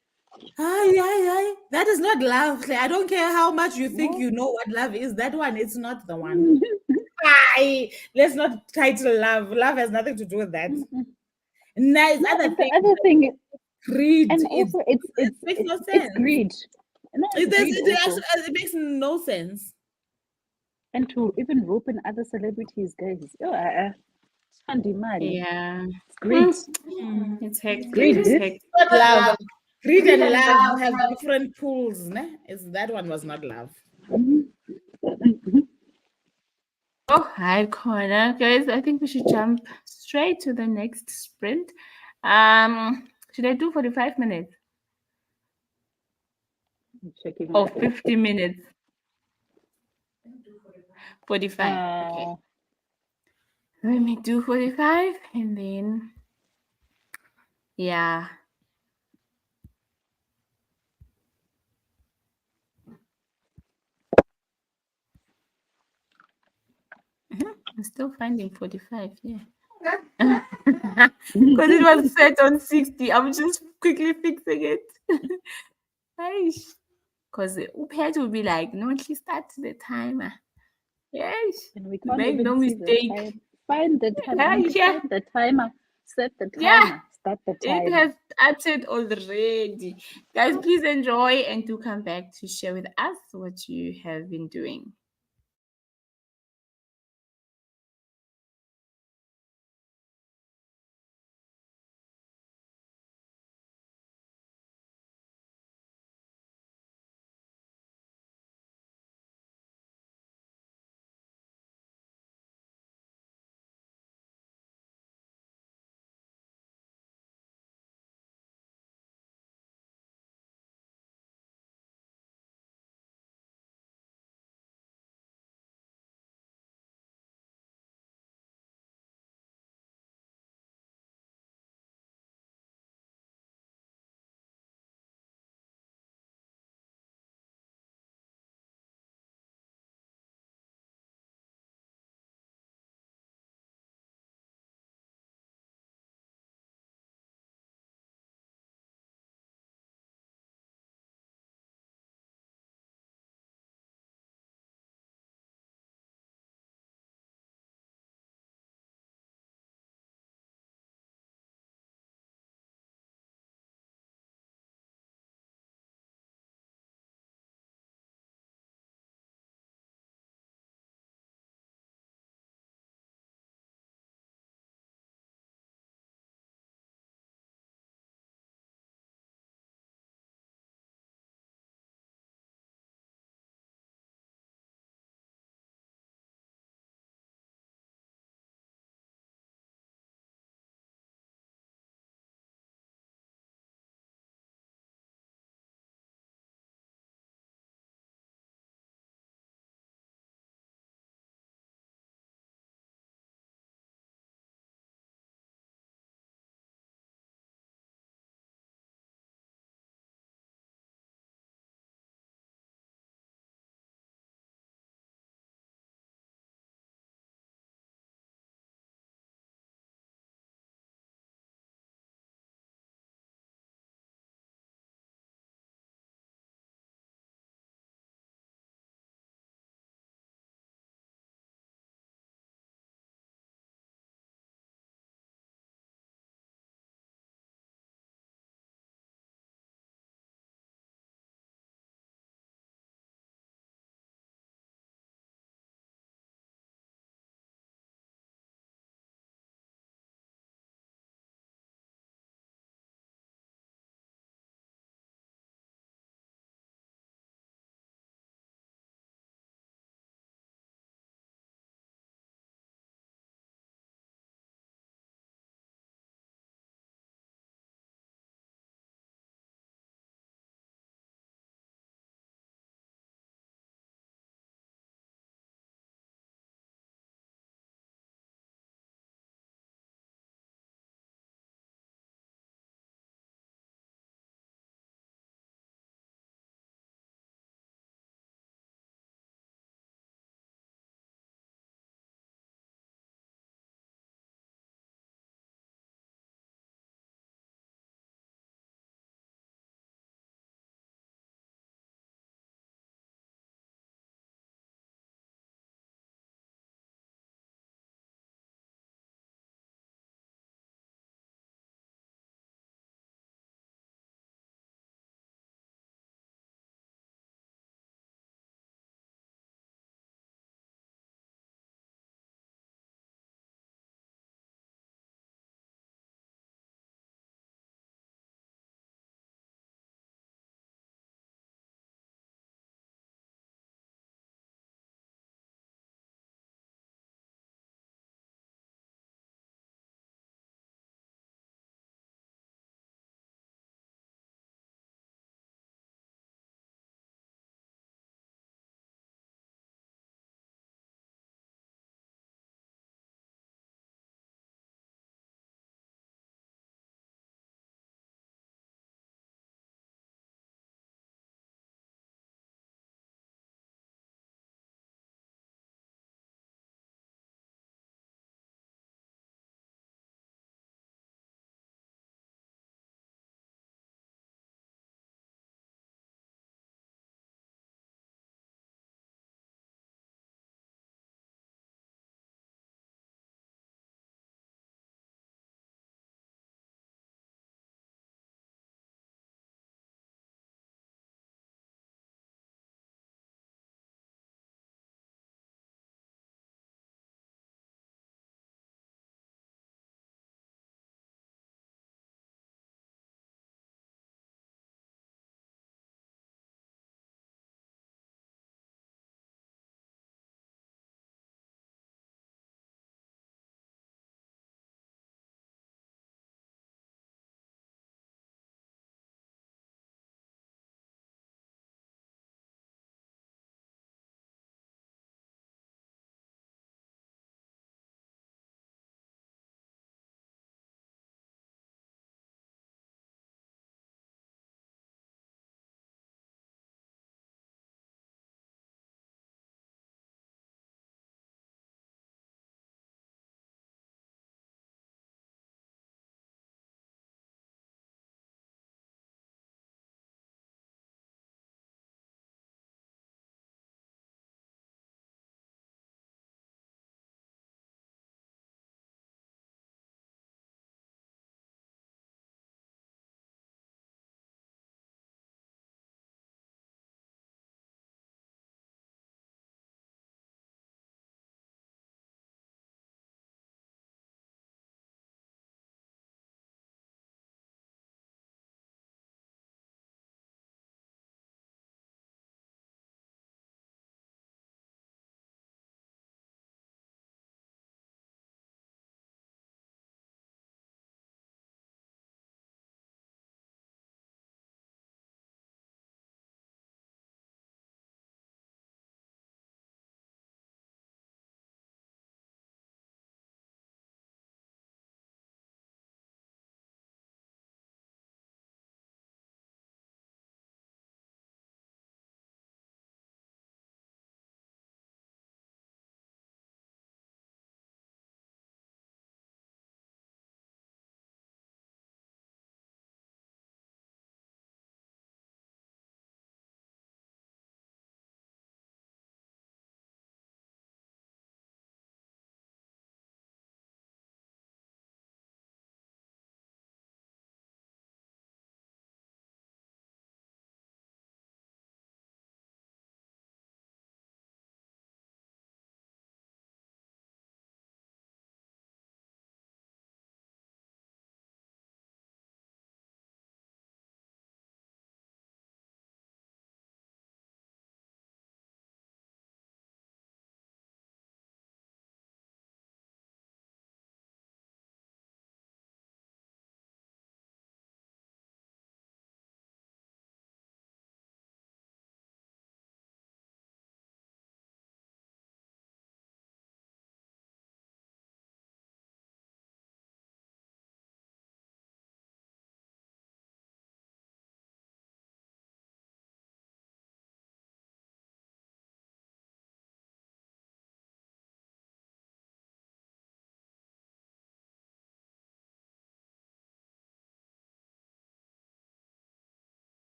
That is not love. I don't care how much you think you know what love is. That one, it's not the one. Let's not title love. Love has nothing to do with that. Nice. Other thing, greed. And also, it makes no sense. It's greed. No, it makes no sense. And to even rope in other celebrities, guys. Yeah. It's greed. It's hectic. Greed. Love. Greed and love have different pools. That one was not love. Oh, hi, Connor. Guys, I think we should jump straight to the next sprint. Should I do 45 minutes? Or 50 minutes? 45. Okay. Let me do 45 and then, yeah. I'm still finding 45, yeah. Because it was set on 60. I'm just quickly fixing it. Because Upet will be like, no, she starts the timer. Yes. And we can't Make even no see the mistake. time. Find the timer. Yeah, yeah. Find the timer. Set the Yeah. timer. Start the It timer. has started already. Guys, please enjoy and do come back to share with us what you have been doing.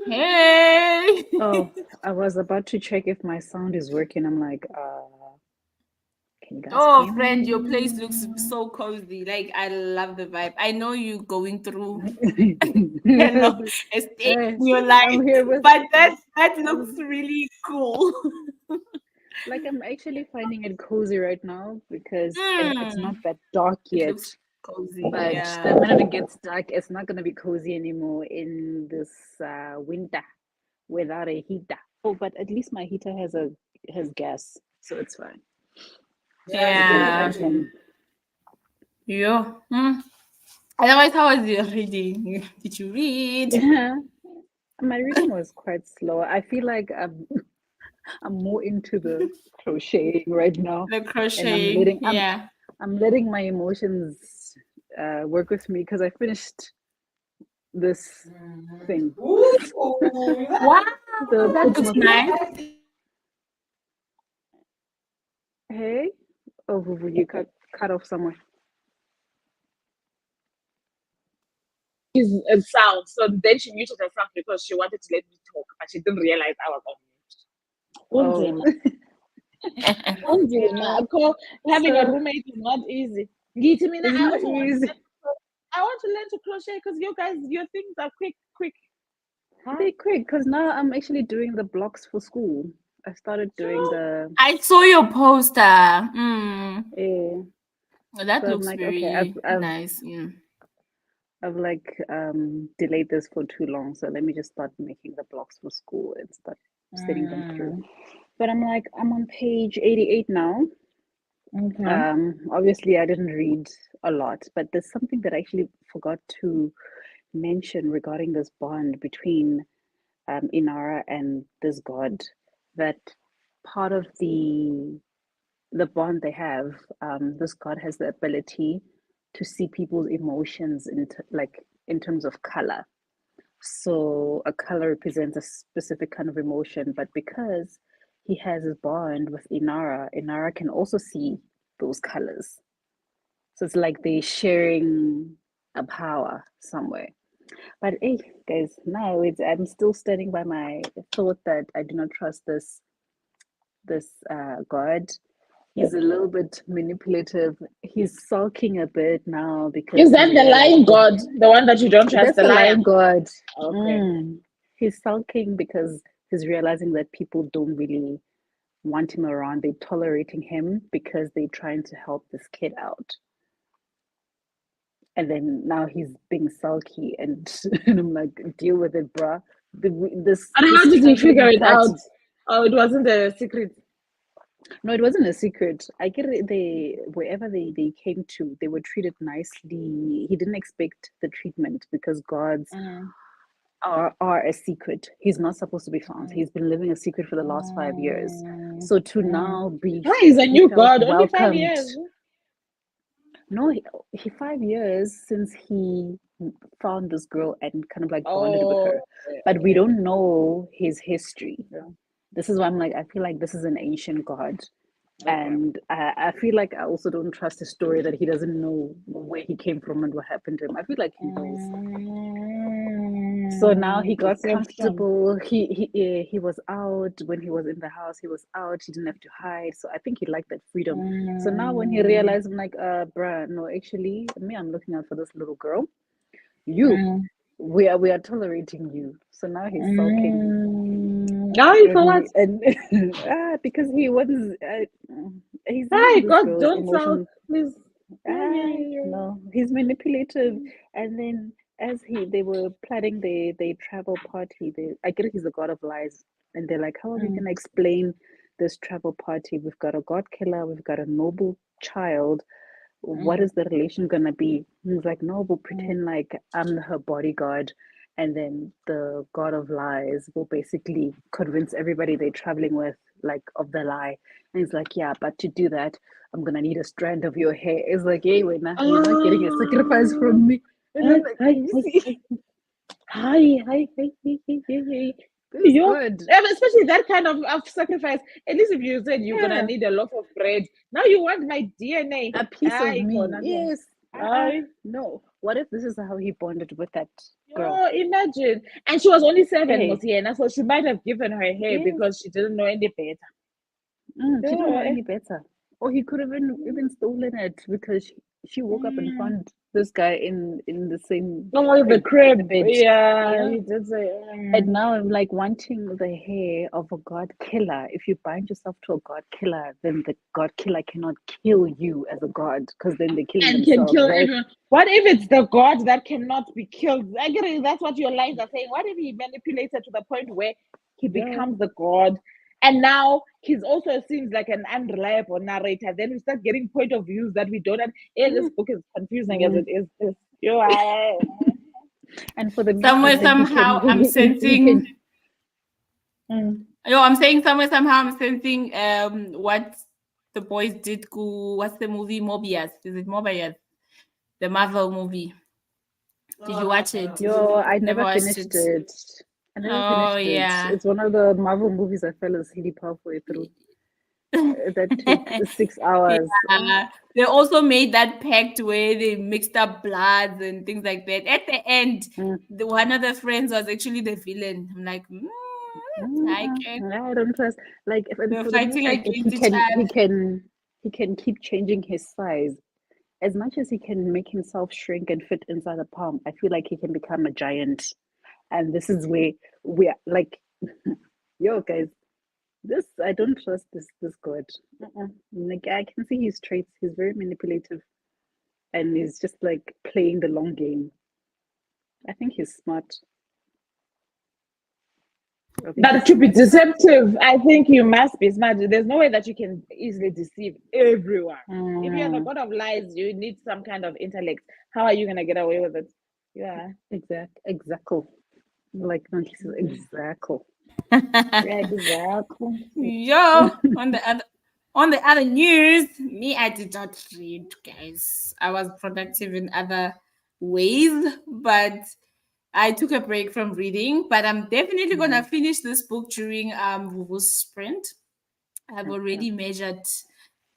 Hey. Oh, I was about to check if my sound is working. I'm like, can you guys Oh, hear friend, your me? place looks so cozy. Like, I love the vibe. I know you going through, a stage Hey, in your life, I'm here with but that looks really cool. like I'm actually finding it cozy right now because it's not that dark It yet. looks cozy. But Yeah. the minute it gets dark, it's not gonna be cozy anymore in this winter without a heater. Oh, but at least my heater has gas, so it's fine. Yeah. Yeah. Otherwise, how was your reading? Did you read? Yeah, my reading was quite slow. I feel like I'm more into the crocheting right now, The and crochet. Yeah. I'm letting my emotions work with me because I finished this thing. Wow, The that book looks must nice. Hey, oh, you cut off somewhere. It sounds. So then she muted herself because she wanted to let me talk, but she didn't realize I was on mute. Oh, Unzima. Having a so roommate is not easy. Githi mina, it's I not also want to easy. I want to learn to crochet because you guys, your things are quick. They're quick because now I'm actually doing the blocks for school. I started doing the I saw your poster. Mm. That so I'm looks like, okay, very nice. Yeah. I've like delayed this for too long, so let me just start making the blocks for school and start sending them through. But I'm like, I'm on page 88 now. Okay. Obviously I didn't read a lot, but there's something that I actually forgot to mention regarding this bond between Inara and this god. That part of the bond they have, this god has the ability to see people's emotions in terms of color. So a color represents a specific kind of emotion, but because he has a bond with Inara, Inara can also see those colors. So it's like they're sharing a power somewhere. But hey, guys, now I'm still standing by my thought that I do not trust this god. He's a little bit manipulative. He's sulking a bit now because Is that the lying god? The one that you don't trust, that's the the lion? lying god. Okay. He's sulking because he's realizing that people don't really want him around. They're tolerating him because they're trying to help this kid out. And then now he's being sulky, and, and I'm like, deal with it, bruh. This And how did you figure it party. out? Oh, it wasn't a secret. No, it wasn't a secret. I get it. Wherever they came to, they were treated nicely. He didn't expect the treatment because gods are a secret. He's not supposed to be found. He's been living a secret for the last 5 years. So to now Why is a he new felt god? Only 5 welcomed. years. No, he 5 years since he found this girl and kind of like bonded with her, but we don't know his history. This is why I'm like, I feel like this is an ancient god. And I feel like I also don't trust his story that he doesn't know where he came from and what happened to him. I feel like he knows. So now he got comfortable. He was out when he was in the house. He was out. He didn't have to hide. So I think he liked that freedom. So now when he realized, I'm like, bruh, no, actually, me, I'm looking out for this little girl. We are tolerating you. So now he's sulking. For what? And because he was he's Hi, this God, girl's don't sulk, emotions. please. No, he's manipulative. And then as they were planning their travel party, I get he's the god of lies, and they're like, how are we gonna explain this travel party? We've got a god killer, we've got a noble child. What is the relation gonna be? He's like, no, we'll pretend like I'm her bodyguard, and then the god of lies will basically convince everybody they're traveling with, like, of the lie. And he's like, yeah, but to do that, I'm gonna need a strand of your hair. It's like, hey, wait, nah, you're not getting a sacrifice from me. And I'm like, you see? Hi. This is Yo, good. especially that kind of sacrifice. At least if you said you're Yeah. gonna need a loaf of bread, now you want my DNA. A piece of Aye, me. Kona, Yes. Aye. No. What if this is how he bonded with that girl? Oh, imagine. And she was only 7, Hey. Mosiena, so she might have given her hair Yes. because she didn't know any better. She didn't know Yeah. any better. Or he could have even stolen it because she woke up and Mm. found this guy in the same Oh, the crib. bed. Yeah, he did say. And now I'm like wanting the hair of a god killer. If you bind yourself to a god killer, then the god killer cannot kill you as a god because then they're killing And can themselves, kill right? everyone. What if it's the god that cannot be killed? I agree. That's what your lines are saying. What if he manipulates it to the point where he Yeah. becomes the god? And now he's also seems like an unreliable narrator. Then we start getting point of views that we don't. This book is confusing as it is. And for the Somewhere, somehow, I'm sensing. I'm saying somewhere, somehow, I'm sensing what the boys did. What's the movie? Mobius. Is it Mobius? The Marvel movie. Did you watch it? I never watched finished it. I never Oh, finished yeah. it. It's one of the Marvel movies I fell asleep halfway through. That took 6 hours. They also made that pact where they mixed up bloods and things like that. At the end, one of the friends was actually the villain. I'm like, I don't trust. Like if they're for the fighting most part, against each other. he can keep changing his size. As much as he can make himself shrink and fit inside a palm, I feel like he can become a giant. And this is where we're like, yo, guys, this I don't trust this god. Like I can see his traits. He's very manipulative, and he's just like playing the long game. I think he's smart. But to be deceptive, I think you must be smart. There's no way that you can easily deceive everyone. If you're the god of lies, you need some kind of intellect. How are you gonna get away with it? Yeah, exactly. Like no, he says exactly. exactly. Yo, on the other news, me, I did not read, guys. I was productive in other ways, but I took a break from reading. But I'm definitely gonna finish this book during Vuvu's sprint. I've already measured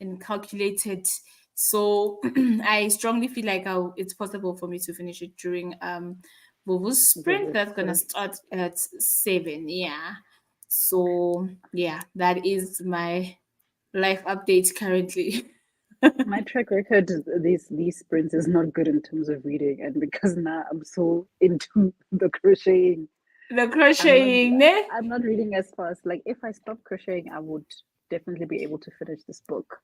and calculated, so I strongly feel like it's possible for me to finish it during Vuvu's sprint. That's gonna start at 7. Yeah. So yeah, that is my life update currently. My track record these sprints is not good in terms of reading, and because now I'm so into the crocheting. The crocheting, I'm not reading as fast. Like if I stop crocheting, I would definitely be able to finish this book.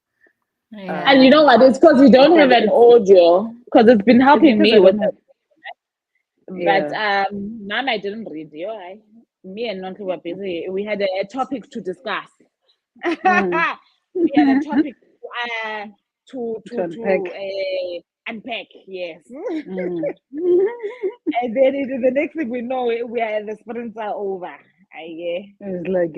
Yeah. And you know what? It's because you don't have an audio. Because it's been helping me with it. But Mom, I didn't read you. Me and Nonke were busy. We had a topic to discuss. We had a topic to unpack. Yes. And then the next thing we know, the sprints are over. It's like,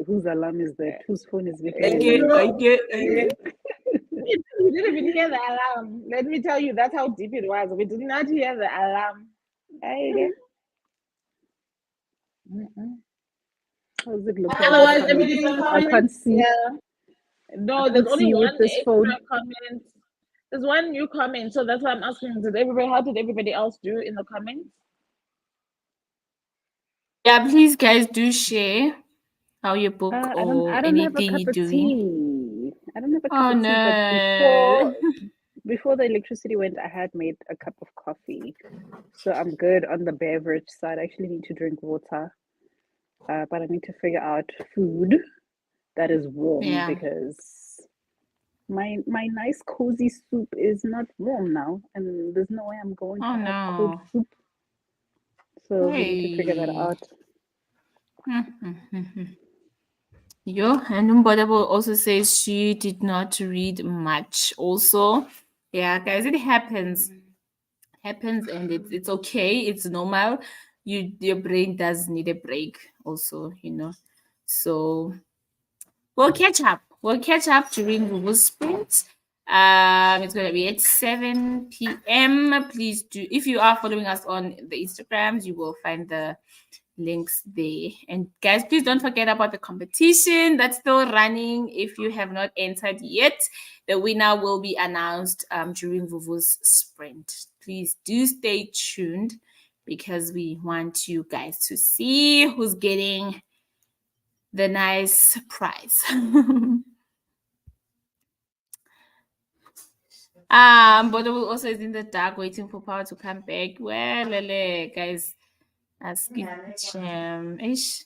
whose alarm is that? Whose phone is making? I get. We didn't even hear the alarm. Let me tell you, that's how deep it was. We did not hear the alarm. How's it looking? Otherwise, I can't see. Yeah. No, there's only one this phone. comment. There's one new comment, so that's why I'm asking. How did everybody else do in the comments? Yeah, please, guys, do share how your book or I don't have a anything cup you're of doing. tea. I don't have a cup Oh of tea, no! but before the electricity went, I had made a cup of coffee, so I'm good on the beverage side. I actually need to drink water, but I need to figure out food that is warm because my nice cozy soup is not warm now, and there's no way I'm going to have cold soup. So we need to figure that out. Yo, and Umbodabo also says she did not read much. Also, yeah, guys, it happens. Happens, and it's okay. It's normal. Your brain does need a break. Also, So we'll catch up. We'll catch up during Vuvu's sprint. It's gonna be at 7 p.m. Please do, if you are following us on the Instagrams, you will find the links there. And guys, please don't forget about the competition that's still running. If you have not entered yet, the winner will be announced during Vuvu's sprint. Please do stay tuned because we want you guys to see who's getting the nice prize. Bodo also is in the dark waiting for power to come back. Well, guys, ish.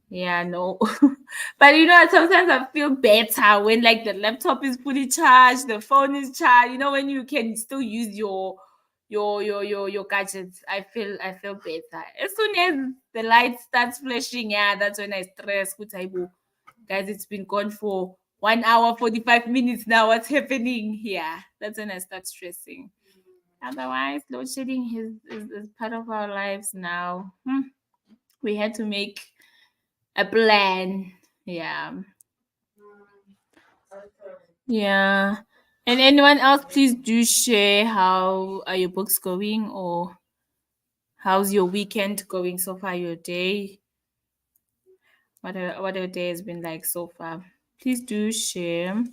Yeah, no. But you know, sometimes I feel better when like the laptop is fully charged, the phone is charged, you know, when you can still use your gadgets. I feel better. As soon as the light starts flashing, yeah, that's when I stress. Guys, it's been gone for 1 hour, 45 minutes now. What's happening here? That's when I start stressing. Otherwise, load shedding is part of our lives now. We had to make a plan. Yeah. Yeah. And anyone else, please do share how are your books going, or how's your weekend going so far, your day? What your day has been like so far. Please do share.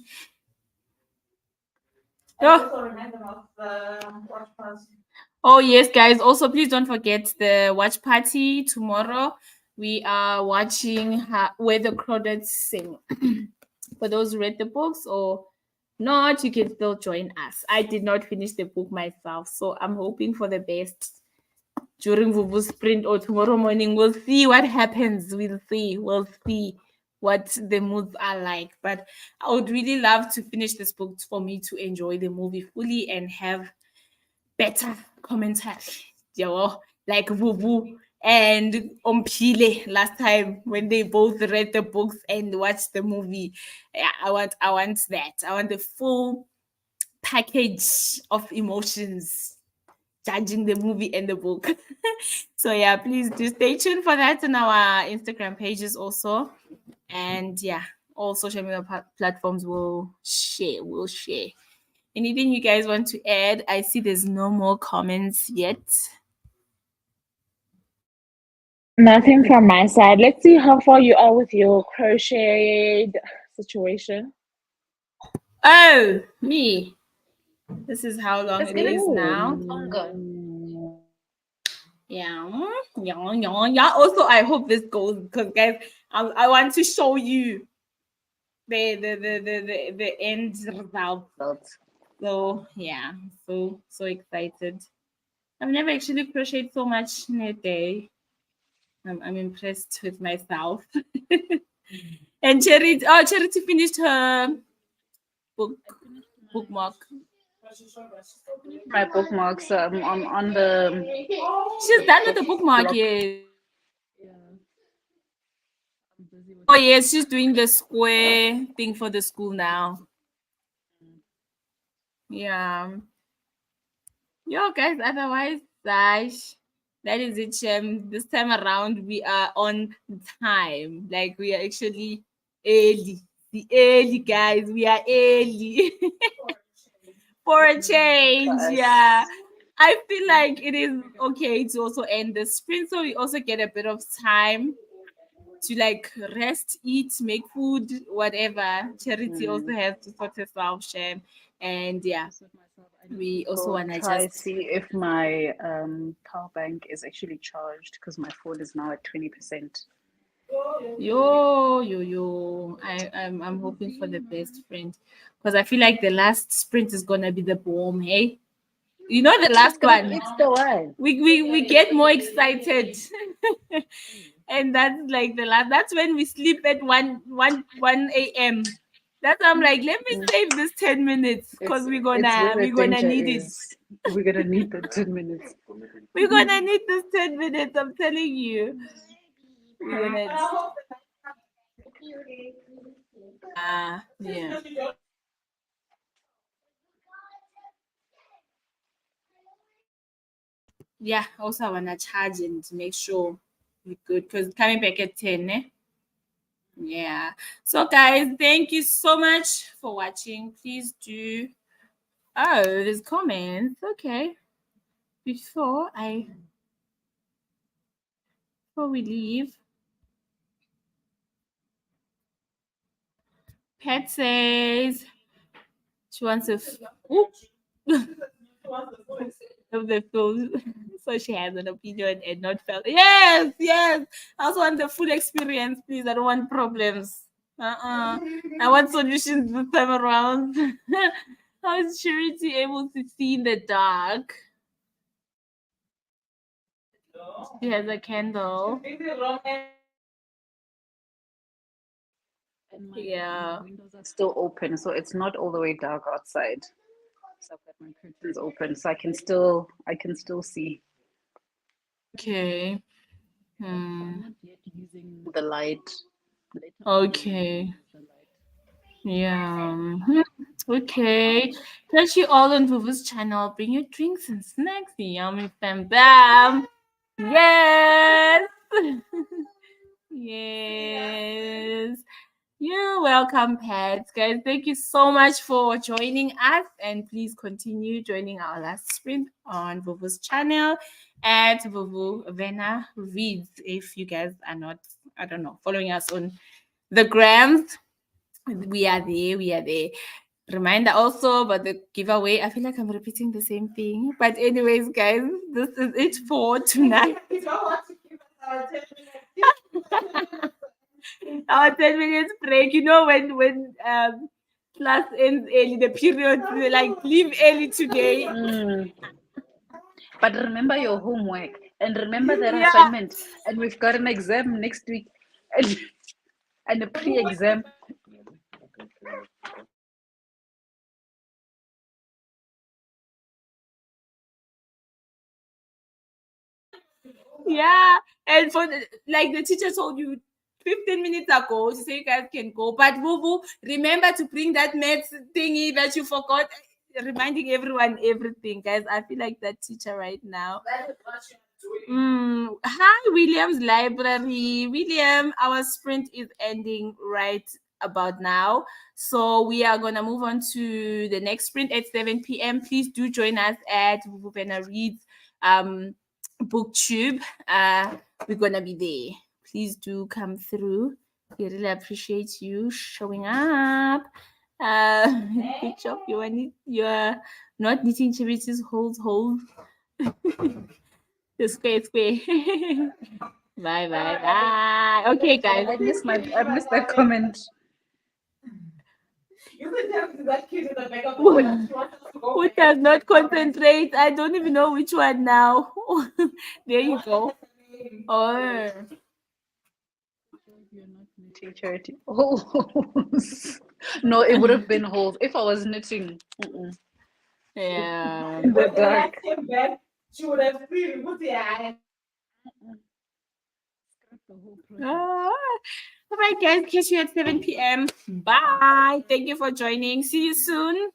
Oh yes, guys. Also, please don't forget the watch party tomorrow. We are watching Where the Crawdads Sing. For those who read the books or not, you can still join us. I did not finish the book myself, so I'm hoping for the best during Vuvu's sprint or tomorrow morning. We'll see what happens. We'll see what the moods are like. But I would really love to finish this book for me to enjoy the movie fully and have better commentary. Like Vuvu and Ompile last time when they both read the books and watched the movie. Yeah, I want that. I want the full package of emotions judging the movie and the book. So yeah, please do stay tuned for that on our Instagram pages also. And yeah, all social media platforms will share. Anything you guys want to add? I see there's no more comments yet. Nothing from my side. Let's see how far you are with your crocheted situation. Oh, me. This is how long it is now. Yeah. Also, I hope this goes because guys, I want to show you the end result. So yeah, so excited. I've never actually crocheted so much in a day. I'm impressed with myself. And Charity finished her bookmark. My bookmarks. I'm on the. She's done with the bookmark, yes. Yeah. I'm busy with Oh yes, she's doing the square thing for the school now. Yeah. Yo, guys, otherwise, Dash, that is it, Shem. This time around, we are on time. Like, we are actually early. The early, guys. We are early. For a change, yeah. I feel like it is okay to also end the sprint, so we also get a bit of time to like rest, eat, make food, whatever. Charity also has to sort herself, Shem. And yeah, we also want to try just see if my power bank is actually charged because my phone is now at 20%. I'm hoping for the best, friend, because I feel like the last sprint is gonna be the bomb. Hey, you know, the last one, It's the one. we get more excited. And that's like the last, that's when we sleep at 1 a.m. That's why I'm like, let me save this 10 minutes because we're gonna need it. We're gonna need the 10 minutes. We're gonna need this 10 minutes, I'm telling you. We're gonna yeah. Yeah, also I wanna charge and to make sure we're good because coming back at 10, eh? Yeah. So guys, thank you so much for watching. Please do. Oh, there's comments. Okay. Before we leave, Pat says she wants a of the film, so she has an opinion and not felt. Yes, yes. I also want the full experience, please. I don't want problems. I want solutions this time around. How is Charity able to see in the dark? She has a candle. And Yeah. my windows are still open, so it's not all the way dark outside. So I've got my curtains open, so I can still see. Okay. I'm not yet using the light. Later on, Okay. use the light. Yeah. Okay. Catch you all on Vuvu's channel. Bring your drinks and snacks. Yummy bam bam. Yes. Yes. You're welcome, pets. Guys, thank you so much for joining us. And please continue joining our last sprint on Vuvu's channel at Vuvu Vena Reads. If you guys are not, I don't know, following us on the grams, we are there. We are there. Reminder also about the giveaway. I feel like I'm repeating the same thing. But anyways, guys, this is it for tonight. Our 10 minutes break. You know when class ends early, the period like leave early today. But remember your homework and remember that Yeah. assignment. And we've got an exam next week and a pre-exam. Yeah. And for like the teacher told you 15 minutes ago, she said you guys can go. But Vuvu, remember to bring that maths thingy that you forgot. Reminding everyone everything, guys. I feel like that teacher right now. Hi, William's library. William, our sprint is ending right about now. So we are going to move on to the next sprint at 7 p.m. Please do join us at Vuvena Reads BookTube. We're going to be there. Please do come through. We really appreciate you showing up. Good job. You're not knitting charities, holes. The square. Bye. Okay, guys. I missed that comment. Who does not concentrate? I don't even know which one now. There you go. Oh. You're not knitting charity. Holes. No, it would have been holes if I was knitting. Yeah. In the dark. She would have really put the eye. All right, guys. Catch you at 7 p.m. Bye. Thank you for joining. See you soon.